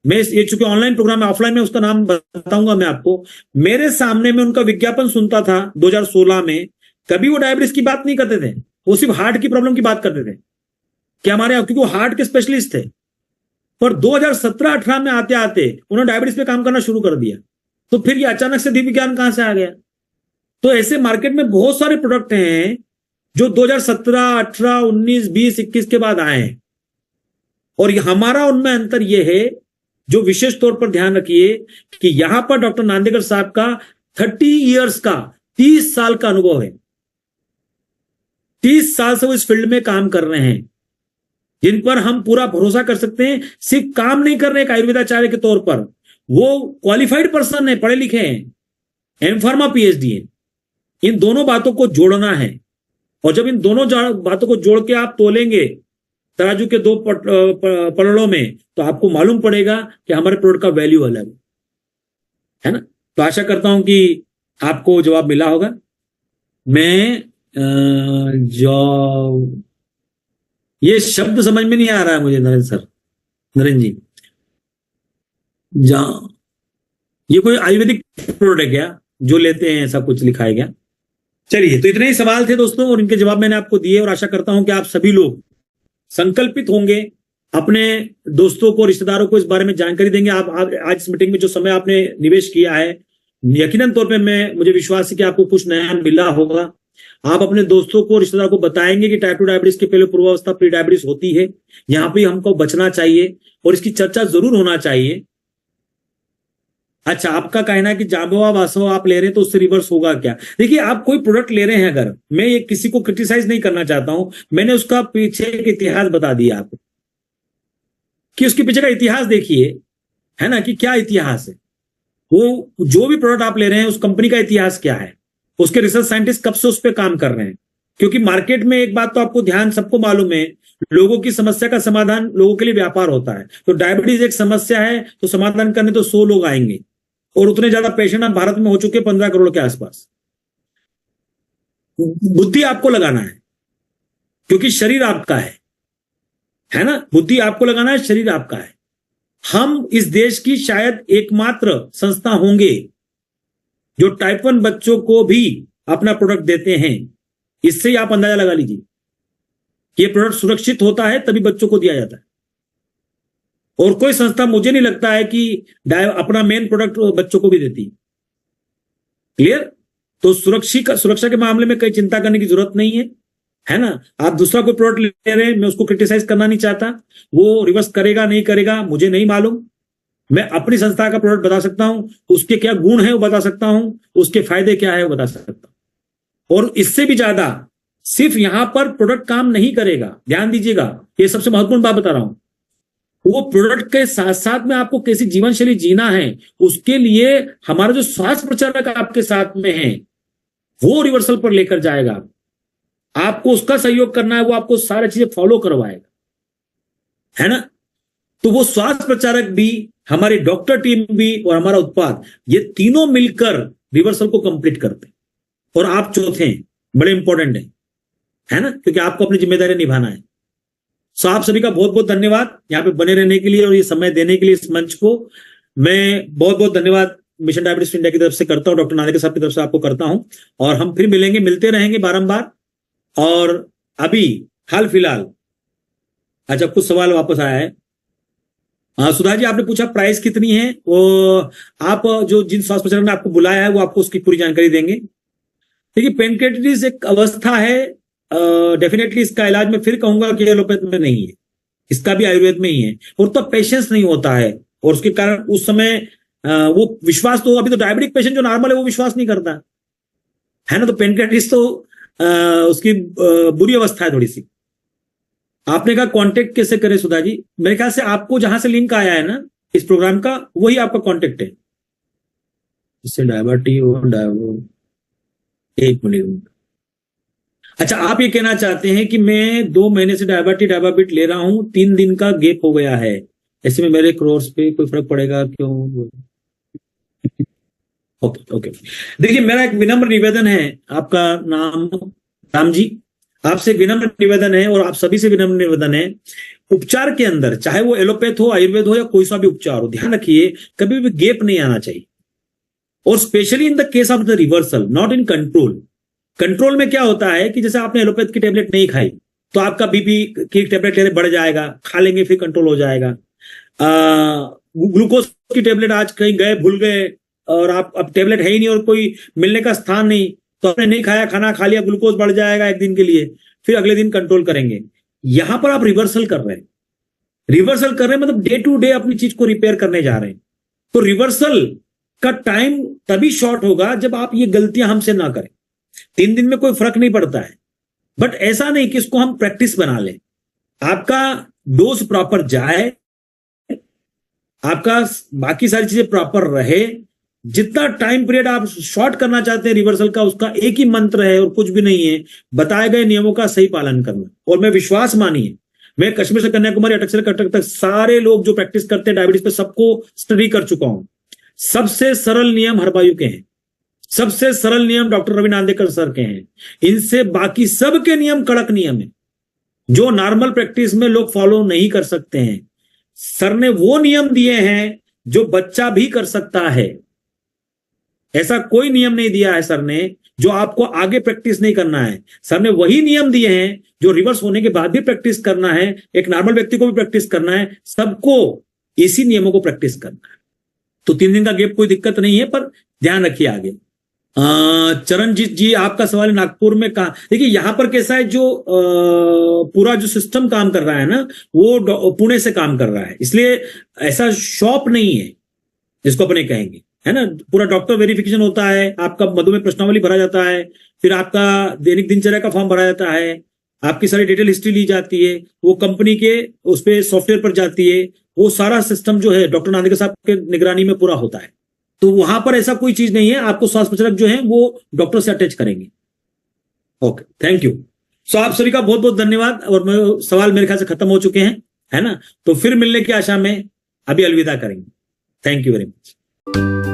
मैं ये चूंकि ऑनलाइन प्रोग्राम है, ऑफलाइन में उसका नाम बताऊंगा मैं आपको। मेरे सामने में उनका विज्ञापन सुनता था 2016 में, कभी वो डायबिटीज की बात नहीं करते थे, वो सिर्फ हार्ट की प्रॉब्लम की बात करते थे कि हमारे यहाँ, क्योंकि वो हार्ट के स्पेशलिस्ट थे। पर 2017-18 में आते आते उन्होंने डायबिटीज पे काम करना शुरू कर दिया। तो फिर ये अचानक से दिव्य ज्ञान कहां से आ गया। तो ऐसे मार्केट में बहुत सारे प्रोडक्ट हैं जो 2017, 18, 19, 20, 21 के बाद आए हैं, और हमारा उनमें अंतर यह है, जो विशेष तौर पर ध्यान रखिए कि यहां पर डॉक्टर नांदेकर साहब का 30 इयर्स का, 30 साल का अनुभव है। 30 साल से वो इस फील्ड में काम कर रहे हैं, जिन पर हम पूरा भरोसा कर सकते हैं। सिर्फ काम नहीं कर रहे एक आयुर्वेदाचार्य के तौर पर, वो क्वालिफाइड पर्सन है, पढ़े लिखे हैं, एम फार्मा पीएचडी है। इन दोनों बातों को जोड़ना है, और जब इन दोनों बातों को जोड़ के आप तोलेंगे तराजू के दो पलड़ों में, तो आपको मालूम पड़ेगा कि हमारे प्रोडक्ट का वैल्यू अलग है ना। तो आशा करता हूं कि आपको जवाब मिला होगा। मैं जो ये शब्द समझ में नहीं आ रहा है मुझे नरेंद्र सर, नरेंद्र जी, जहां ये कोई आयुर्वेदिक प्रोडक्ट है क्या जो लेते हैं, ऐसा कुछ लिखा है क्या? चलिए, तो इतने ही सवाल थे दोस्तों और इनके जवाब मैंने आपको दिए और आशा करता हूं कि आप सभी लोग संकल्पित होंगे, अपने दोस्तों को, रिश्तेदारों को इस बारे में जानकारी देंगे। आप आज इस मीटिंग में जो समय आपने निवेश किया है, यकीनन तौर पे मुझे विश्वास है कि आपको कुछ नया मिला होगा। आप अपने दोस्तों को, रिश्तेदारों को बताएंगे कि टाइप 2 डायबिटीज के पहले पूर्वावस्था प्री डायबिटीज होती है, यहां पे हमको बचना चाहिए और इसकी चर्चा जरूर होना चाहिए। अच्छा, आपका कहना है कि जांबवा वासवा आप ले रहे हैं तो उससे रिवर्स होगा क्या? देखिए, आप कोई प्रोडक्ट ले रहे हैं, अगर मैं ये किसी को क्रिटिसाइज नहीं करना चाहता हूं, मैंने उसका पीछे का इतिहास बता दिया आपको कि उसके पीछे का इतिहास देखिए, है ना, कि क्या इतिहास है। वो जो भी प्रोडक्ट आप ले रहे हैं उस कंपनी का इतिहास क्या है, उसके रिसर्च साइंटिस्ट कब से उस पर काम कर रहे हैं। क्योंकि मार्केट में एक बात तो आपको ध्यान, सबको मालूम है, लोगों की समस्या का समाधान लोगों के लिए व्यापार होता है। तो डायबिटीज एक समस्या है, तो समाधान करने तो 100 लोग आएंगे और उतने ज्यादा पेशेंट अब भारत में हो चुके 15 करोड़ के आसपास। बुद्धि आपको लगाना है क्योंकि शरीर आपका है ना, बुद्धि आपको लगाना है, शरीर आपका है। हम इस देश की शायद एकमात्र संस्था होंगे जो टाइप 1 बच्चों को भी अपना प्रोडक्ट देते हैं। इससे ही आप अंदाजा लगा लीजिए कि ये प्रोडक्ट सुरक्षित होता है तभी बच्चों को दिया जाता है। और कोई संस्था मुझे नहीं लगता है कि अपना मेन प्रोडक्ट बच्चों को भी देती है। क्लियर? तो सुरक्षा के मामले में कोई चिंता करने की जरूरत नहीं है ना। आप दूसरा कोई प्रोडक्ट ले रहे हैं, मैं उसको क्रिटिसाइज करना नहीं चाहता, वो रिवर्स करेगा नहीं करेगा मुझे नहीं मालूम। मैं अपनी संस्था का प्रोडक्ट बता सकता हूं, उसके क्या गुण है वो बता सकता हूं, उसके फायदे क्या है वो बता सकता हूं। और इससे भी ज्यादा सिर्फ यहां पर प्रोडक्ट काम नहीं करेगा, ध्यान दीजिएगा, ये सबसे महत्वपूर्ण बात बता रहा हूं। वो प्रोडक्ट के साथ साथ में आपको कैसी जीवन शैली जीना है, उसके लिए हमारा जो स्वास्थ्य प्रचारक आपके साथ में है वो रिवर्सल पर लेकर जाएगा। आपको उसका सहयोग करना है, वो आपको सारी चीजें फॉलो करवाएगा, है ना। तो वो स्वास्थ्य प्रचारक भी, हमारी डॉक्टर टीम भी और हमारा उत्पाद, ये तीनों मिलकर रिवर्सल को कंप्लीट करते हैं। और आप चौथे हैं, बड़े इंपॉर्टेंट है ना, क्योंकि आपको अपनी जिम्मेदारी निभाना है। सो आप सभी का बहुत बहुत धन्यवाद यहाँ पे बने रहने के लिए और ये समय देने के लिए इस मंच को। मैं बहुत बहुत धन्यवाद मिशन डायबिटीज इंडिया की तरफ से करता हूँ, डॉक्टर नांदेड़कर साहब की तरफ से आपको करता हूं। और हम फिर मिलेंगे, मिलते रहेंगे बारंबार। और अभी हाल फिलहाल, अच्छा, कुछ सवाल वापस आया है। सुधा जी, आपने पूछा प्राइस कितनी है, वो आप जो जिन स्वास्थ्य प्रचारक ने आपको बुलाया है वो आपको उसकी पूरी जानकारी देंगे। देखिए, पेनक्रेटिटिस एक अवस्था है, डेफिनेटली इसका इलाज मैं फिर कहूंगा कि एलोपैथ में नहीं है, इसका भी आयुर्वेद में ही है। और तो पेशेंस नहीं होता है और उसके कारण उस समय वो विश्वास, तो अभी तो डायबिटिक पेशेंट जो नॉर्मल है वो विश्वास नहीं करता है ना। तो पेनक्रेटिटिस तो उसकी बुरी अवस्था है थोड़ी सी। आपने कहा कांटेक्ट कैसे करें सुधा जी? मेरे ख्याल से आपको जहां से लिंक आया है ना इस प्रोग्राम का, वही आपका कांटेक्ट है। इससे एक मिनट। अच्छा, आप ये कहना चाहते हैं कि मैं 2 महीने से डायबाबिट ले रहा हूं, 3 दिन का गैप हो गया है, ऐसे में मेरे क्रॉस पे कोई फर्क पड़ेगा क्यों? ओके। देखिए, मेरा एक विनम्र निवेदन है, आपका नाम राम जी, आपसे विनम्र निवेदन है और आप सभी से विनम्र निवेदन है, उपचार के अंदर चाहे वो एलोपैथ हो, आयुर्वेद हो या कोई सा भी उपचार हो, ध्यान रखिए कभी भी गैप नहीं आना चाहिए। और specially in the case of the reversal, not in control. Control में क्या होता है कि जैसे आपने एलोपैथ की टेबलेट नहीं खाई तो आपका बीपी की टेबलेट लेने बढ़ जाएगा, खा लेंगे फिर कंट्रोल हो जाएगा। ग्लूकोज की टेबलेट आज कहीं गए, भूल गए और आप अब टेबलेट है ही नहीं और कोई मिलने का स्थान नहीं, तो आपने नहीं खाया, खाना खा लिया, ग्लूकोज बढ़ जाएगा एक दिन के लिए, फिर अगले दिन कंट्रोल करेंगे। यहां पर आप रिवर्सल कर रहे हैं, मतलब डे टू डे अपनी चीज को रिपेयर करने जा रहे हैं। तो रिवर्सल का टाइम तभी शॉर्ट होगा जब आप ये गलतियां हमसे ना करें। 3 दिन में कोई फर्क नहीं पड़ता है, बट ऐसा नहीं कि इसको हम प्रैक्टिस बना लें। आपका डोज प्रॉपर जाए, आपका बाकी सारी चीजें प्रॉपर रहे, जितना टाइम पीरियड आप शॉर्ट करना चाहते हैं रिवर्सल का, उसका एक ही मंत्र है और कुछ भी नहीं है, बताए गए नियमों का सही पालन करना। और मैं विश्वास मानिए, मैं कश्मीर से कन्याकुमारी, अटक से कटक तक सारे लोग जो प्रैक्टिस करते हैं डायबिटीज पे सबको स्टडी कर चुका हूं। सबसे सरल नियम हरबायु के हैं, सबसे सरल नियम डॉक्टर रवि नांदेकर सर के हैं। इनसे बाकी सबके नियम कड़क नियम है जो नॉर्मल प्रैक्टिस में लोग फॉलो नहीं कर सकते हैं। सर ने वो नियम दिए हैं जो बच्चा भी कर सकता है। ऐसा कोई नियम नहीं दिया है सर ने जो आपको आगे प्रैक्टिस नहीं करना है। सर ने वही नियम दिए हैं जो रिवर्स होने के बाद भी प्रैक्टिस करना है, एक नॉर्मल व्यक्ति को भी प्रैक्टिस करना है, सबको इसी नियमों को प्रैक्टिस करना है। तो 3 दिन का गैप कोई दिक्कत नहीं है, पर ध्यान रखिए आगे। चरणजीत जी, आपका सवाल है नागपुर में कहा, देखिए यहां पर कैसा है, जो पूरा जो सिस्टम काम कर रहा है ना, वो पुणे से काम कर रहा है, इसलिए ऐसा शॉप नहीं है जिसको अपने कहेंगे, है ना। पूरा डॉक्टर वेरिफिकेशन होता है, आपका मधुमेह प्रश्नावली भरा जाता है, फिर आपका दैनिक दिनचर्या का फॉर्म भरा जाता है, आपकी सारी डिटेल हिस्ट्री ली जाती है, वो कंपनी के उस पे सॉफ्टवेयर पर जाती है, वो सारा सिस्टम जो है डॉक्टर नांदेकर साहब के निगरानी में पूरा होता है। तो वहां पर ऐसा कोई चीज नहीं है, आपको स्वास्थ्य प्रचारक जो है वो डॉक्टर से अटैच करेंगे। Okay, thank you. सो आप सभी का बहुत बहुत धन्यवाद। और सवाल मेरे ख्याल से खत्म हो चुके हैं, है ना। तो फिर मिलने की आशा में अभी अलविदा करेंगे। Thank you very much.